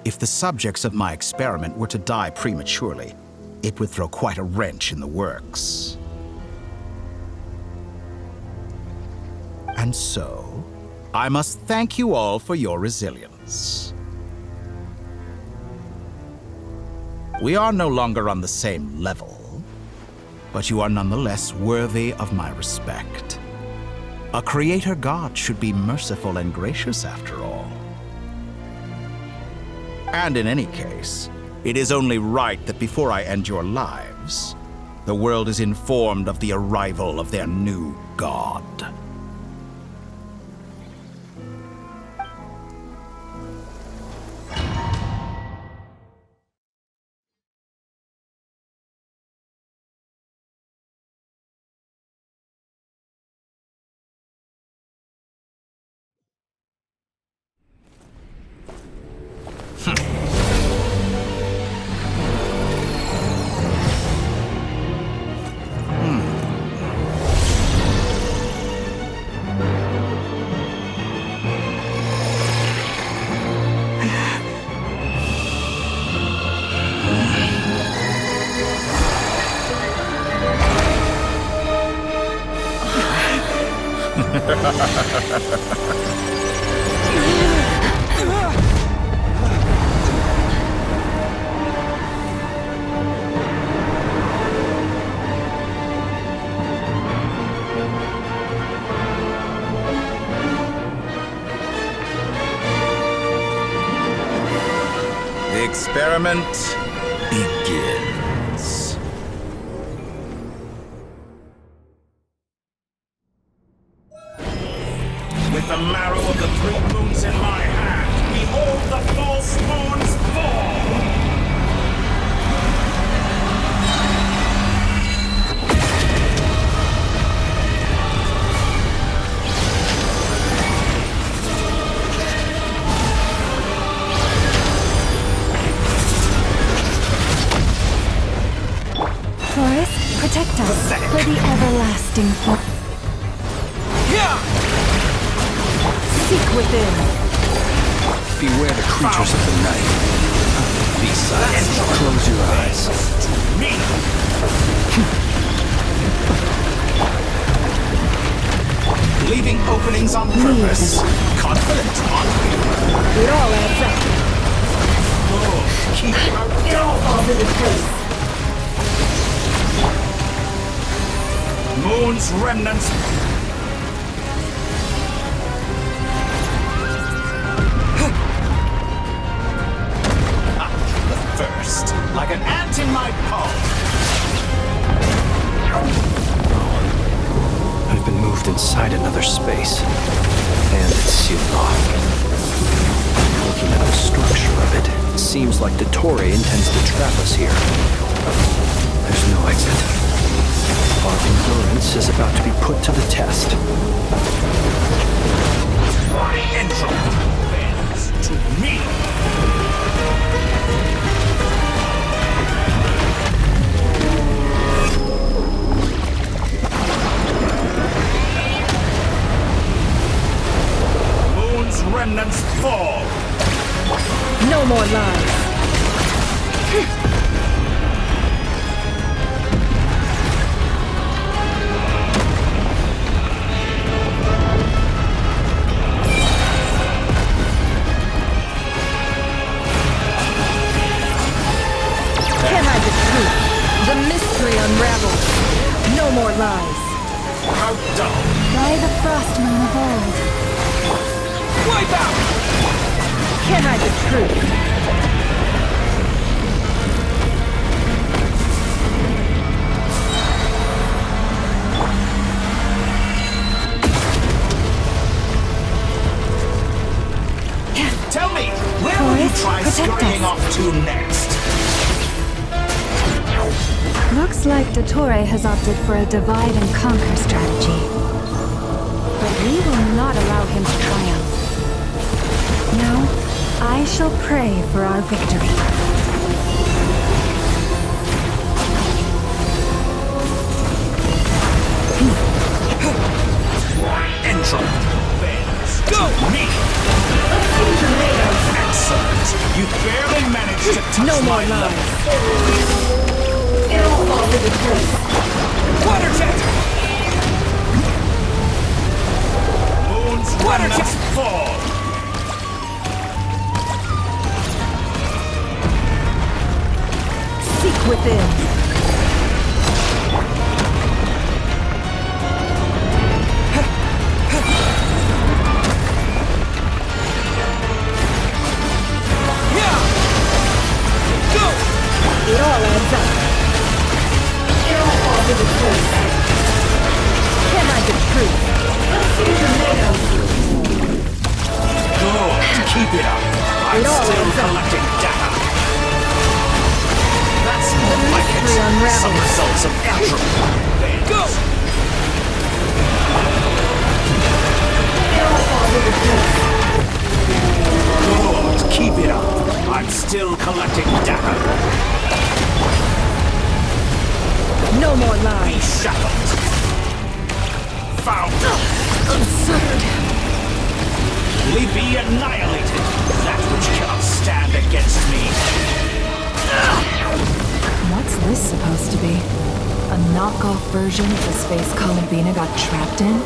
If the subjects of my experiment were to die prematurely, it would throw quite a wrench in the works. And so, I must thank you all for your resilience. We are no longer on the same level, but you are nonetheless worthy of my respect. A creator god should be merciful and gracious after all. And in any case, it is only right that before I end your lives, the world is informed of the arrival of their new god. The experiment begins. With the marrow of the 3 moons in my hand, behold the false moons fall! Forest, protect us for the everlasting Seek within. Beware the creatures of the night. Be silent. Close your eyes. Me! Leaving openings on purpose. Confident on paper. It all adds up. Oh, keep It all falls into place. Moon's remnants. The first, like an ant in my palm. I've been moved inside another space, and it's sealed off. Looking at the structure of it, it seems like Dottore intends to trap us here. There's no exit. Our endurance is about to be put to the test. Entropy bends to me. Moon's remnants fall. No more lies. The mystery unravels. No more lies. How dull. By the frost moon of old. Wipe out! Can I the truth? Tell me, where will you try scurrying off to next? Looks like Dottore has opted for a divide and conquer strategy. But we will not allow him to triumph. No, I shall pray for our victory. Entropy bends to me. Excellent. You barely managed to touch No more my lies. level. It all falls into place. Water jet! Moon's remnants fall. Seek within. It all adds up. It all falls into place. Can I the truth? Good. Keep it up. I'm It all still adds up. collecting data. That's more The like mystery it. unravels. Some results of entropy. Go! It all falls into place. Good. Keep it up. I'm still collecting data. No more Be lies. shackled. Found. Absurd. Be annihilated. That which cannot stand against me. What's this supposed to be? A knockoff version of the space Columbina got trapped in?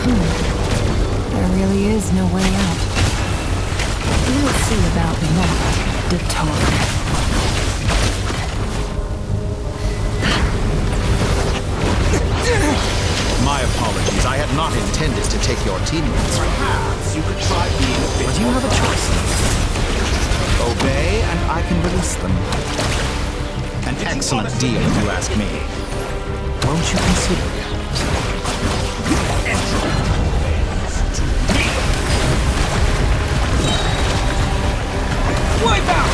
There really is no way out. We'll see about that, Dottore. My apologies. I had not intended to take your teammates. Perhaps you could try being a bit. But you have a choice. Obey, and I can release them. An excellent deal, if you ask me. Won't you consider it? Wipe out!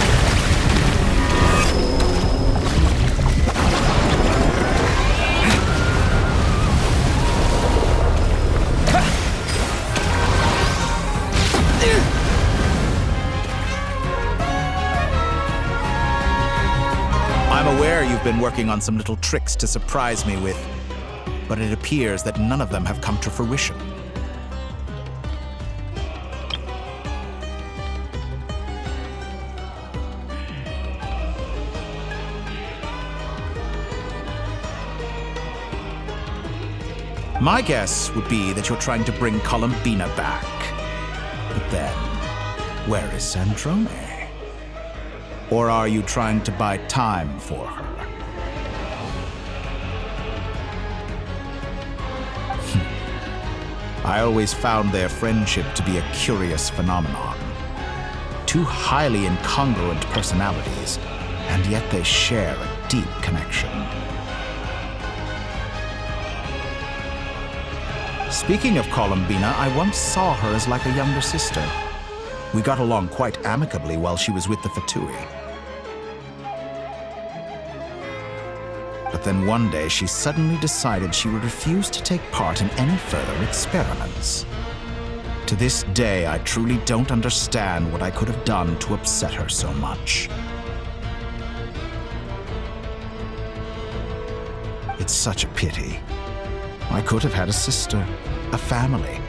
I'm aware you've been working on some little tricks to surprise me with, but it appears that none of them have come to fruition. My guess would be that you're trying to bring Columbina back. But then, where is Sandrone? Or are you trying to buy time for her? I always found their friendship to be a curious phenomenon. Two highly incongruent personalities, and yet they share a deep connection. Speaking of Columbina, I once saw her as like a younger sister. We got along quite amicably while she was with the Fatui. But then one day she suddenly decided she would refuse to take part in any further experiments. To this day, I truly don't understand what I could have done to upset her so much. It's such a pity. I could have had a sister, a family.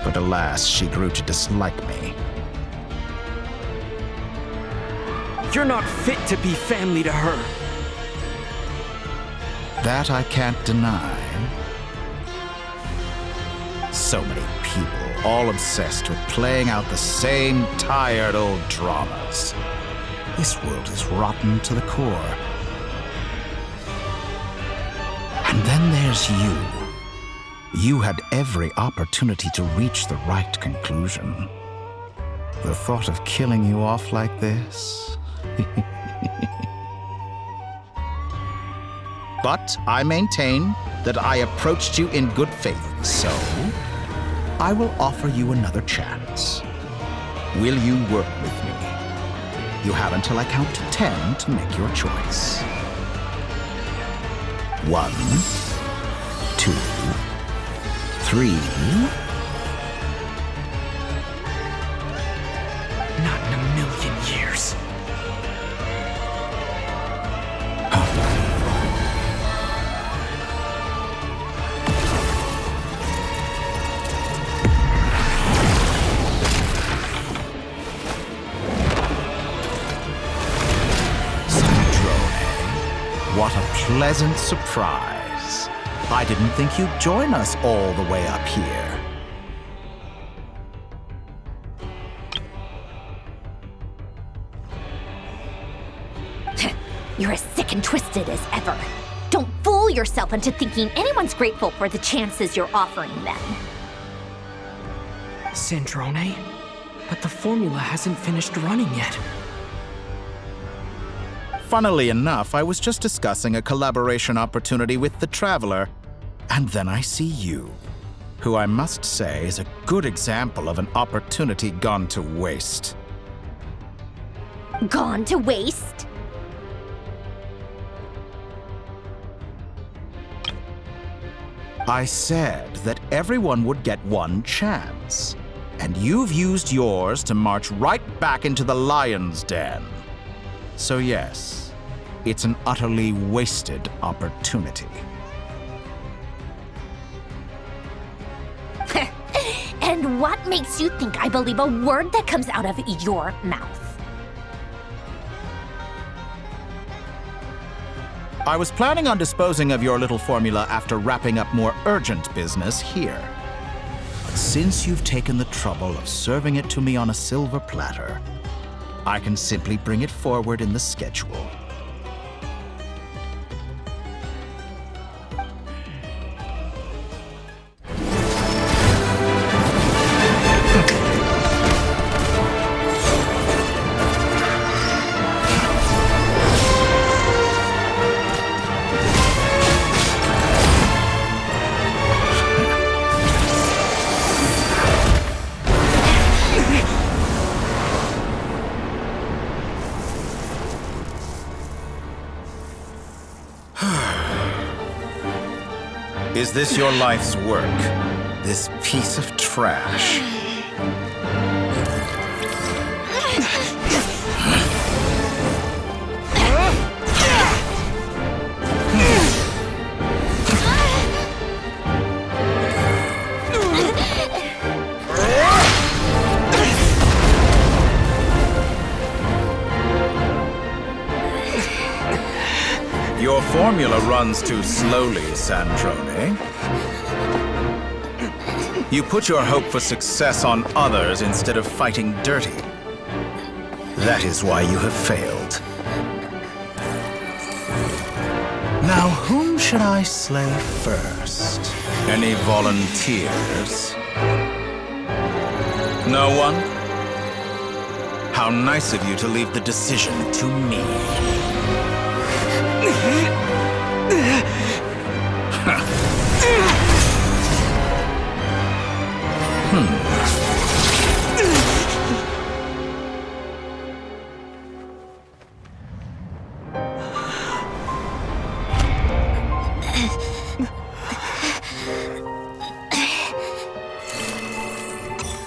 But alas, she grew to dislike me. You're not fit to be family to her. That I can't deny. So many people, all obsessed with playing out the same tired old dramas. This world is rotten to the core. And then there's you. You had every opportunity to reach the right conclusion. The thought of killing you off like this? But I maintain that I approached you in good faith, so I will offer you another chance. Will you work with me? You have until I count to 10 to make your choice. 1, 2, 3. Not in a million years. What a pleasant surprise. I didn't think you'd join us all the way up here. You're as sick and twisted as ever. Don't fool yourself into thinking anyone's grateful for the chances you're offering them. Sandrone? But the formula hasn't finished running yet. Funnily enough, I was just discussing a collaboration opportunity with the Traveler, and then I see you, who I must say is a good example of an opportunity gone to waste. Gone to waste? I said that everyone would get one chance, and you've used yours to march right back into the lion's den. So yes, it's an utterly wasted opportunity. And what makes you think I believe a word that comes out of your mouth? I was planning on disposing of your little formula after wrapping up more urgent business here. Since you've taken the trouble of serving it to me on a silver platter, I can simply bring it forward in the schedule. Is this your life's work? This piece of trash? Your formula runs too slowly, Sandrone. You put your hope for success on others instead of fighting dirty. That is why you have failed. Now, whom should I slay first? Any volunteers? No one? How nice of you to leave the decision to me.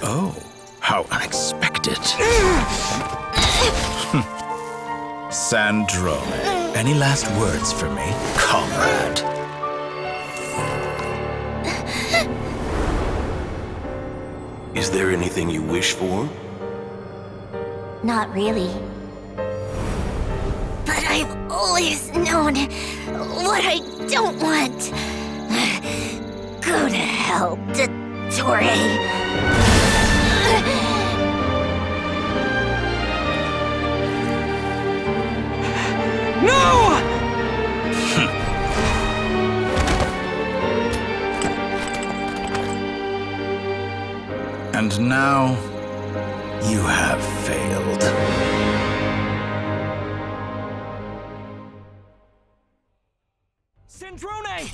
Oh, how unexpected. Sandrone, any last words for me, comrade? Is there anything you wish for? Not really. But I've always known what I don't want. Go to hell, Dottore. No! And now, you have failed. Sandrone!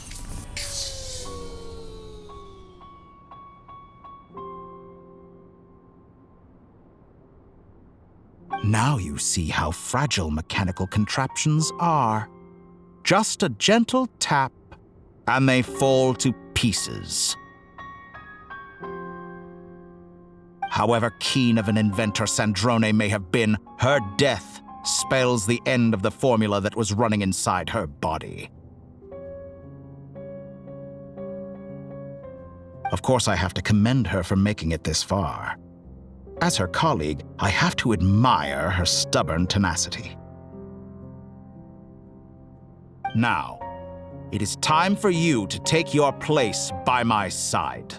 Now you see how fragile mechanical contraptions are. Just a gentle tap, and they fall to pieces. However keen of an inventor Sandrone may have been, her death spells the end of the formula that was running inside her body. Of course, I have to commend her for making it this far. As her colleague, I have to admire her stubborn tenacity. Now, it is time for you to take your place by my side.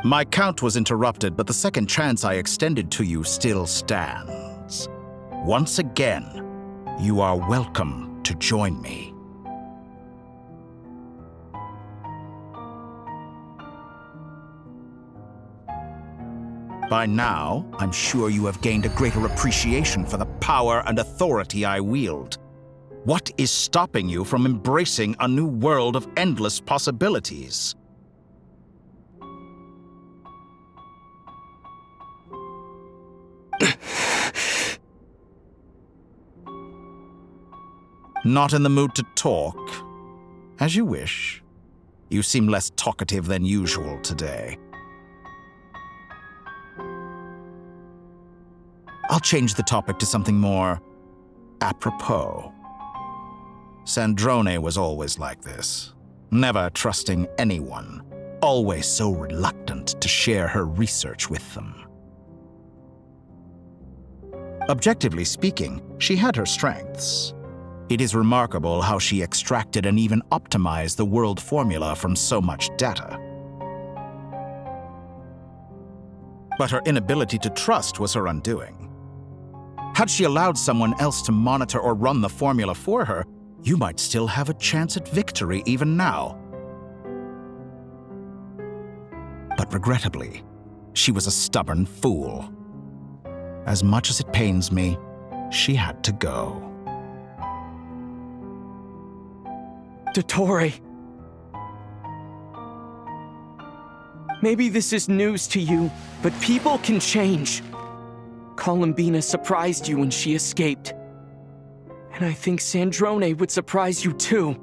My count was interrupted, but the second chance I extended to you still stands. Once again, you are welcome to join me. By now, I'm sure you have gained a greater appreciation for the power and authority I wield. What is stopping you from embracing a new world of endless possibilities? Not in the mood to talk? As you wish. You seem less talkative than usual today. I'll change the topic to something more apropos. Sandrone was always like this, never trusting anyone, always so reluctant to share her research with them. Objectively speaking, she had her strengths. It is remarkable how she extracted and even optimized the world formula from so much data. But her inability to trust was her undoing. Had she allowed someone else to monitor or run the formula for her, you might still have a chance at victory even now. But regrettably, she was a stubborn fool. As much as it pains me, she had to go. Dottore. Maybe this is news to you, but people can change. Columbina surprised you when she escaped. And I think Sandrone would surprise you too.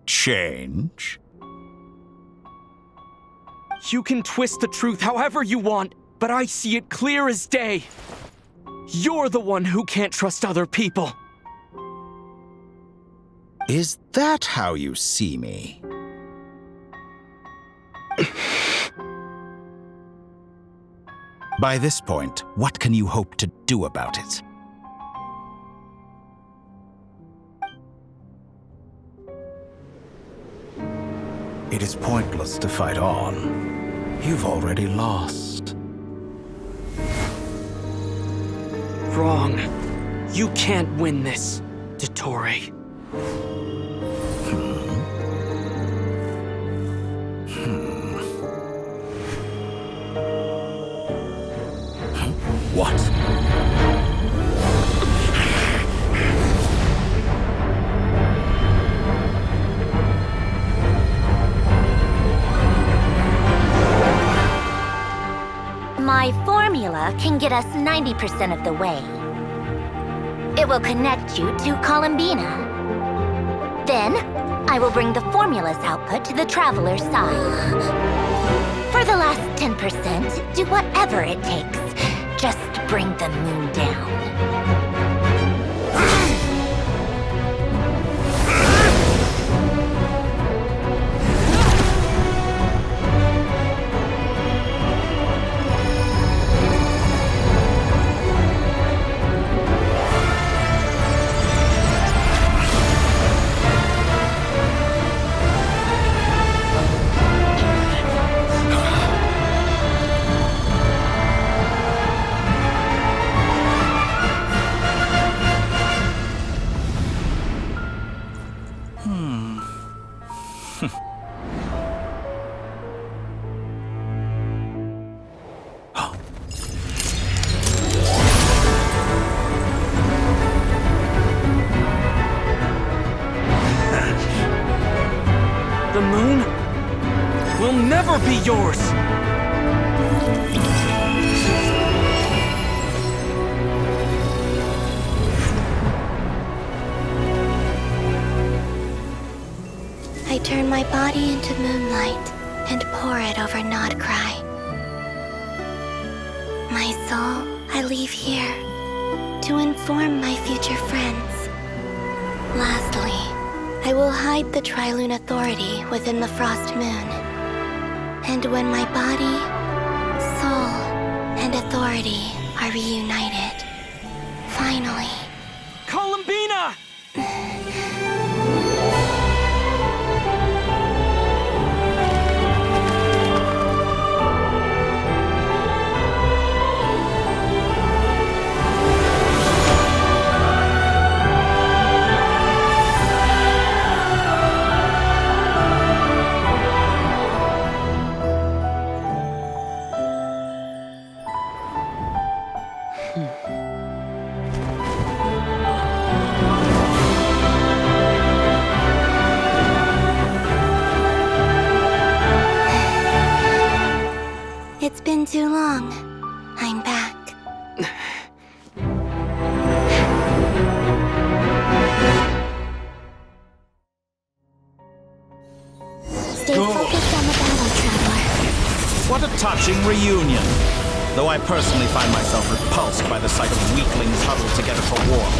Change? You can twist the truth however you want, but I see it clear as day. You're the one who can't trust other people. Is that how you see me? By this point, what can you hope to do about it? It is pointless to fight on. You've already lost. Wrong. You can't win this, Dottore. What? My formula can get us 90% of the way. It will connect you to Columbina. Then, I will bring the formula's output to the Traveler's side. For the last 10%, do whatever it takes. Just bring the moon down. The moon will never be yours! I turn my body into moonlight and pour it over Nodcry. My soul I leave here to inform my future friends. Lastly, I will hide the Trilune Authority within the Frost Moon. And when my body, soul, and authority are reunited, finally... Columbina! It's been too long. I'm back. Stay focused on the battle, Traveler. What a touching reunion. Though I personally find myself repulsed by the sight of weaklings huddled together for war.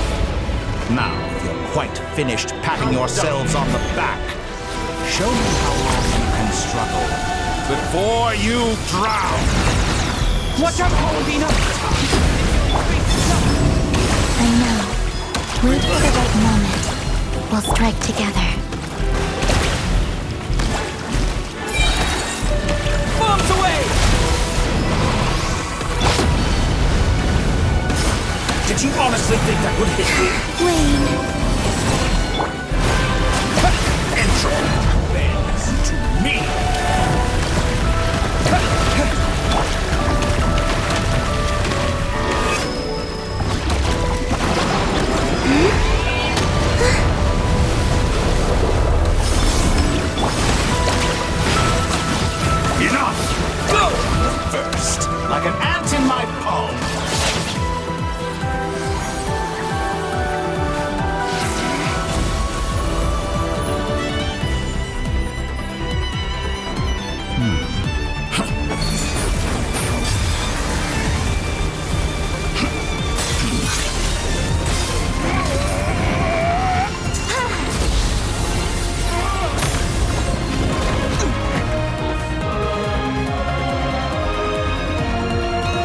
Now, if you're quite finished patting yourselves on the back, show me how long you can struggle before you drown. Watch out, Paladina! I know. Wait for the right moment. We'll strike together. Bombs away! Did you honestly think that would hit me? Wayne. Entropy bends to me. Enough! Go! First, like an ant in my palm.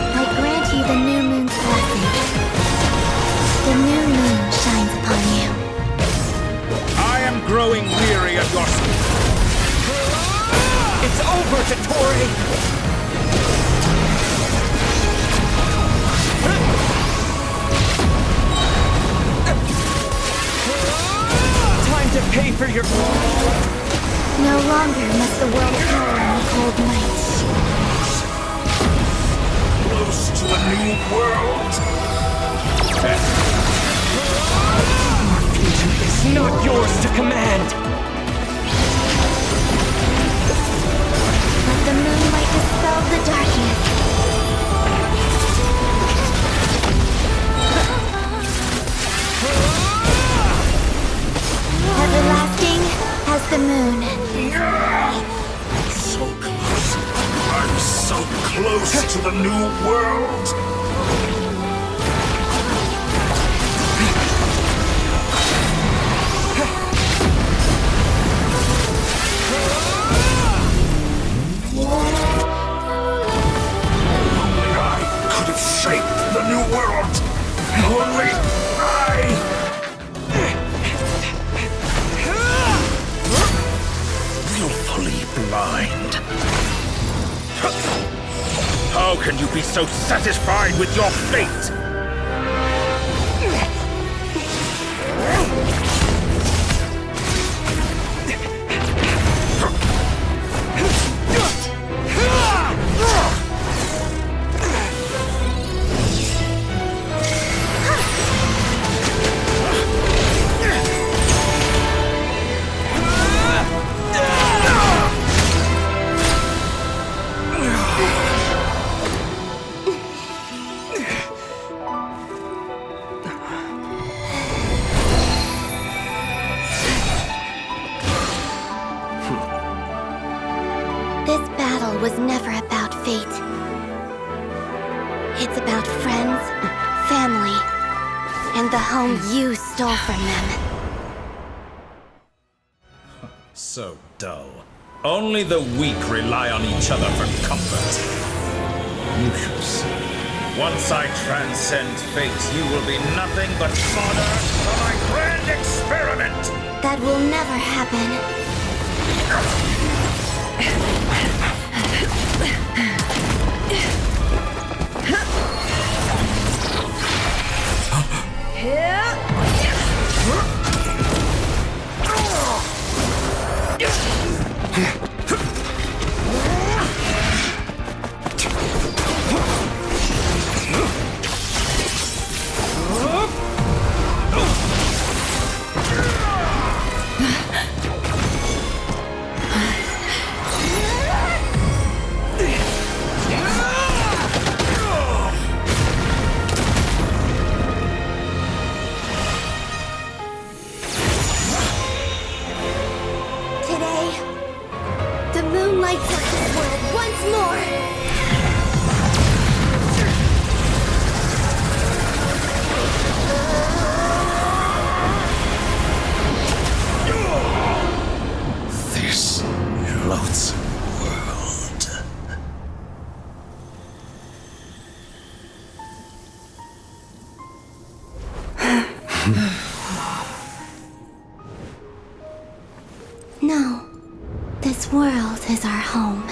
I grant you the new moon's blessing. The new moon shines upon you. I am growing weary of your speech. It's over, Totore! Time to pay for your... No longer must the world cower in the cold night. Close to a new world. Your future is not yours to command! Let the moonlight dispel the darkness. Everlasting as the moon. So close. I'm so close to the new world. Only I could have shaped the new world. Only I. Willfully blind. How can you be so satisfied with your fate? This battle was never about fate. It's about friends, family, and the home you stole from them. So dull. Only the weak rely on each other for comfort. You shall see. Once I transcend fate, you will be nothing but fodder for my grand experiment! That will never happen. This world is our home.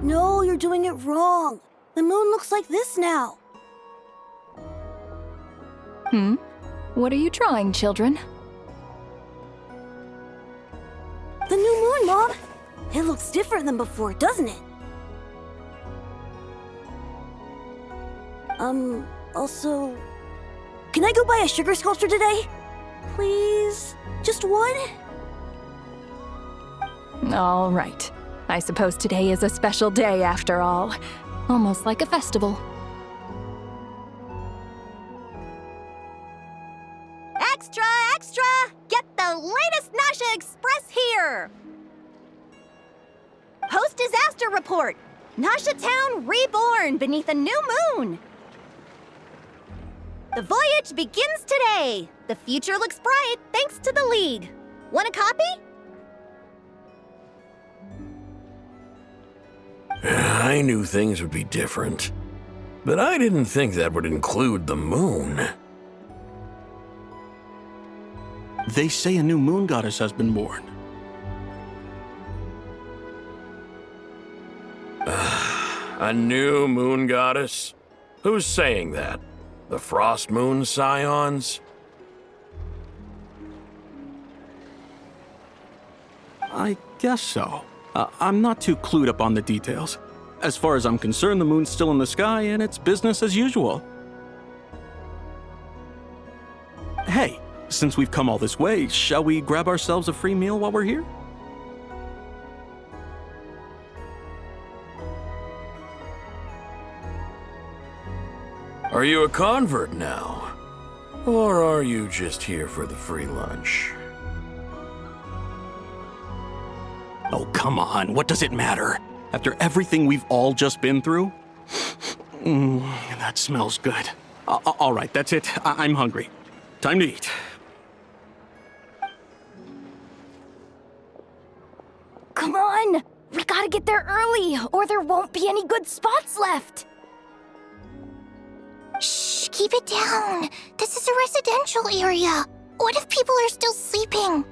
No, you're doing it wrong. The moon looks like this now. What are you drawing, children? The new moon, Mom. It looks different than before, doesn't it? Also... Can I go buy a sugar sculpture today? Please? Just one? All right. I suppose today is a special day after all. Almost like a festival. Extra, extra! Get the latest Nasha Express here! Post-disaster report! Nasha Town reborn beneath a new moon! The voyage begins today! The future looks bright thanks to the League. Want a copy? I knew things would be different, but I didn't think that would include the moon. They say a new moon goddess has been born. A new moon goddess? Who's saying that? The Frost Moon Scions? I guess so. I'm not too clued up on the details. As far as I'm concerned, the moon's still in the sky and it's business as usual. Hey, since we've come all this way, shall we grab ourselves a free meal while we're here? Are you a convert now? Or are you just here for the free lunch? Oh, come on, what does it matter? After everything we've all just been through? That smells good. All right, that's it. I'm hungry. Time to eat. Come on! We gotta get there early, or there won't be any good spots left! Shh, keep it down. This is a residential area. What if people are still sleeping?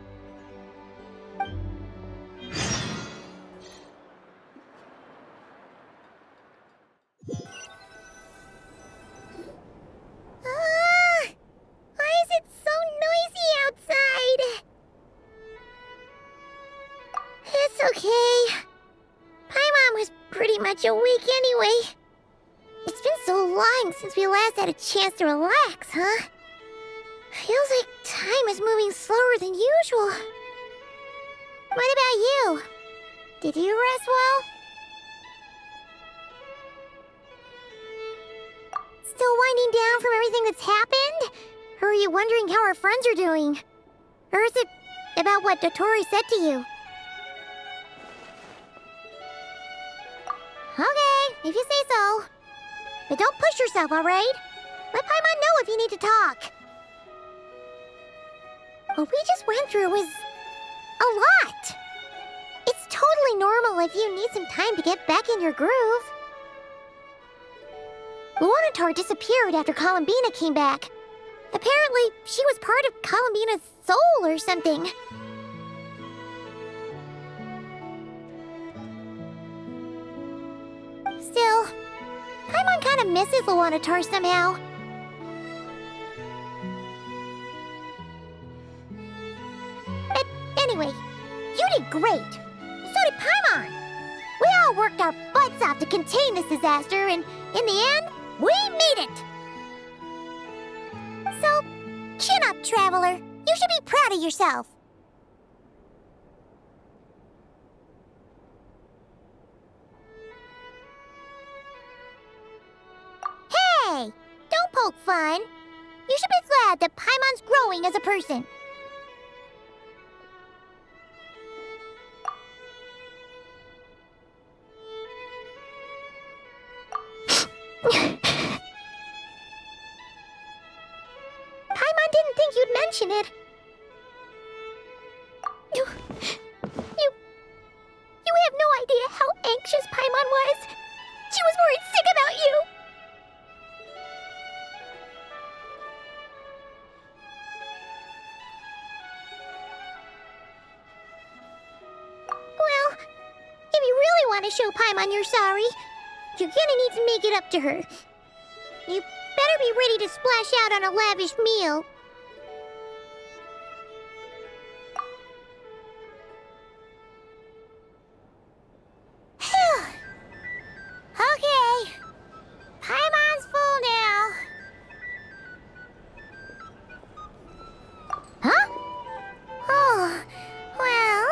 Why is it so noisy outside? It's okay. Paimon was pretty much awake anyway. It's been so long since we last had a chance to relax, huh? Feels like time is moving slower than usual. What about you? Did you rest well? Still winding down from everything that's happened? Or are you wondering how our friends are doing? Or is it about what Dotori said to you? Okay, if you say so. But don't push yourself, alright? Let Paimon know if you need to talk. What we just went through was a lot. It's totally normal if you need some time to get back in your groove. Luanatar disappeared after Columbina came back. Apparently, she was part of Columbina's soul or something. Still, Paimon kind of misses Luanatar somehow. But anyway, you did great. So did Paimon. We all worked our butts off to contain this disaster, and in the end, we made it. So, chin up, Traveler. You should be proud of yourself. fun. You should be glad that Paimon's growing as a person. Paimon didn't think you'd mention it. You have no idea how anxious Paimon was. She was worried sick about you. Well, if you really want to show Paimon you're sorry, you're gonna need to make it up to her. You better be ready to splash out on a lavish meal. Okay. Paimon's full now. Huh? Oh, well...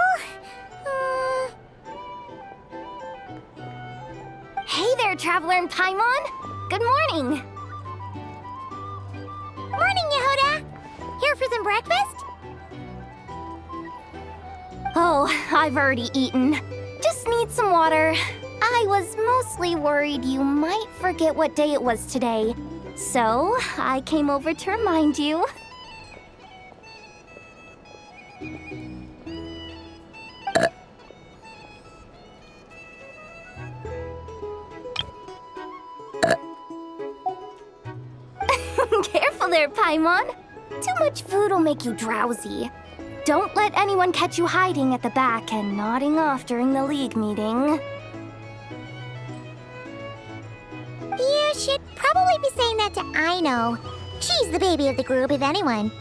Hey there, Traveler and Paimon! Good morning! Morning, Yehuda! Here for some breakfast? Oh, I've already eaten. Just need some water. I was mostly worried you might forget what day it was today. So, I came over to remind you. Careful there, Paimon. Too much food will make you drowsy. Don't let anyone catch you hiding at the back and nodding off during the League meeting. You should probably be saying that to Aino. She's the baby of the group, if anyone.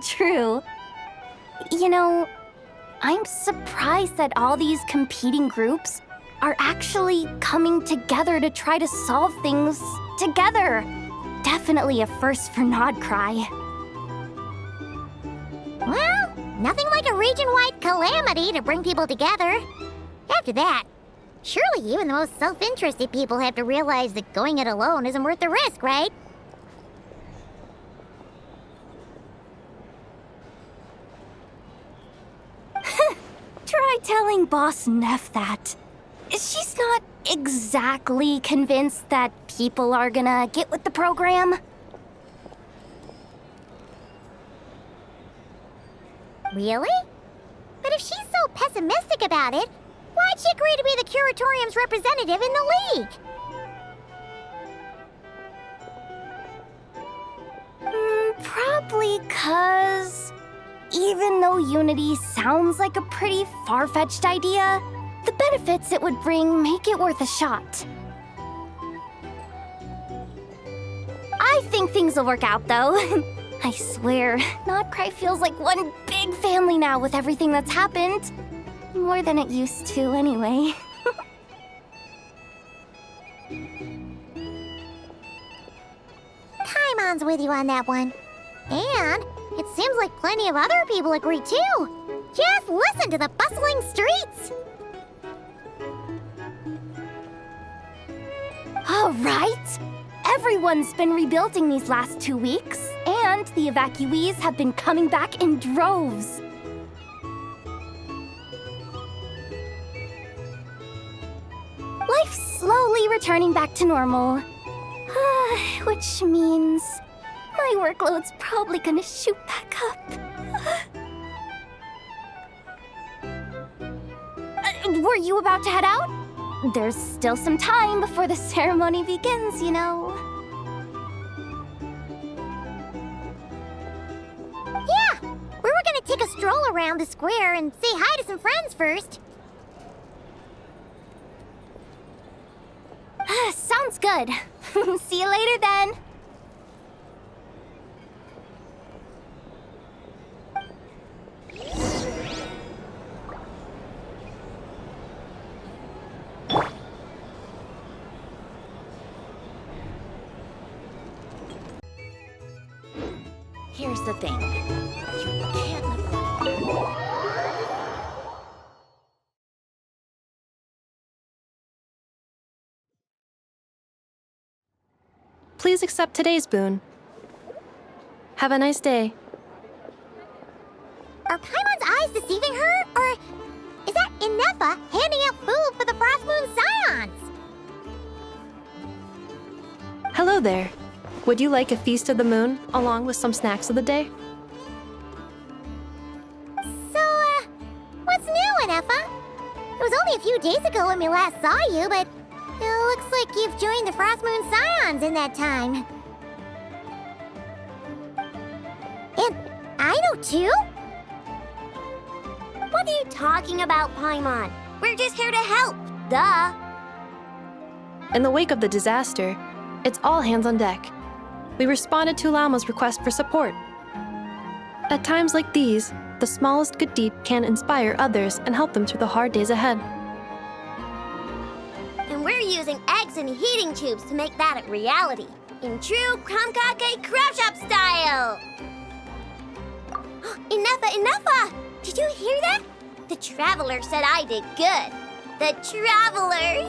True. You know, I'm surprised that all these competing groups are actually coming together to try to solve things together. Definitely a first for Nodcry. Well, nothing like a region-wide calamity to bring people together. After that, surely even the most self-interested people have to realize that going it alone isn't worth the risk, right? Try telling Boss Neff that. She's not exactly convinced that people are gonna get with the program. Really? But if she's so pessimistic about it, why'd she agree to be the Curatorium's representative in the League? Probably 'cause even though Unity sounds like a pretty far-fetched idea, the benefits it would bring make it worth a shot. I think things will work out, though. I swear, Nodcry feels like one big family now with everything that's happened. More than it used to, anyway. Paimon's with you on that one. And it seems like plenty of other people agree, too. Just listen to the bustling streets. All right. Everyone's been rebuilding these last 2 weeks, and the evacuees have been coming back in droves. Life's slowly returning back to normal. Which means my workload's probably gonna shoot back up. Were you about to head out? There's still some time before the ceremony begins, you know. Yeah, we were gonna take a stroll around the square and say hi to some friends first. Sounds good. See you later then. Here's the thing. You can't let Please accept today's boon. Have a nice day. Are Paimon's eyes deceiving her? Or is that Inefa handing out food for the Frost Moon Scions? Hello there. Would you like a feast of the moon, along with some snacks of the day? So, what's new, Inefa? It was only a few days ago when we last saw you, but it looks like you've joined the Frost Moon Scions in that time. And I know too? What are you talking about, Paimon? We're just here to help, duh. In the wake of the disaster, it's all hands on deck. We responded to Lama's request for support. At times like these, the smallest good deed can inspire others and help them through the hard days ahead. And we're using eggs and heating tubes to make that a reality, in true Krumkake Crab Shop style! Inefa! Did you hear that? The Traveler said I did good. The Traveler!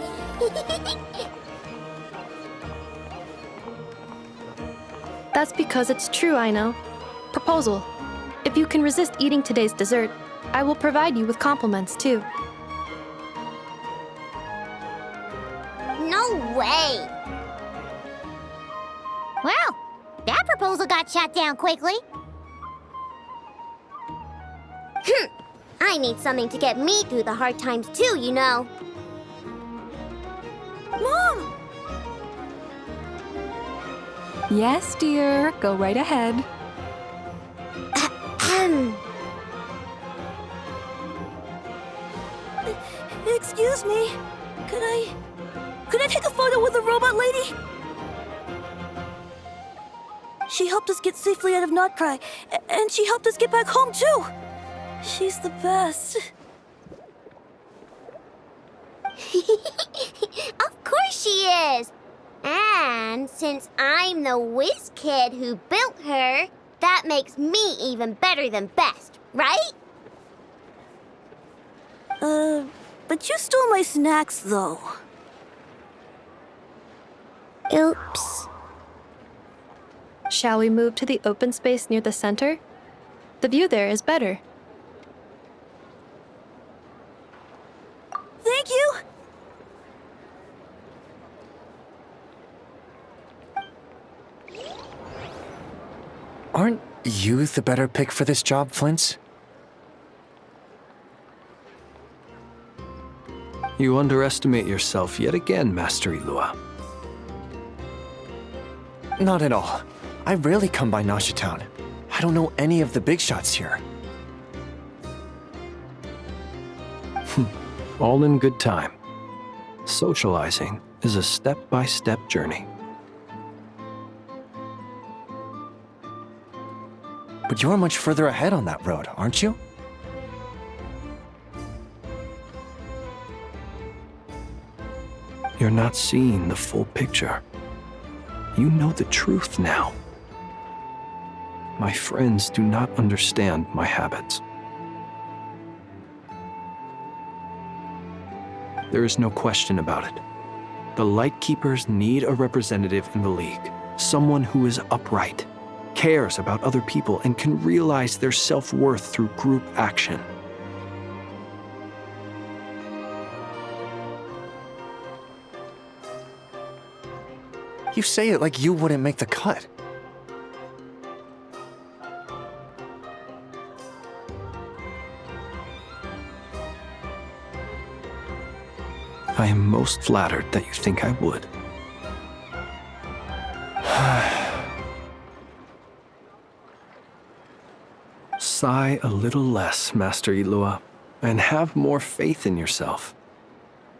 That's because it's true, I know. Proposal. If you can resist eating today's dessert, I will provide you with compliments, too. No way! Well, that proposal got shot down quickly. I need something to get me through the hard times too, you know. Mom! Yes, dear. Go right ahead. Excuse me. Could I take a photo with the robot lady? She helped us get safely out of Notcry, and she helped us get back home too. She's the best. Of course she is! And since I'm the whiz kid who built her, that makes me even better than best, right? But you stole my snacks, though. Oops. Shall we move to the open space near the center? The view there is better. Thank you! Aren't you the better pick for this job, Flint's? You underestimate yourself yet again, Master Ilua. Not at all. I rarely come by Nasha Town. I don't know any of the big shots here. All in good time. Socializing is a step-by-step journey. But you're much further ahead on that road, aren't you? You're not seeing the full picture. You know the truth now. My friends do not understand my habits. There is no question about it. The Lightkeepers need a representative in the League. Someone who is upright, cares about other people, and can realize their self-worth through group action. You say it like you wouldn't make the cut. I am most flattered that you think I would. Sigh a little less, Master Ilua, and have more faith in yourself.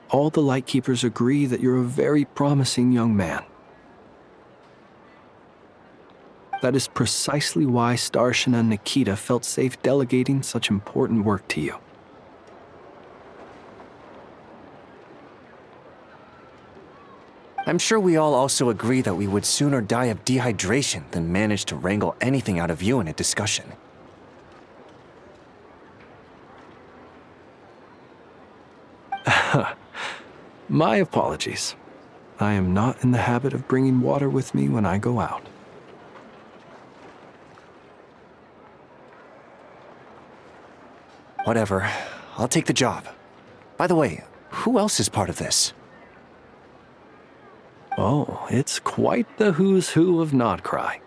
All the Lightkeepers agree that you're a very promising young man. That is precisely why Starshina and Nikita felt safe delegating such important work to you. I'm sure we all also agree that we would sooner die of dehydration than manage to wrangle anything out of you in a discussion. My apologies. I am not in the habit of bringing water with me when I go out. Whatever. I'll take the job. By the way, who else is part of this? Oh, it's quite the who's who of Nodcry.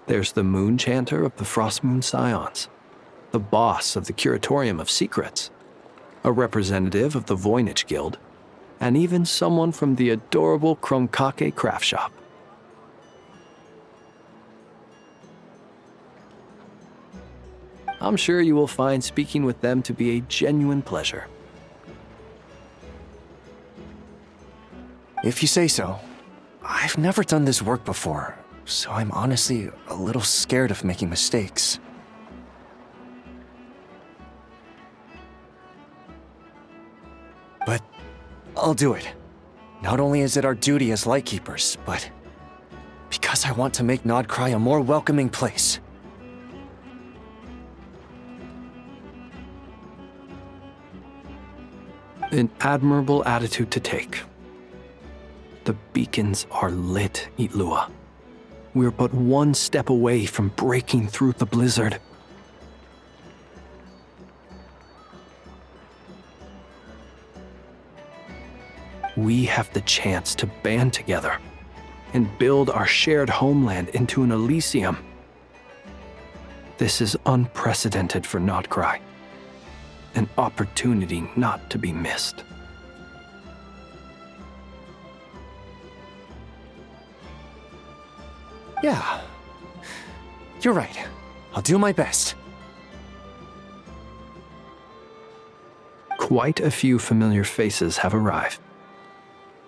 There's the Moon Chanter of the Frost Moon Scions, the boss of the Curatorium of Secrets, a representative of the Voynich Guild, and even someone from the adorable Kromkake craft shop. I'm sure you will find speaking with them to be a genuine pleasure. If you say so. I've never done this work before, so I'm honestly a little scared of making mistakes. But I'll do it. Not only is it our duty as Lightkeepers, but because I want to make Nodcry a more welcoming place. An admirable attitude to take. The beacons are lit, Itlua. We're but one step away from breaking through the blizzard. We have the chance to band together and build our shared homeland into an Elysium. This is unprecedented for Nodcry. An opportunity not to be missed. Yeah. You're right. I'll do my best. Quite a few familiar faces have arrived.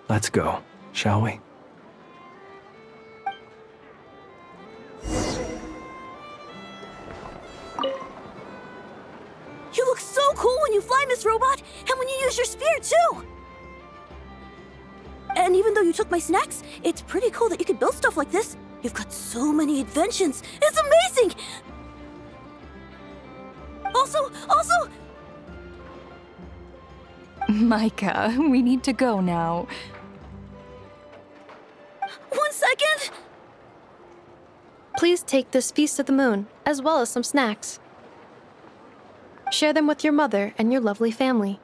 Let's go, shall we? You look so cool when you fly, Miss Robot, and when you use your spear, too! And even though you took my snacks, it's pretty cool that you could build stuff like this. You've got so many inventions. It's amazing! Also... Micah, we need to go now. 1 second! Please take this Feast of the Moon, as well as some snacks. Share them with your mother and your lovely family.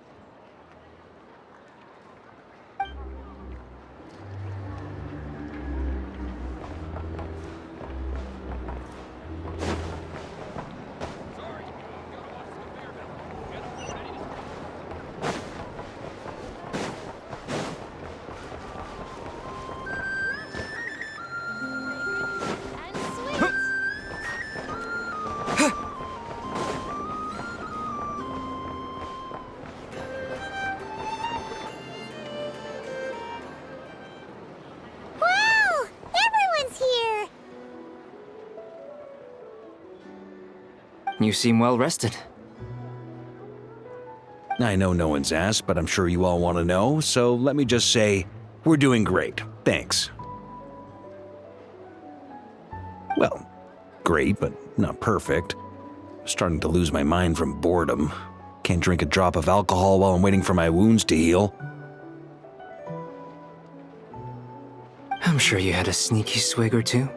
You seem well rested. I know no one's asked, but I'm sure you all want to know, so let me just say, we're doing great. Thanks. Well, great, but not perfect. I'm starting to lose my mind from boredom. Can't drink a drop of alcohol while I'm waiting for my wounds to heal. I'm sure you had a sneaky swig or two.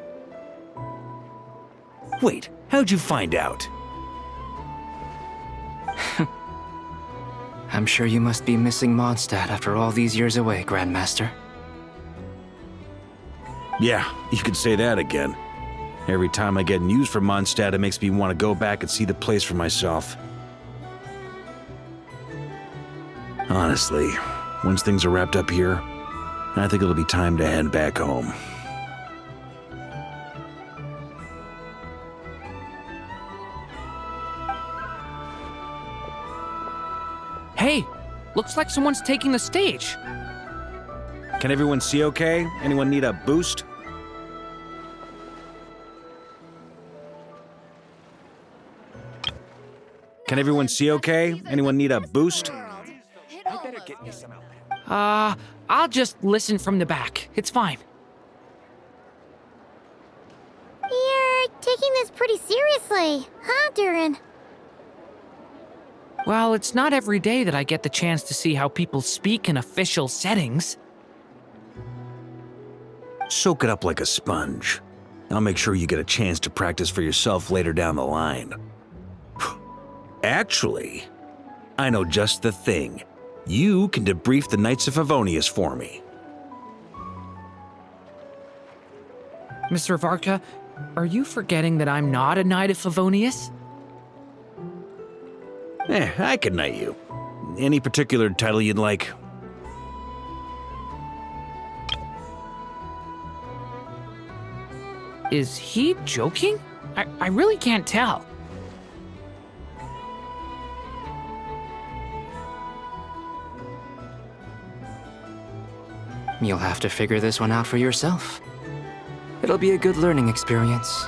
Wait, how'd you find out? I'm sure you must be missing Mondstadt after all these years away, Grandmaster. Yeah, you could say that again. Every time I get news from Mondstadt, it makes me want to go back and see the place for myself. Honestly, once things are wrapped up here, I think it'll be time to head back home. Hey, looks like someone's taking the stage. Can everyone see okay? Anyone need a boost? Can everyone see okay? Anyone need a boost? I'll just listen from the back. It's fine. You're taking this pretty seriously, huh, Durin? Well, it's not every day that I get the chance to see how people speak in official settings. Soak it up like a sponge. I'll make sure you get a chance to practice for yourself later down the line. Actually, I know just the thing. You can debrief the Knights of Favonius for me. Mr. Varka, are you forgetting that I'm not a Knight of Favonius? I can knight you. Any particular title you'd like? Is he joking? I really can't tell. You'll have to figure this one out for yourself. It'll be a good learning experience.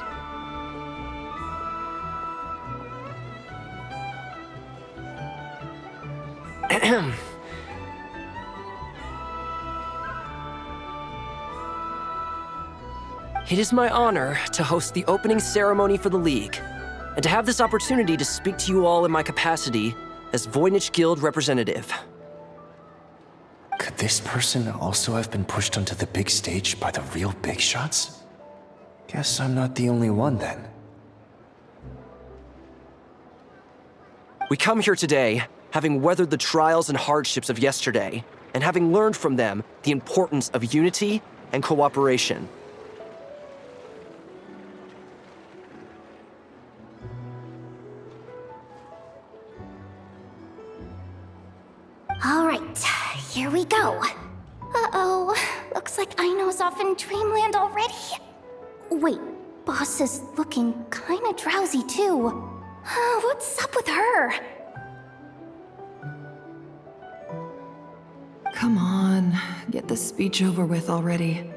It is my honor to host the opening ceremony for the League, and to have this opportunity to speak to you all in my capacity as Voynich Guild representative. Could this person also have been pushed onto the big stage by the real big shots? Guess I'm not the only one then. We come here today, having weathered the trials and hardships of yesterday, and having learned from them the importance of unity and cooperation. All right, here we go. Uh-oh, looks like Aino's off in Dreamland already. Wait, Boss is looking kinda drowsy too. What's up with her? Come on, get this speech over with already.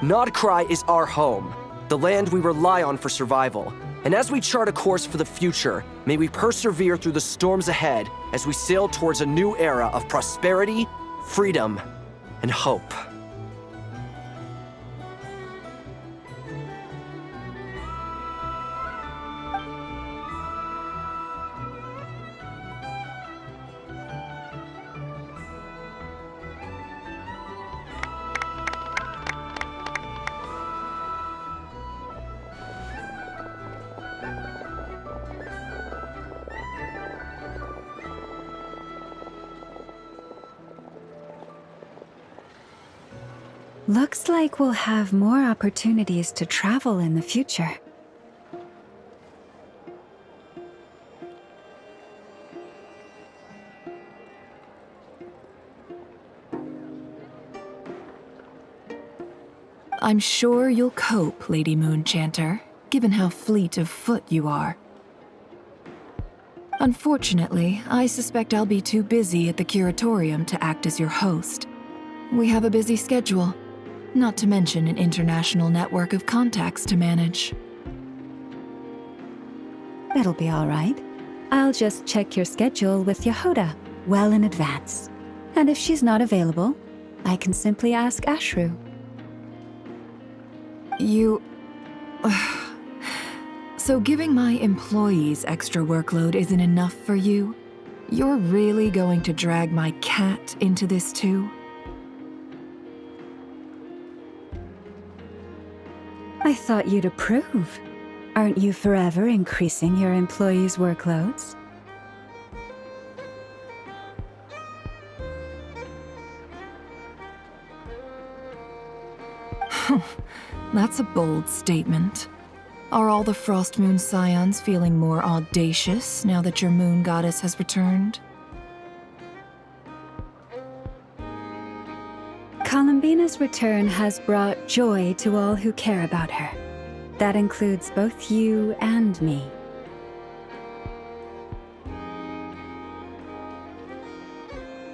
Nodcry is our home, the land we rely on for survival. And as we chart a course for the future, may we persevere through the storms ahead as we sail towards a new era of prosperity, freedom, and hope. Looks like we'll have more opportunities to travel in the future. I'm sure you'll cope, Lady Moonchanter, given how fleet of foot you are. Unfortunately, I suspect I'll be too busy at the Curatorium to act as your host. We have a busy schedule, not to mention an international network of contacts to manage. It'll be all right. I'll just check your schedule with Yehoda well in advance. And if she's not available, I can simply ask Ashru. You... So giving my employees extra workload isn't enough for you? You're really going to drag my cat into this too? I thought you'd approve. Aren't you forever increasing your employees' workloads? That's a bold statement. Are all the Frost Moon Scions feeling more audacious now that your moon goddess has returned? Columbina's return has brought joy to all who care about her. That includes both you and me.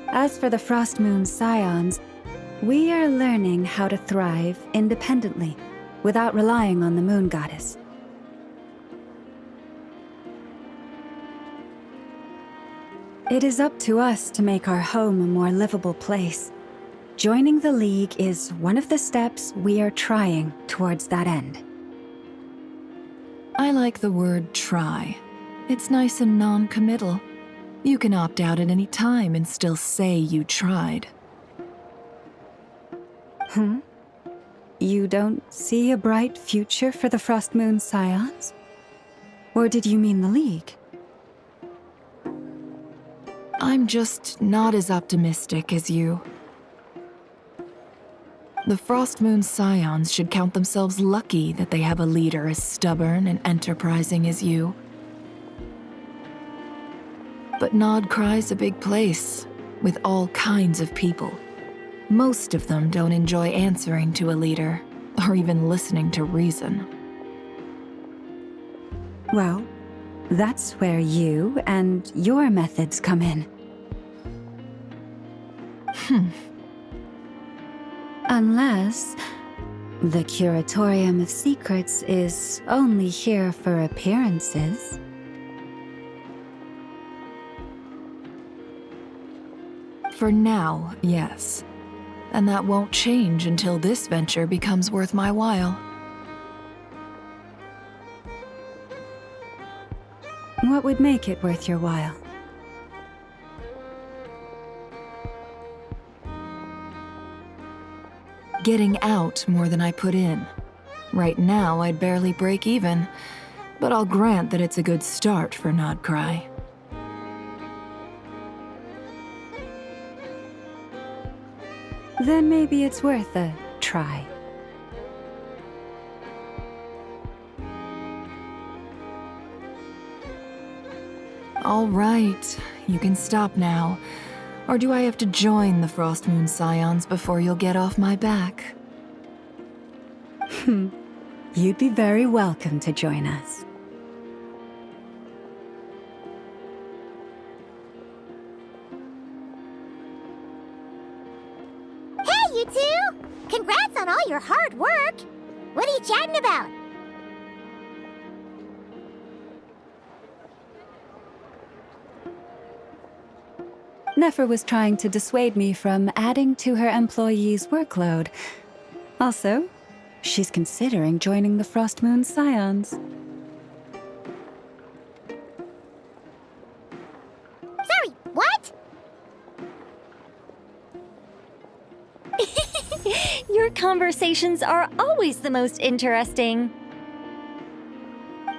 As for the Frost Moon Scions, we are learning how to thrive independently, without relying on the moon goddess. It is up to us to make our home a more livable place. Joining the League is one of the steps we are trying towards that end. I like the word try. It's nice and non-committal. You can opt out at any time and still say you tried. You don't see a bright future for the Frost Moon Scions? Or did you mean the League? I'm just not as optimistic as you. The Frost Moon Scions should count themselves lucky that they have a leader as stubborn and enterprising as you. But Nodcry's a big place, with all kinds of people. Most of them don't enjoy answering to a leader, or even listening to reason. Well, that's where you and your methods come in. Unless the Curatorium of Secrets is only here for appearances. For now, yes. And that won't change until this venture becomes worth my while. What would make it worth your while? Getting out more than I put in. Right now, I'd barely break even, but I'll grant that it's a good start for Nodcry. Then maybe it's worth a try. All right, you can stop now. Or do I have to join the Frost Moon Scions before you'll get off my back? You'd be very welcome to join us. Hey, you two! Congrats on all your hard work! What are you chatting about? Nefer was trying to dissuade me from adding to her employees' workload. Also, she's considering joining the Frost Moon Scions. Sorry, what? Your conversations are always the most interesting.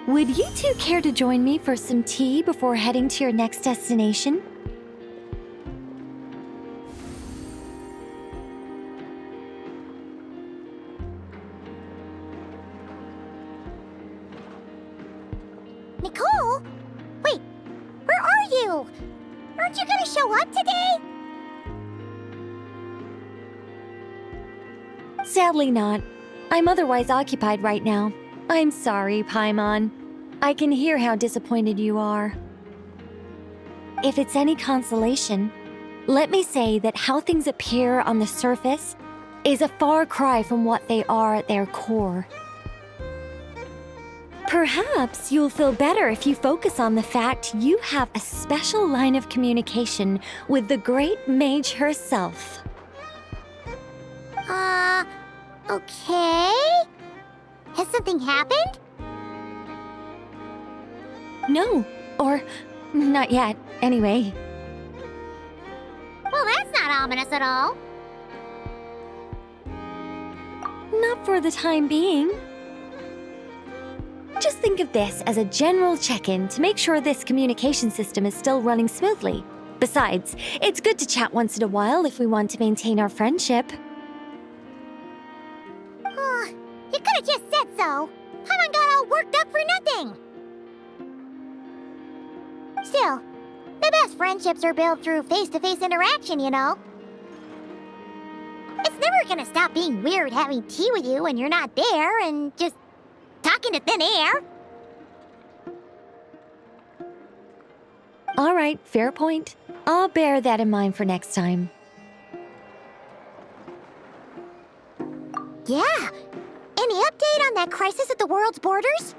Would you two care to join me for some tea before heading to your next destination? Nicole? Wait, where are you? Aren't you gonna show up today? Sadly not. I'm otherwise occupied right now. I'm sorry, Paimon. I can hear how disappointed you are. If it's any consolation, let me say that how things appear on the surface is a far cry from what they are at their core. Perhaps you'll feel better if you focus on the fact you have a special line of communication with the great mage herself. Okay? Has something happened? No, or not yet, anyway. Well, that's not ominous at all. Not for the time being. Just think of this as a general check-in to make sure this communication system is still running smoothly. Besides, it's good to chat once in a while if we want to maintain our friendship. You could've just said so. Paimon got all worked up for nothing. Still, the best friendships are built through face-to-face interaction, you know? It's never gonna stop being weird having tea with you when you're not there and just talking to thin air. All right, fair point. I'll bear that in mind for next time. Yeah. Any update on that crisis at the world's borders?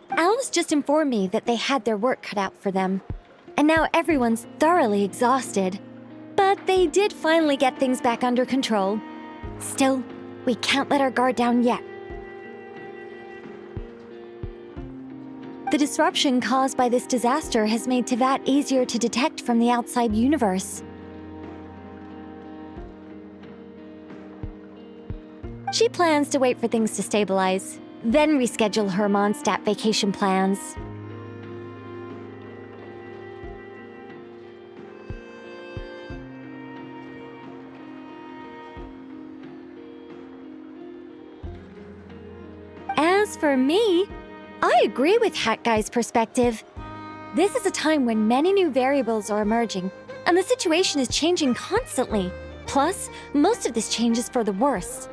Alice just informed me that they had their work cut out for them. And now everyone's thoroughly exhausted. But they did finally get things back under control. Still, we can't let our guard down yet. The disruption caused by this disaster has made Teyvat easier to detect from the outside universe. She plans to wait for things to stabilize, then reschedule her Mondstadt vacation plans. As for me, I agree with Hat Guy's perspective. This is a time when many new variables are emerging, and the situation is changing constantly. Plus, most of this change is for the worse.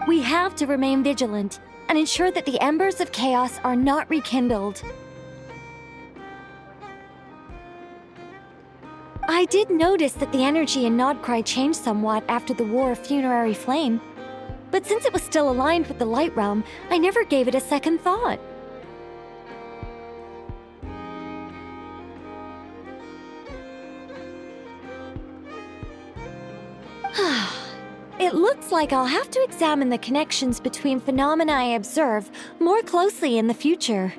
We have to remain vigilant and ensure that the embers of chaos are not rekindled. I did notice that the energy in Nodcry changed somewhat after the War of Funerary Flame, but since it was still aligned with the Light Realm, I never gave it a second thought. It looks like I'll have to examine the connections between phenomena I observe more closely in the future.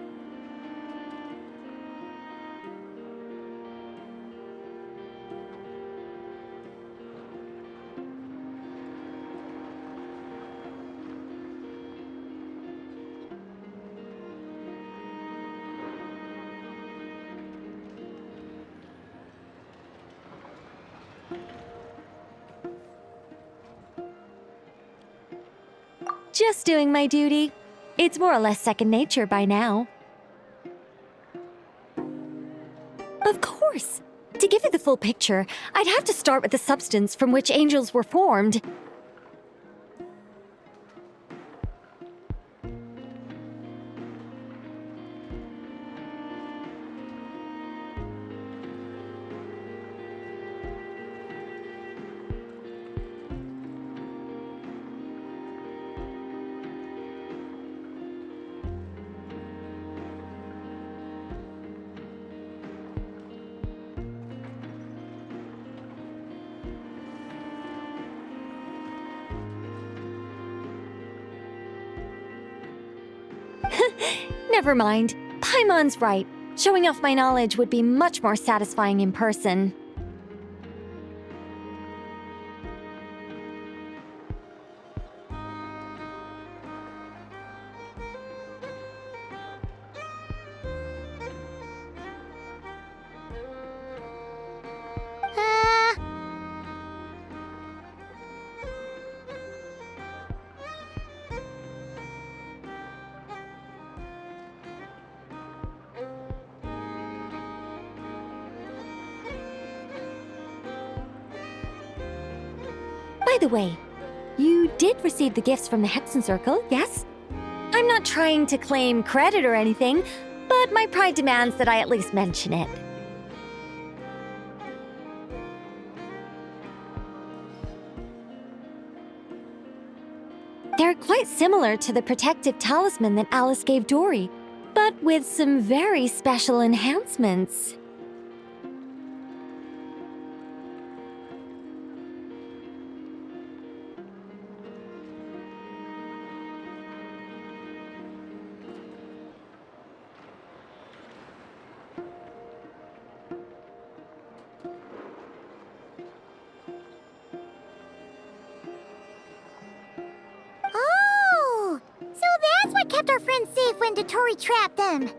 Just doing my duty. It's more or less second nature by now. Of course! To give you the full picture, I'd have to start with the substance from which angels were formed. Never mind. Paimon's right. Showing off my knowledge would be much more satisfying in person. By the way, you did receive the gifts from the Hexen Circle, yes? I'm not trying to claim credit or anything, but my pride demands that I at least mention it. They're quite similar to the protective talisman that Alice gave Dory, but with some very special enhancements. Oh! So that's what kept our friends safe when Dotori trapped them.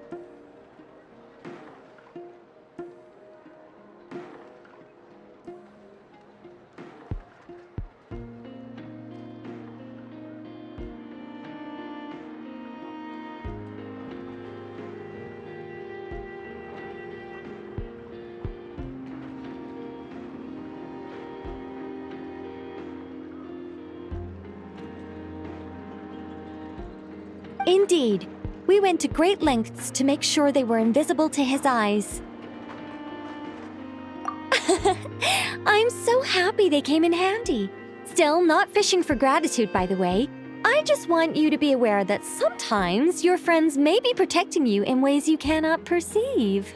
Indeed. We went to great lengths to make sure they were invisible to his eyes. I'm so happy they came in handy. Still, not fishing for gratitude, by the way. I just want you to be aware that sometimes your friends may be protecting you in ways you cannot perceive.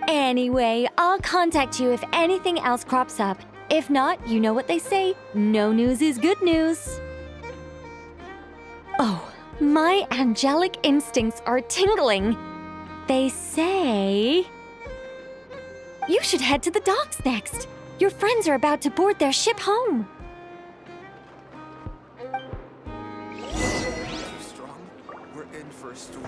Anyway, I'll contact you if anything else crops up. If not, you know what they say, no news is good news. Oh, my angelic instincts are tingling. They say... You should head to the docks next. Your friends are about to board their ship home. Strong? We're in for a storm.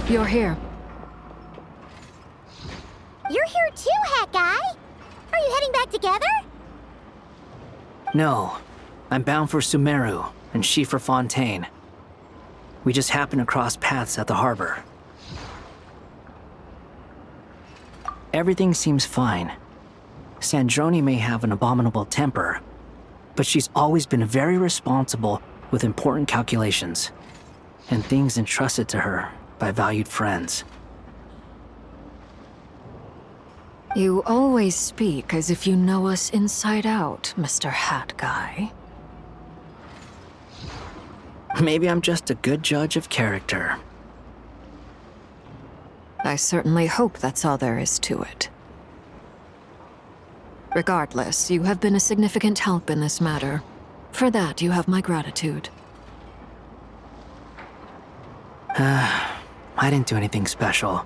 You're here. You're here too, Hat Guy! Are you heading back together? No. I'm bound for Sumeru, and she for Fontaine. We just happened to cross paths at the harbor. Everything seems fine. Sandrone may have an abominable temper, but she's always been very responsible with important calculations, and things entrusted to her by valued friends. You always speak as if you know us inside out, Mr. Hat Guy. Maybe I'm just a good judge of character. I certainly hope that's all there is to it. Regardless, you have been a significant help in this matter. For that, you have my gratitude. I didn't do anything special.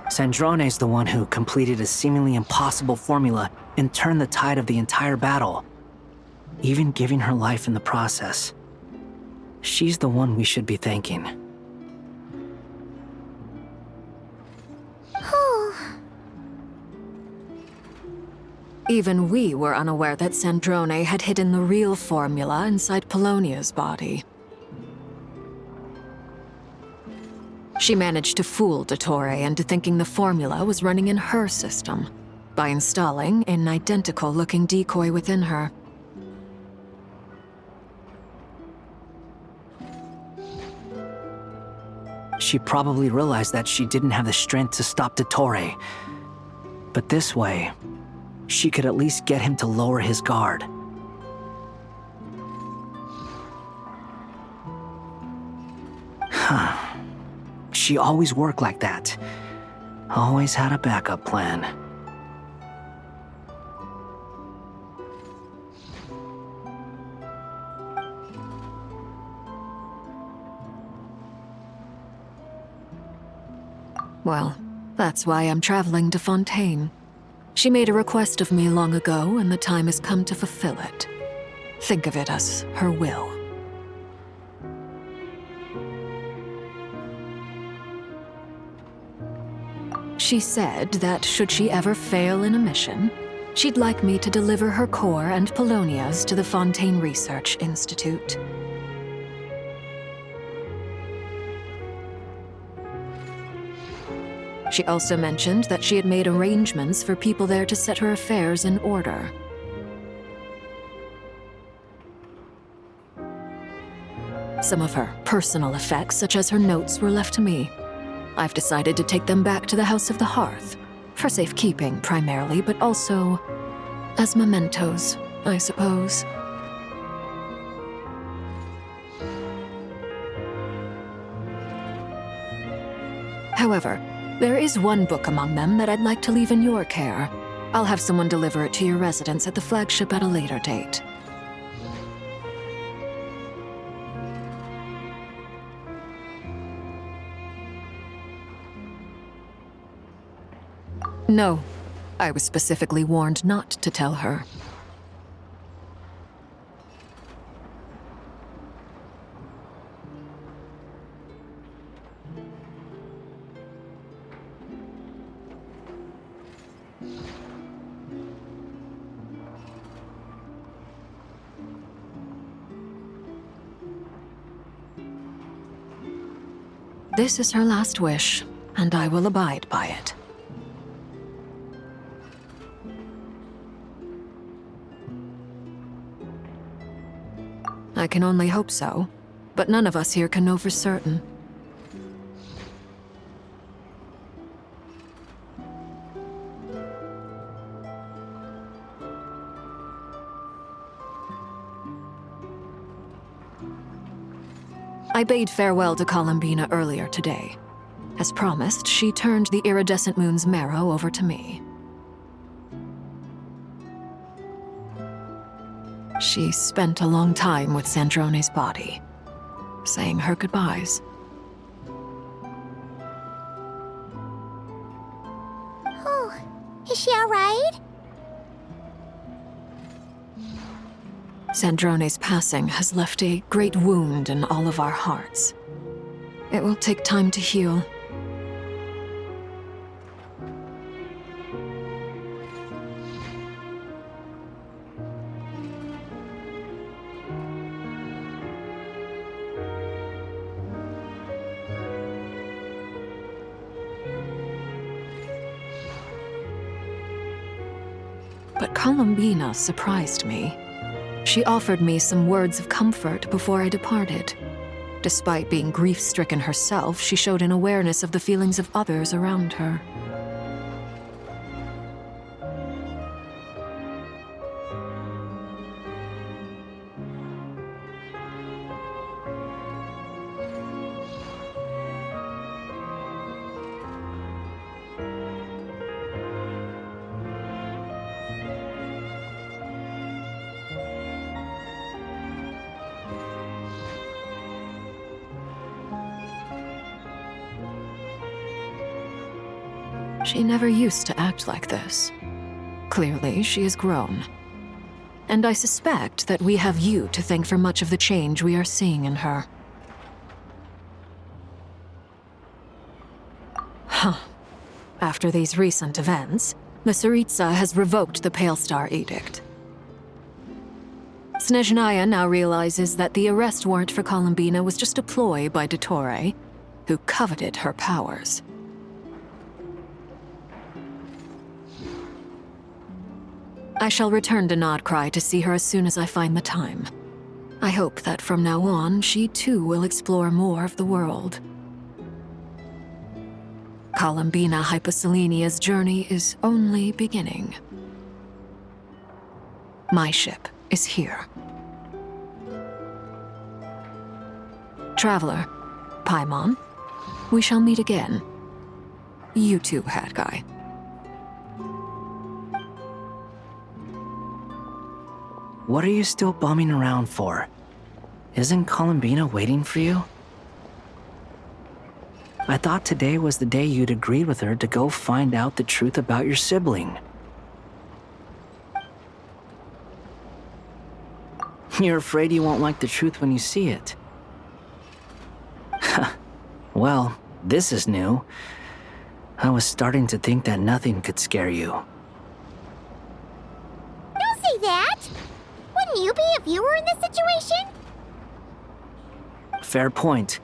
Sandrone's the one who completed a seemingly impossible formula and turned the tide of the entire battle, even giving her life in the process. She's the one we should be thanking. Even we were unaware that Sandrone had hidden the real formula inside Polonia's body. She managed to fool Dottore into thinking the formula was running in her system by installing an identical-looking decoy within her. She probably realized that she didn't have the strength to stop Dottore. But this way, she could at least get him to lower his guard. She always worked like that. Always had a backup plan. Well, that's why I'm traveling to Fontaine. She made a request of me long ago, and the time has come to fulfill it. Think of it as her will. She said that should she ever fail in a mission, she'd like me to deliver her core and Polonia's to the Fontaine Research Institute. She also mentioned that she had made arrangements for people there to set her affairs in order. Some of her personal effects, such as her notes, were left to me. I've decided to take them back to the House of the Hearth, for safekeeping primarily, but also as mementos, I suppose. However, there is one book among them that I'd like to leave in your care. I'll have someone deliver it to your residence at the flagship at a later date. No, I was specifically warned not to tell her. This is her last wish, and I will abide by it. I can only hope so, but none of us here can know for certain. I bade farewell to Columbina earlier today. As promised, she turned the iridescent moon's marrow over to me. She spent a long time with Sandrone's body, saying her goodbyes. Oh, is she alright? Sandrone's passing has left a great wound in all of our hearts. It will take time to heal. But Columbina surprised me. She offered me some words of comfort before I departed. Despite being grief-stricken herself, she showed an awareness of the feelings of others around her. She never used to act like this. Clearly, she has grown. And I suspect that we have you to thank for much of the change we are seeing in her. Huh. After these recent events, the Tsaritsa has revoked the Pale Star Edict. Snezhnaya now realizes that the arrest warrant for Columbina was just a ploy by Dottore, who coveted her powers. I shall return to Nodcry to see her as soon as I find the time. I hope that from now on, she too will explore more of the world. Columbina Hyposelenia's journey is only beginning. My ship is here. Traveler, Paimon, we shall meet again. You too, Hat Guy. What are you still bumming around for? Isn't Columbina waiting for you? I thought today was the day you'd agreed with her to go find out the truth about your sibling. You're afraid you won't like the truth when you see it. Well, this is new. I was starting to think that nothing could scare you. Don't say that! Wouldn't you be if you were in this situation? Fair point.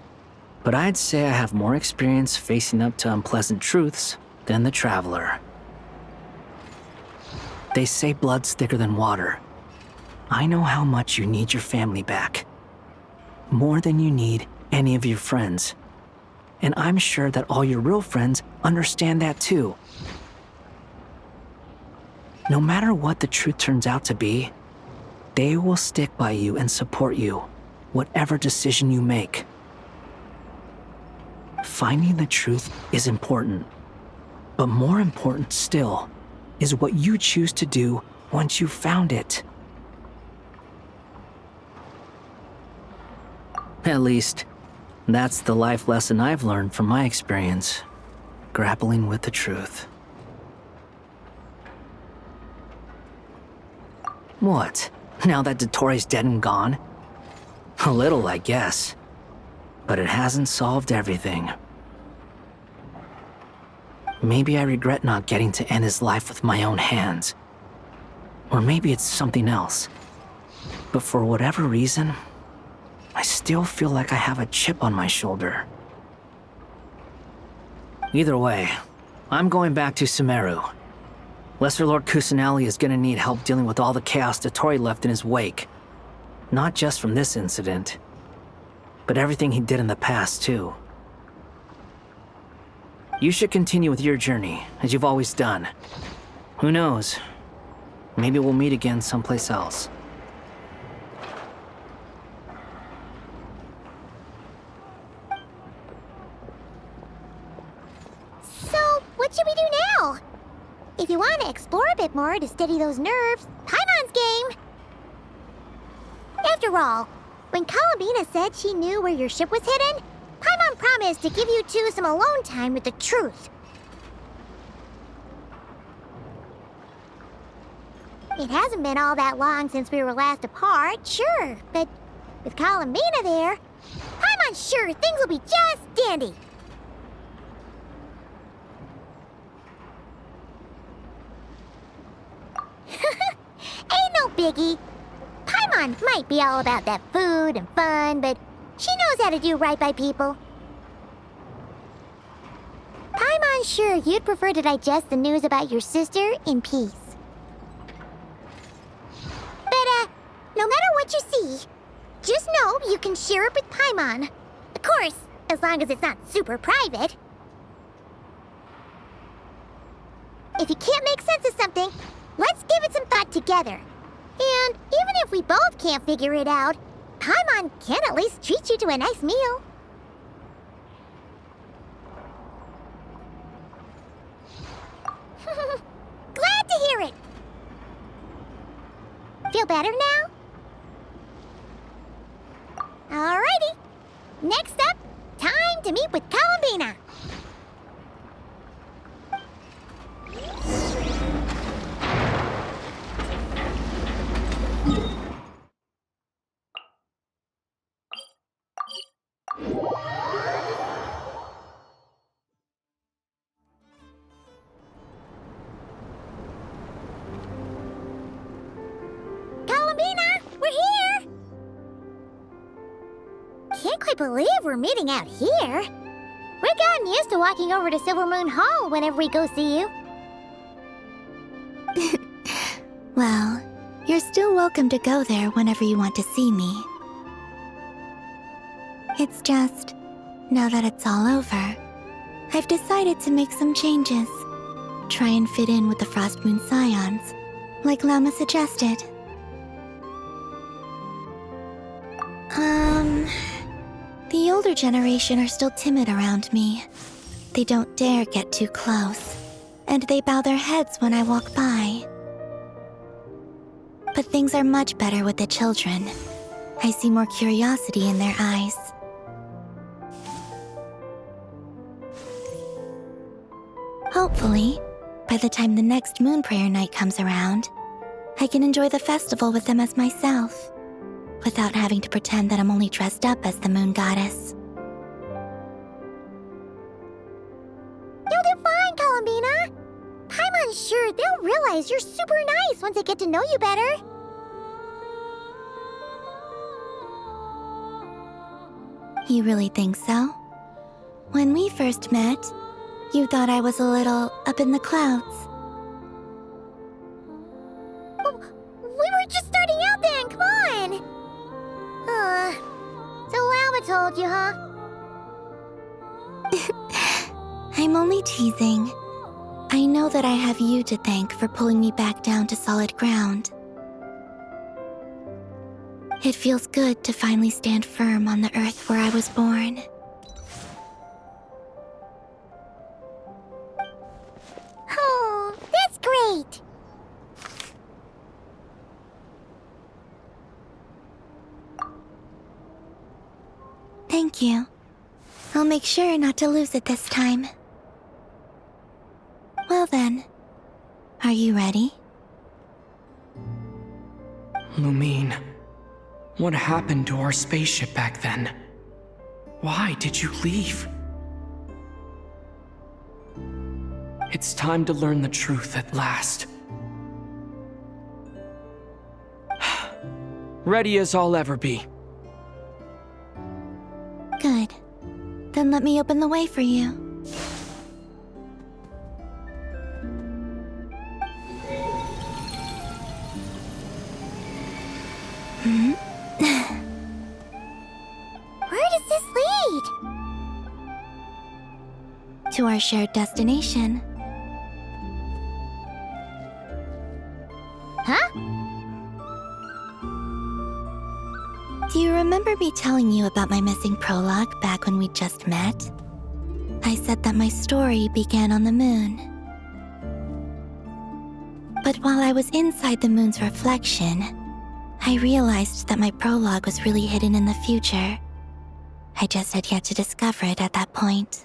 But I'd say I have more experience facing up to unpleasant truths than the Traveler. They say blood's thicker than water. I know how much you need your family back. More than you need any of your friends. And I'm sure that all your real friends understand that too. No matter what the truth turns out to be, they will stick by you and support you, whatever decision you make. Finding the truth is important, but more important still is what you choose to do once you've found it. At least, that's the life lesson I've learned from my experience, grappling with the truth. What? Now that Dottore's dead and gone? A little, I guess. But it hasn't solved everything. Maybe I regret not getting to end his life with my own hands. Or maybe it's something else. But for whatever reason, I still feel like I have a chip on my shoulder. Either way, I'm going back to Sumeru. Lesser Lord Kusanali is gonna need help dealing with all the chaos Dottore left in his wake. Not just from this incident, but everything he did in the past, too. You should continue with your journey, as you've always done. Who knows? Maybe we'll meet again someplace else. If you want to explore a bit more to steady those nerves, Paimon's game. After all, when Columbina said she knew where your ship was hidden, Paimon promised to give you two some alone time with the truth. It hasn't been all that long since we were last apart, sure, but with Columbina there, Paimon's sure things will be just dandy. Ain't no biggie. Paimon might be all about that food and fun, but she knows how to do right by people. Paimon's sure you'd prefer to digest the news about your sister in peace. But, no matter what you see, just know you can share it with Paimon. Of course, as long as it's not super private. If you can't make sense of something, let's give it some thought together. And even if we both can't figure it out, Paimon can at least treat you to a nice meal. Glad to hear it. Feel better now? Alrighty. Next up, time to meet with Columbina. Columbina, we're here! Can't quite believe we're meeting out here. We've gotten used to walking over to Silver Moon Hall whenever we go see you. Well, you're still welcome to go there whenever you want to see me. It's just, now that it's all over, I've decided to make some changes. Try and fit in with the Frost Moon Scions, like Lama suggested. The older generation are still timid around me. They don't dare get too close, and they bow their heads when I walk by. But things are much better with the children. I see more curiosity in their eyes. Hopefully, by the time the next Moon Prayer Night comes around, I can enjoy the festival with them as myself, without having to pretend that I'm only dressed up as the Moon Goddess. You'll do fine, Columbina. Paimon's sure they'll realize you're super nice once they get to know you better. You really think so? When we first met, you thought I was a little up in the clouds. We were just starting out then, come on! So Lama told you, huh? I'm only teasing. I know that I have you to thank for pulling me back down to solid ground. It feels good to finally stand firm on the earth where I was born. Oh, that's great! Thank you. I'll make sure not to lose it this time. Well then, are you ready? Lumine, what happened to our spaceship back then? Why did you leave? It's time to learn the truth at last. Ready as I'll ever be. Good. Then let me open the way for you. Where does this lead? To our shared destination. Huh? Do you remember me telling you about my missing prologue back when we just met? I said that my story began on the moon. But while I was inside the moon's reflection, I realized that my prologue was really hidden in the future. I just had yet to discover it at that point.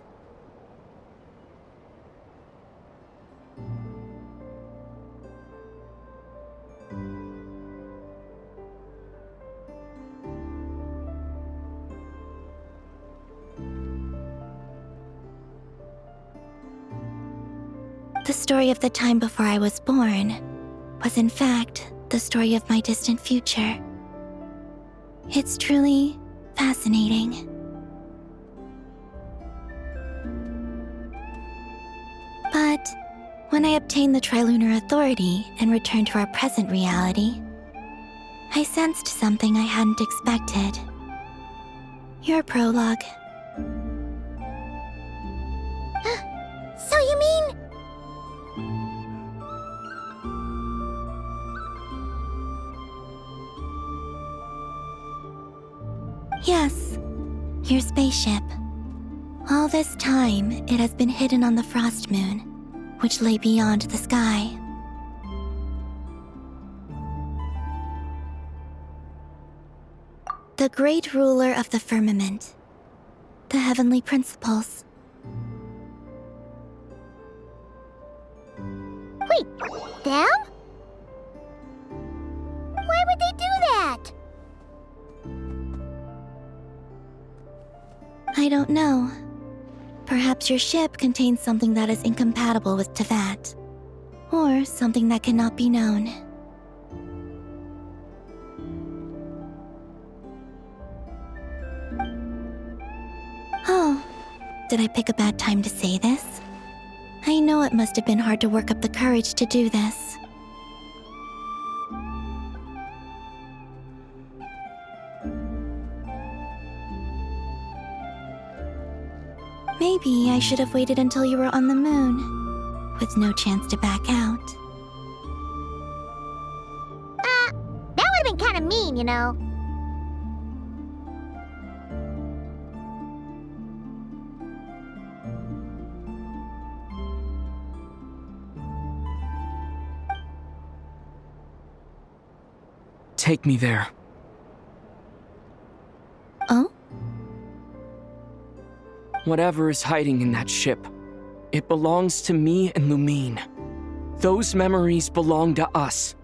The story of the time before I was born was in fact the story of my distant future. It's truly fascinating. But when I obtained the Trilunar Authority and returned to our present reality, I sensed something I hadn't expected. Your prologue. So you mean... Yes, your spaceship. All this time, it has been hidden on the Frost Moon, which lay beyond the sky. The great ruler of the firmament. The heavenly principles. Wait, them? Why would they do that? I don't know. Perhaps your ship contains something that is incompatible with Tevat. Or something that cannot be known. Oh, did I pick a bad time to say this? I know it must have been hard to work up the courage to do this. Maybe I should have waited until you were on the moon, with no chance to back out. That would've been kinda mean, you know. Take me there. Oh? Whatever is hiding in that ship, it belongs to me and Lumine. Those memories belong to us.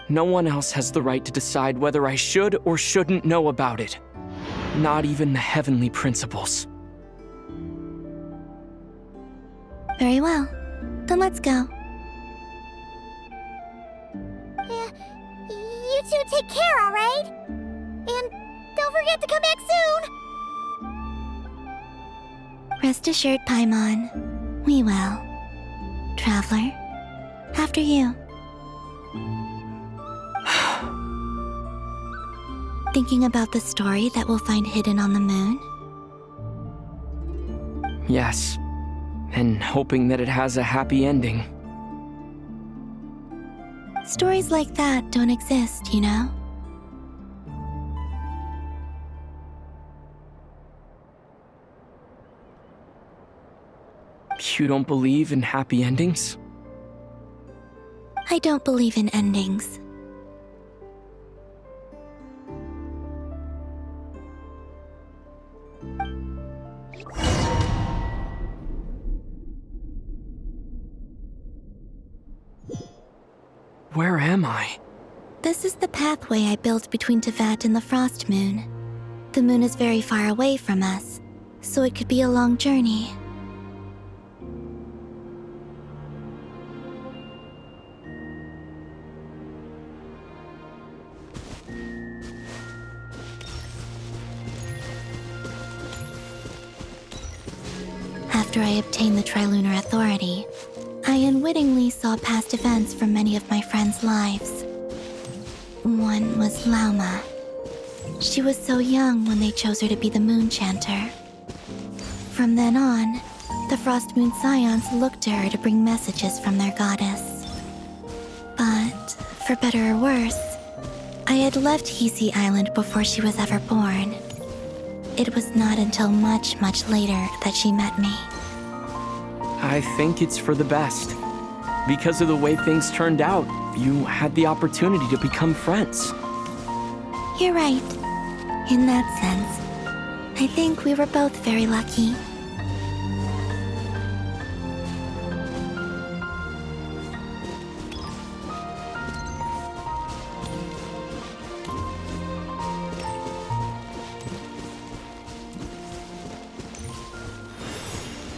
No one else has the right to decide whether I should or shouldn't know about it. Not even the heavenly principles. Very well. Then let's go. You two take care, alright? And don't forget to come back soon! Rest assured, Paimon. We will. Traveler, after you. Thinking about the story that we'll find hidden on the moon? Yes. And hoping that it has a happy ending. Stories like that don't exist, you know? You don't believe in happy endings? I don't believe in endings. Where am I? This is the pathway I built between Tevat and the Frost Moon. The moon is very far away from us, so it could be a long journey. After I obtained the Trilunar Authority, I unwittingly saw past events from many of my friends' lives. One was Lauma. She was so young when they chose her to be the Moon Chanter. From then on, the Frost Moon Scions looked to her to bring messages from their goddess. But, for better or worse, I had left Hisi Island before she was ever born. it was not until much, much later that she met me. I think it's for the best. Because of the way things turned out, you had the opportunity to become friends. You're right. In that sense, I think we were both very lucky.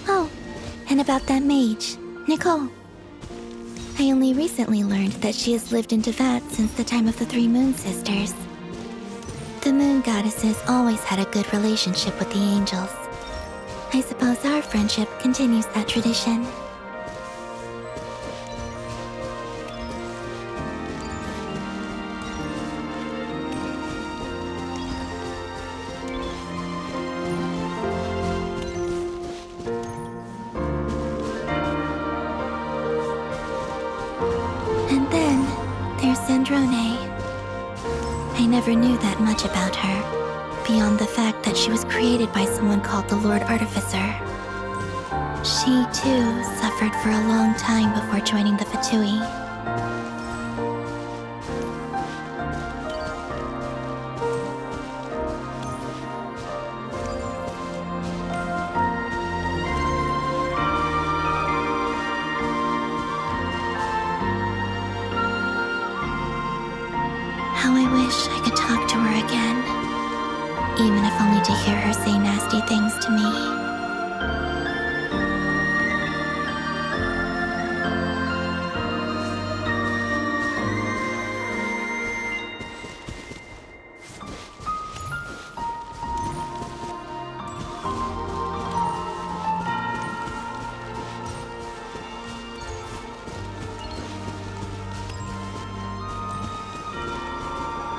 Oh, and about that mage, Nicole. I only recently learned that she has lived in Teyvat since the time of the Three Moon Sisters. The Moon Goddesses always had a good relationship with the angels. I suppose our friendship continues that tradition. And then there's Sandrone. I never knew that much about her, beyond the fact that she was created by someone called the Lord Artificer. She, too, suffered for a long time before joining the Fatui. How I wish I could talk to her again, even if only to hear her say nasty things to me.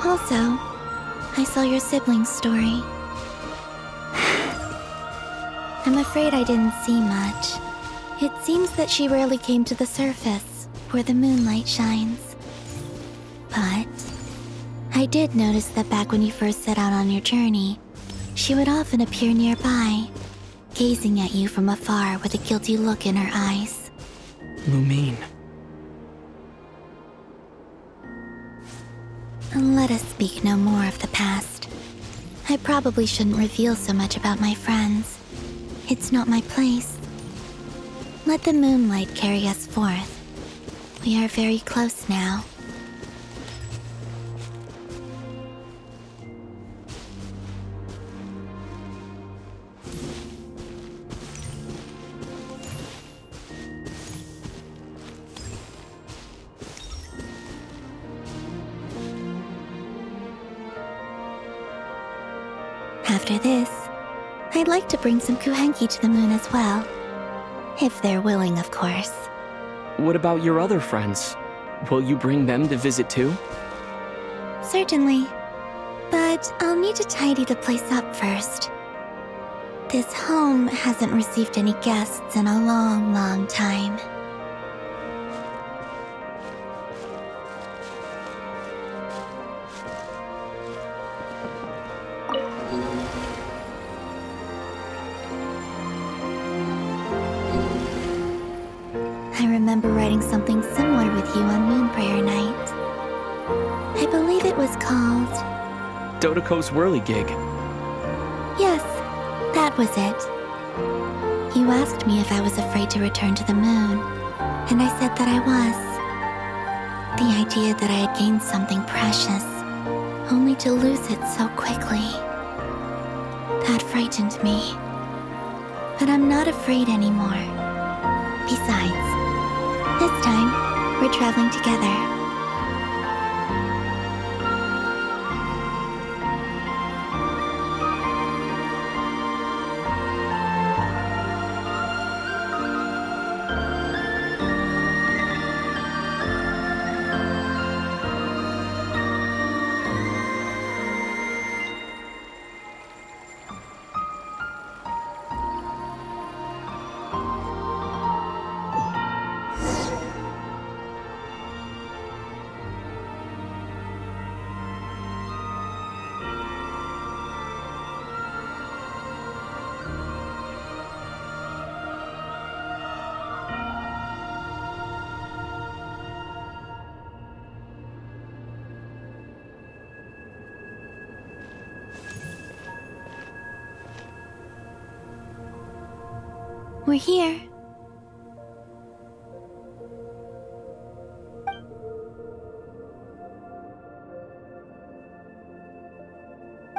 Also, I saw your sibling's story. I'm afraid I didn't see much. It seems that she rarely came to the surface, where the moonlight shines. But I did notice that back when you first set out on your journey, she would often appear nearby, gazing at you from afar with a guilty look in her eyes. Lumine. Let us speak no more of the past. I probably shouldn't reveal so much about my friends. It's not my place. Let the moonlight carry us forth. We are very close now. After this, I'd like to bring some kuhenki to the moon as well. If they're willing, of course. What about your other friends? Will you bring them to visit too? Certainly. But I'll need to tidy the place up first. This home hasn't received any guests in a long, long time. I remember writing something similar with you on Moon Prayer Night. I believe it was called... Dodoko's Whirligig. Yes, that was it. You asked me if I was afraid to return to the moon, and I said that I was. The idea that I had gained something precious, only to lose it so quickly. That frightened me. But I'm not afraid anymore. Besides, this time, we're traveling together. We're here.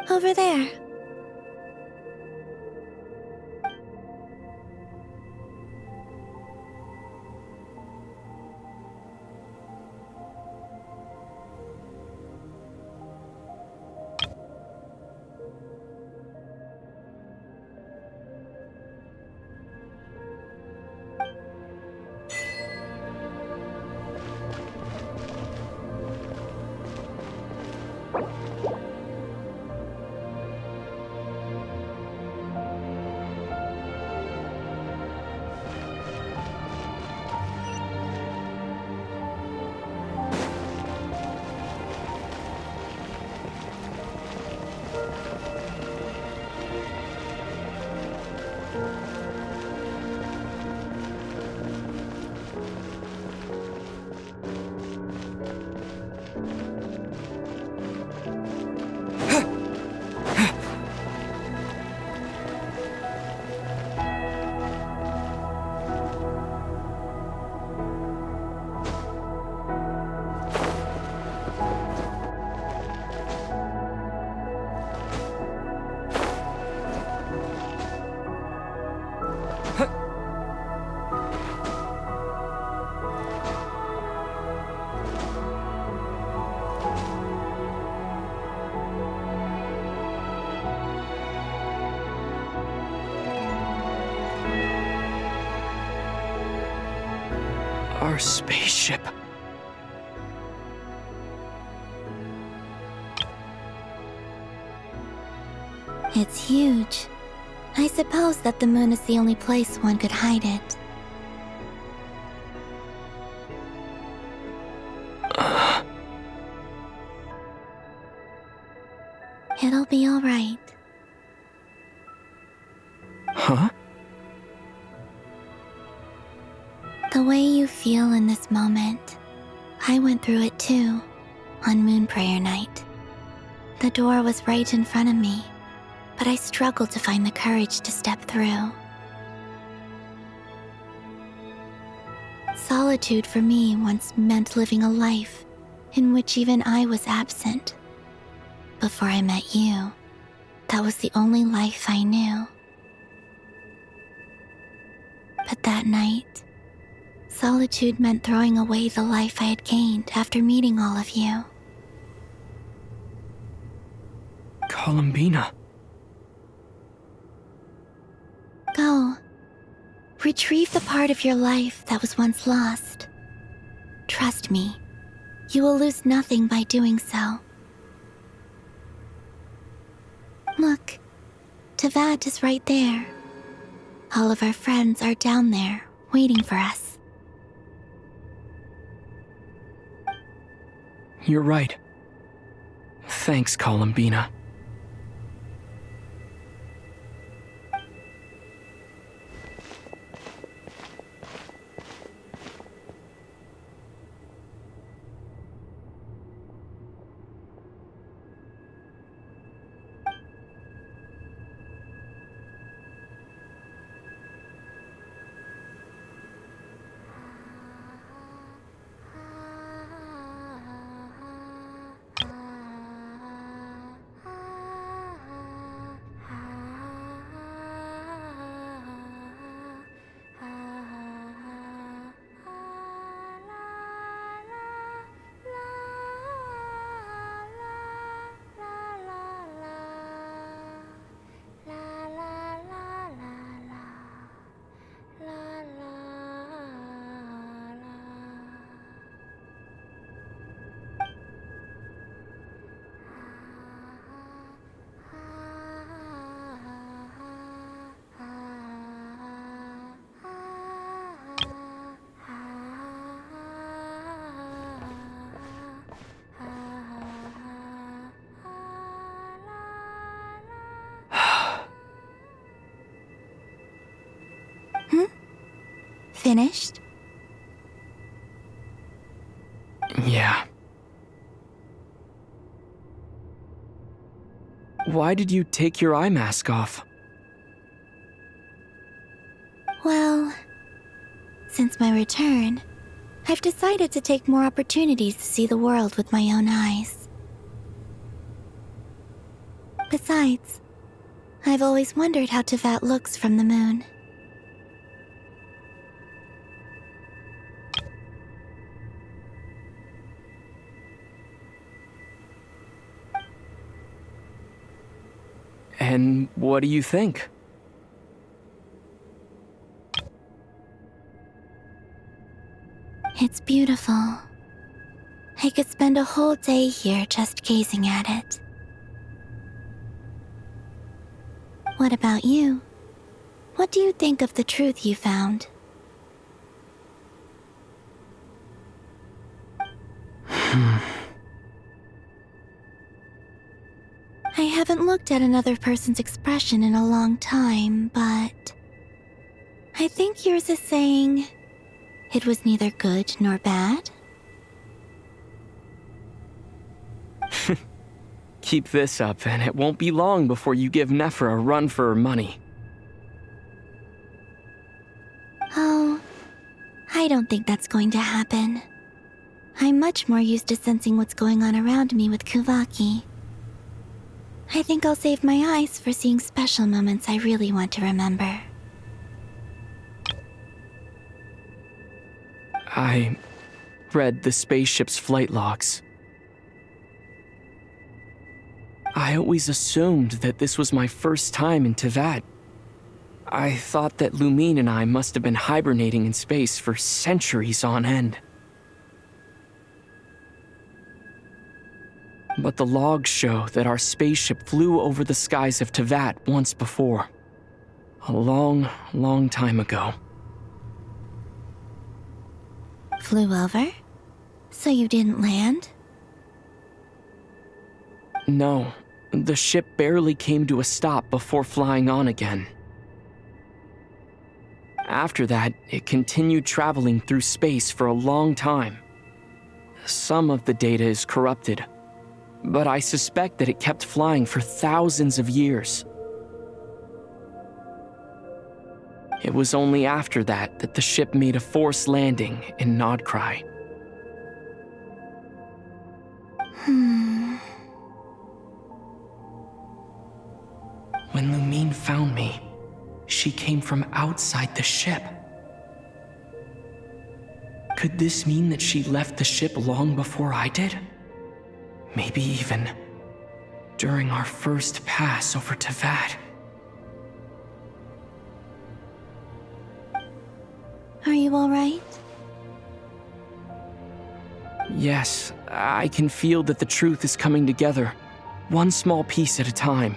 Over there. Our spaceship. It's huge. I suppose that the moon is the only place one could hide it. It'll be all right. Huh? The way you feel in this moment, I went through it too, on Moon Prayer Night. The door was right in front of me, but I struggled to find the courage to step through. Solitude for me once meant living a life in which even I was absent. Before I met you, that was the only life I knew. But that night, solitude meant throwing away the life I had gained after meeting all of you. Columbina. Go. Retrieve the part of your life that was once lost. Trust me, you will lose nothing by doing so. Look, Tavad is right there. All of our friends are down there, waiting for us. You're right. Thanks, Columbina. Finished? Yeah. Why did you take your eye mask off? Well, Since my return, I've decided to take more opportunities to see the world with my own eyes. Besides, I've always wondered how Tevat looks from the moon. And what do you think? It's beautiful. I could spend a whole day here just gazing at it. What about you? What do you think of the truth you found? I haven't looked at another person's expression in a long time, but I think yours is saying it was neither good nor bad. Keep this up, and it won't be long before you give Nephra a run for her money. Oh, I don't think that's going to happen. I'm much more used to sensing what's going on around me with Kuvaki. I think I'll save my eyes for seeing special moments I really want to remember. I read the spaceship's flight logs. I always assumed that this was my first time in Tevat. I thought that Lumine and I must have been hibernating in space for centuries on end. But the logs show that our spaceship flew over the skies of Tevat once before. A long, long time ago. Flew over? So you didn't land? No, the ship barely came to a stop before flying on again. After that, it continued traveling through space for a long time. Some of the data is corrupted, but I suspect that it kept flying for thousands of years. It was only after that that the ship made a forced landing in Nodcry. When Lumine found me, she came from outside the ship. Could this mean that she left the ship long before I did? Maybe even during our first pass over Tevat. Are you alright? Yes, I can feel that the truth is coming together, one small piece at a time.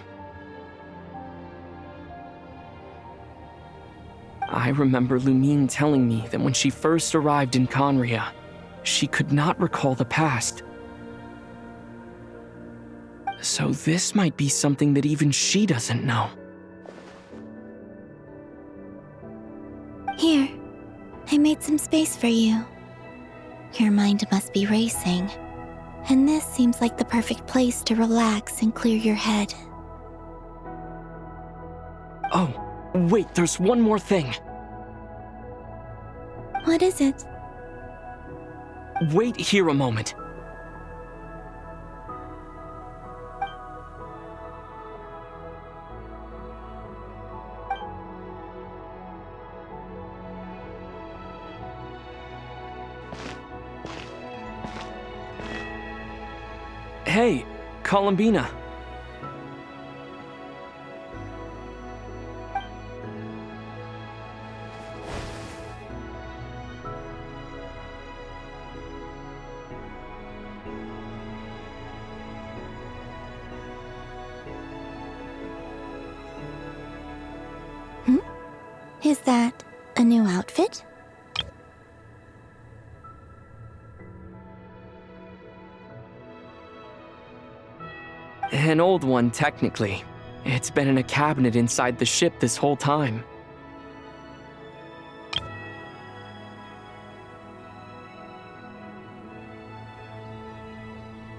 I remember Lumine telling me that when she first arrived in Conria, she could not recall the past. So this might be something that even she doesn't know. Here, I made some space for you. Your mind must be racing, and this seems like the perfect place to relax and clear your head. Oh, wait, there's one more thing. What is it? Wait here a moment. Hey, Columbina. Is that a new outfit? An old one, technically. It's been in a cabinet inside the ship this whole time.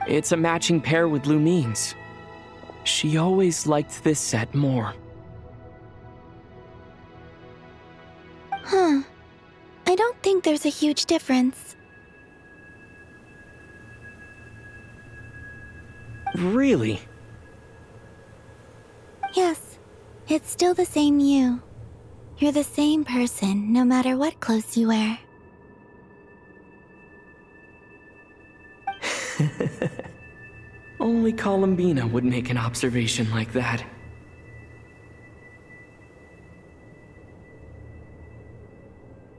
It's a matching pair with Lumine's. She always liked this set more. Huh. I don't think there's a huge difference. Really? Yes, it's still the same you. You're the same person, no matter what clothes you wear. Only Columbina would make an observation like that.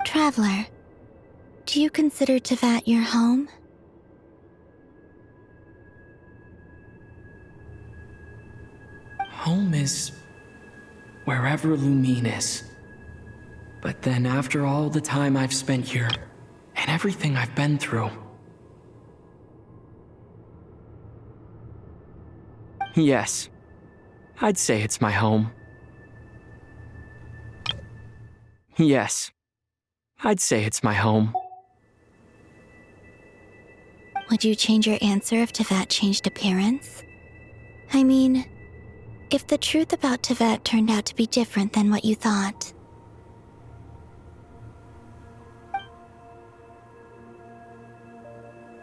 Traveler, do you consider Tevat your home? Home is wherever Lumine is. But then after all the time I've spent here, and everything I've been through... Yes, I'd say it's my home. Yes, I'd say it's my home. Would you change your answer if Tevat changed appearance? I mean, if the truth about Tevat turned out to be different than what you thought.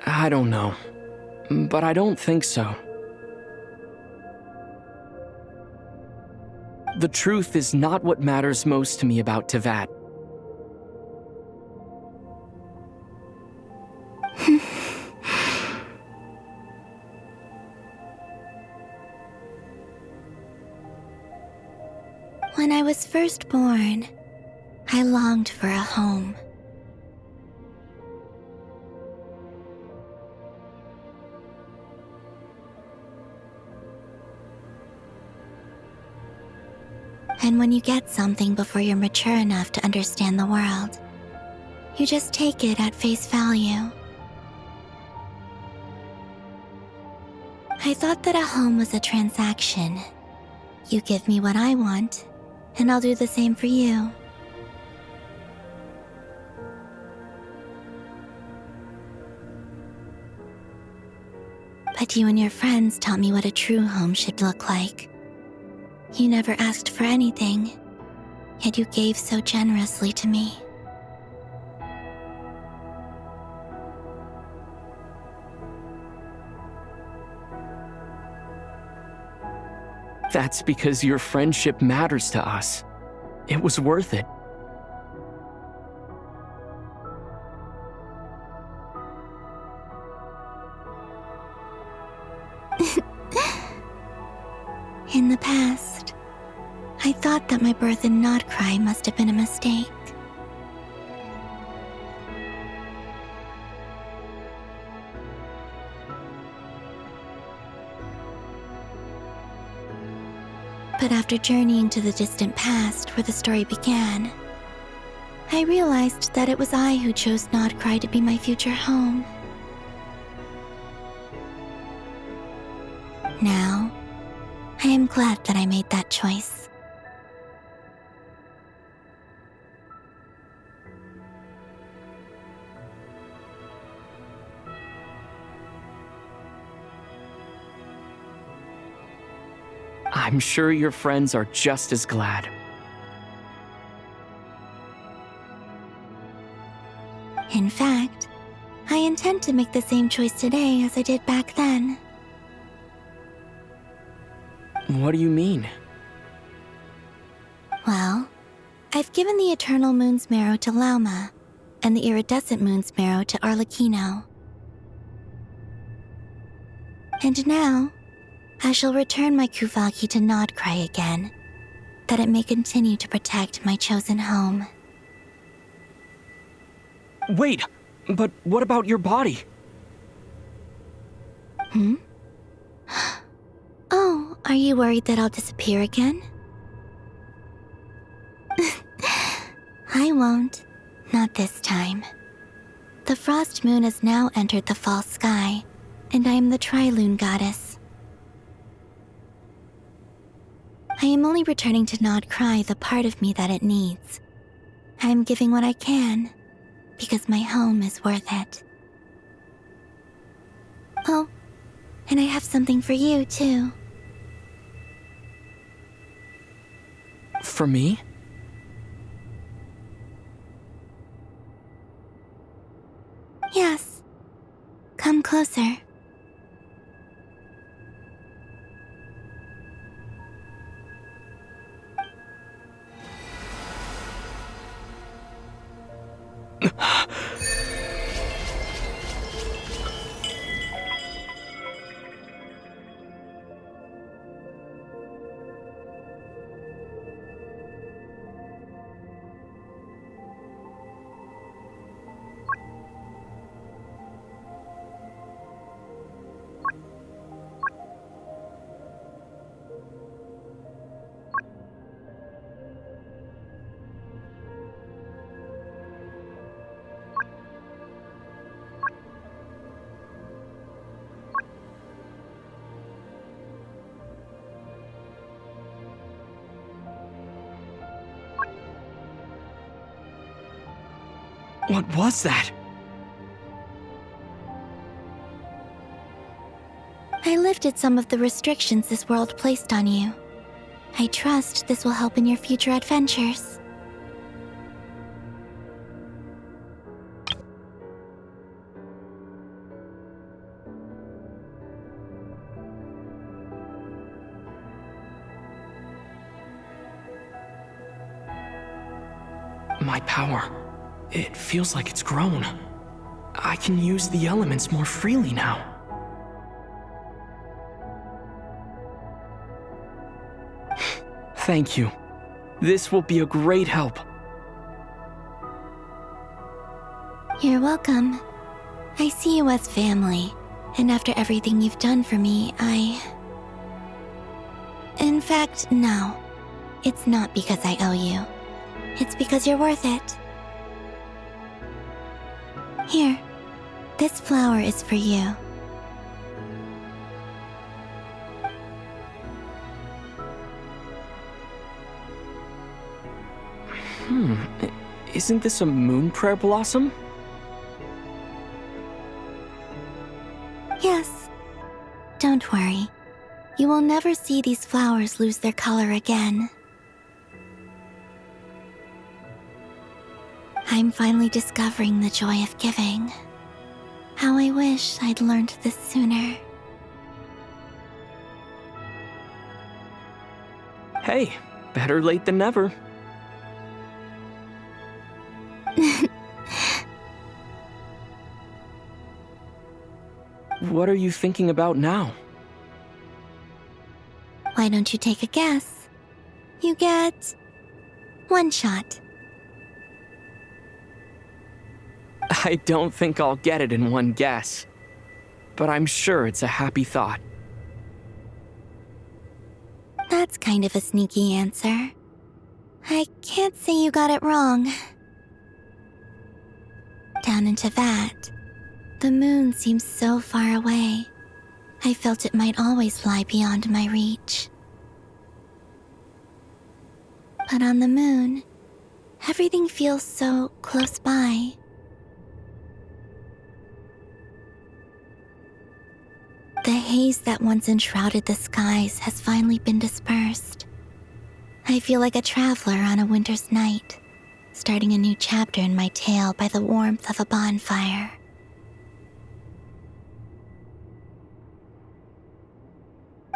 I don't know, but I don't think so. The truth is not what matters most to me about Tevat. When I was first born, I longed for a home. And when you get something before you're mature enough to understand the world, you just take it at face value. I thought that a home was a transaction. You give me what I want, and I'll do the same for you. But you and your friends taught me what a true home should look like. You never asked for anything, yet you gave so generously to me. That's because your friendship matters to us. It was worth it. In the past, I thought that my birth in Nodcry must have been a mistake. But after journeying to the distant past where the story began, I realized that it was I who chose Nodcry to be my future home. Now, I am glad that I made that choice. I'm sure your friends are just as glad. In fact, I intend to make the same choice today as I did back then. What do you mean? Well, I've given the Eternal Moon's Marrow to Lauma, and the Iridescent Moon's Marrow to Arlecchino. And now, I shall return my Kuvagi to Nodcry again, that it may continue to protect my chosen home. Wait, but what about your body? Hmm? Oh, are you worried that I'll disappear again? I won't. Not this time. The Frost Moon has now entered the fall sky, and I am the Trilune Goddess. I am only returning to Nodcry the part of me that it needs. I am giving what I can, because my home is worth it. Oh, and I have something for you, too. For me? Come closer. What was that? I lifted some of the restrictions this world placed on you. I trust this will help in your future adventures. My power. It feels like it's grown. I can use the elements more freely now. Thank you. This will be a great help. You're welcome. I see you as family, and after everything you've done for me, In fact, no. It's not because I owe you. It's because you're worth it. Here, this flower is for you. Isn't this a moon prayer blossom? Yes. Don't worry. You will never see these flowers lose their color again. I'm finally discovering the joy of giving. How I wish I'd learned this sooner. Hey, better late than never. What are you thinking about now? Why don't you take a guess? You get 1 shot. I don't think I'll get it in one guess, but I'm sure it's a happy thought. That's kind of a sneaky answer. I can't say you got it wrong. Down into that, the moon seems so far away. I felt it might always lie beyond my reach. But on the moon, everything feels so close by. The haze that once enshrouded the skies has finally been dispersed. I feel like a traveler on a winter's night, starting a new chapter in my tale by the warmth of a bonfire.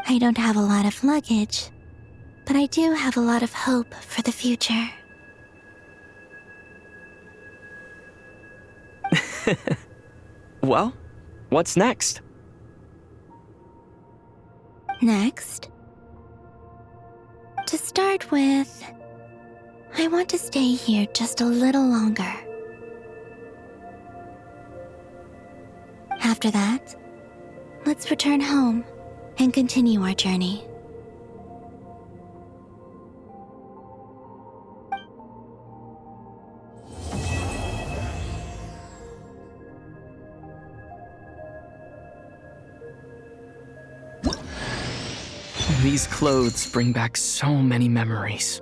I don't have a lot of luggage, but I do have a lot of hope for the future. Well, what's next? Next, to start with, I want to stay here just a little longer. After that, let's return home and continue our journey. These clothes bring back so many memories.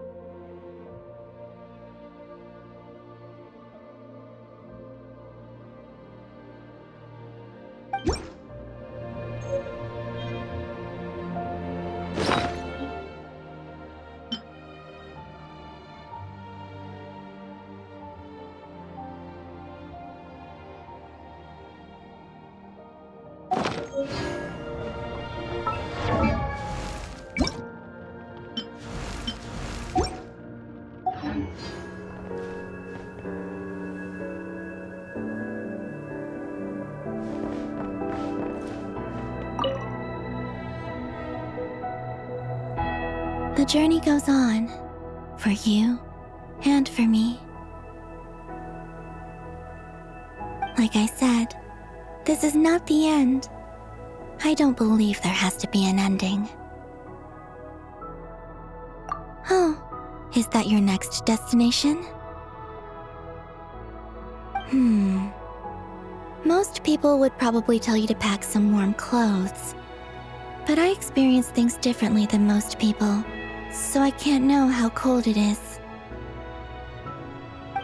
The journey goes on, for you and for me. Like I said, this is not the end. I don't believe there has to be an ending. Oh, is that your next destination? Most people would probably tell you to pack some warm clothes. But I experience things differently than most people, so I can't know how cold it is.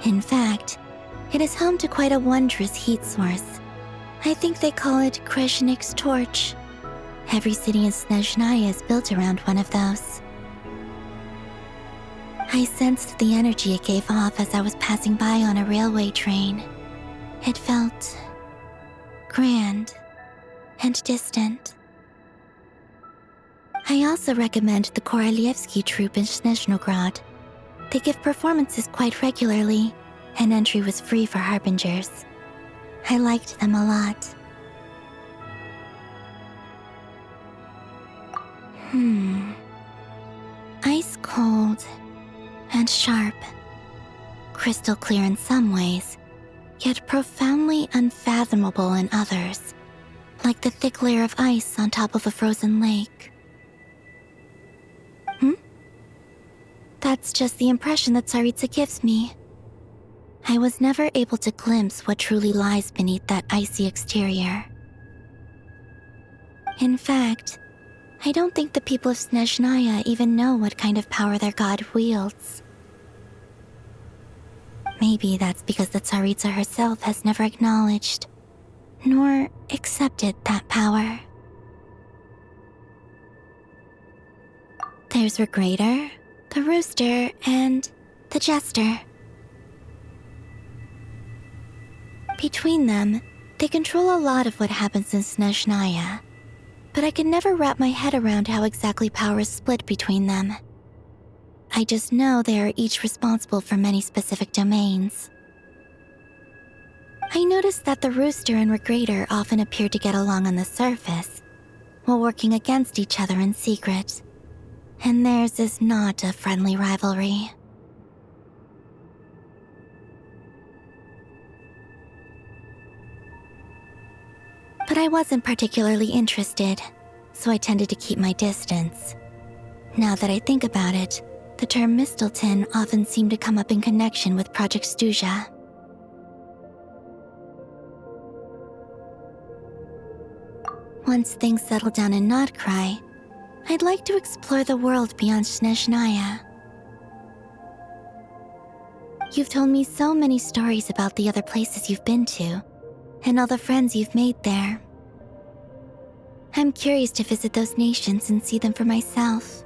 In fact, it is home to quite a wondrous heat source. I think they call it Kreshnik's torch. Every city in Snezhnaya is built around one of those. I sensed the energy it gave off as I was passing by on a railway train. It felt grand and distant. I also recommend the Korolievsky troupe in Snezhnograd. They give performances quite regularly, and entry was free for harbingers. I liked them a lot. Ice cold and sharp. Crystal clear in some ways, yet profoundly unfathomable in others, like the thick layer of ice on top of a frozen lake. That's just the impression that Tsaritsa gives me. I was never able to glimpse what truly lies beneath that icy exterior. In fact, I don't think the people of Snezhnaya even know what kind of power their god wields. Maybe that's because the Tsaritsa herself has never acknowledged, nor accepted that power. There's Regrator, the Rooster, and the Jester. Between them, they control a lot of what happens in Snezhnaya, but I can never wrap my head around how exactly power is split between them. I just know they are each responsible for many specific domains. I noticed that the Rooster and Regrator often appear to get along on the surface, while working against each other in secret. And theirs is not a friendly rivalry. But I wasn't particularly interested, so I tended to keep my distance. Now that I think about it, the term Mistelton often seemed to come up in connection with Project Stuja. Once things settle down in Nodcry, I'd like to explore the world beyond Snezhnaya. You've told me so many stories about the other places you've been to, and all the friends you've made there. I'm curious to visit those nations and see them for myself.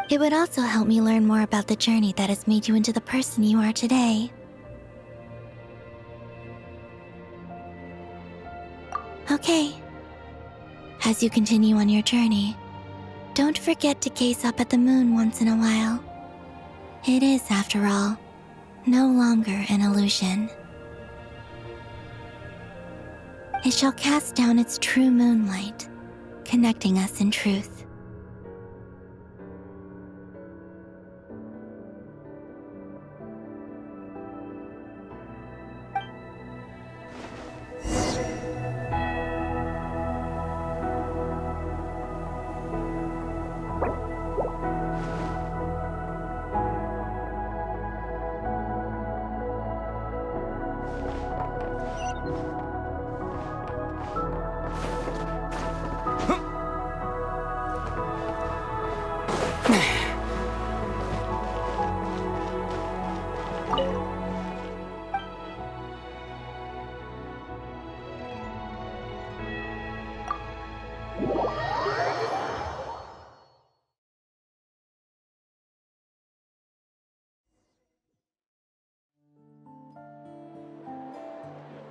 It would also help me learn more about the journey that has made you into the person you are today. Okay. As you continue on your journey, don't forget to gaze up at the moon once in a while. It is, after all, no longer an illusion. It shall cast down its true moonlight, connecting us in truth.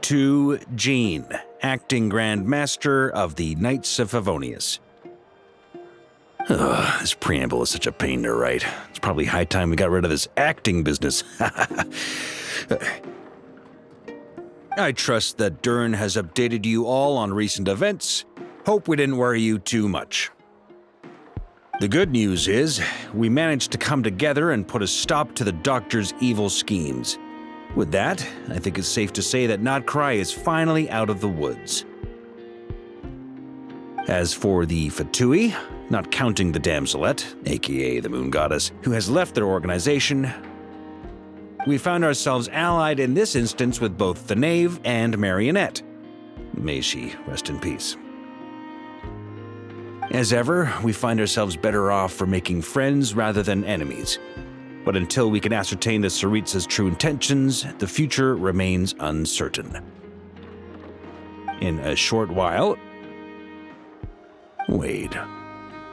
To Jean, Acting Grand Master of the Knights of Favonius. Ugh, this preamble is such a pain to write. It's probably high time we got rid of this acting business. I trust that Dern has updated you all on recent events. Hope we didn't worry you too much. The good news is, we managed to come together and put a stop to the Doctor's evil schemes. With that, I think it's safe to say that Notcry is finally out of the woods. As for the Fatui, not counting the Damselette, aka the Moon Goddess, who has left their organization, we found ourselves allied in this instance with both the Knave and Marionette. May she rest in peace. As ever, we find ourselves better off for making friends rather than enemies. But until we can ascertain the Tsaritsa's true intentions, the future remains uncertain. In a short while... Wait,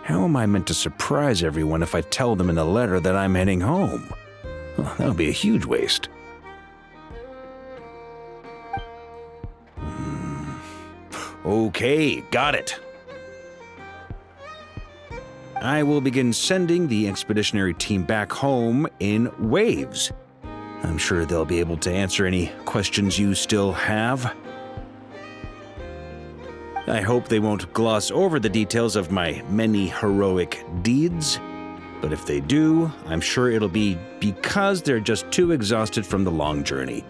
how am I meant to surprise everyone if I tell them in a letter that I'm heading home? Well, that would be a huge waste. Okay, got it. I will begin sending the expeditionary team back home in waves. I'm sure they'll be able to answer any questions you still have. I hope they won't gloss over the details of my many heroic deeds, but if they do, I'm sure it'll be because they're just too exhausted from the long journey.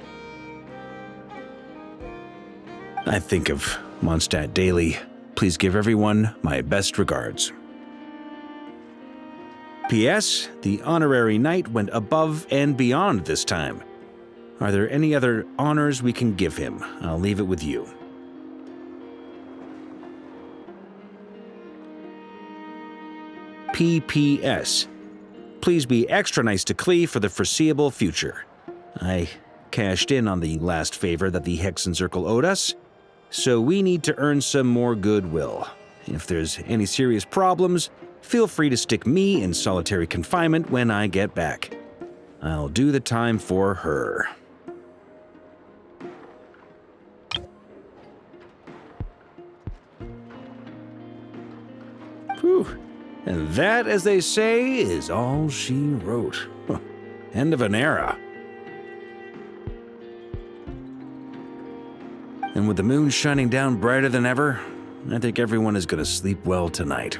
I think of Mondstadt daily. Please give everyone my best regards. P.S. The honorary knight went above and beyond this time. Are there any other honors we can give him? I'll leave it with you. P.P.S. Please be extra nice to Klee for the foreseeable future. I cashed in on the last favor that the Hexen Circle owed us, so we need to earn some more goodwill. If there's any serious problems, feel free to stick me in solitary confinement when I get back. I'll do the time for her. Whew. And that, as they say, is all she wrote. End of an era. And with the moon shining down brighter than ever, I think everyone is going to sleep well tonight.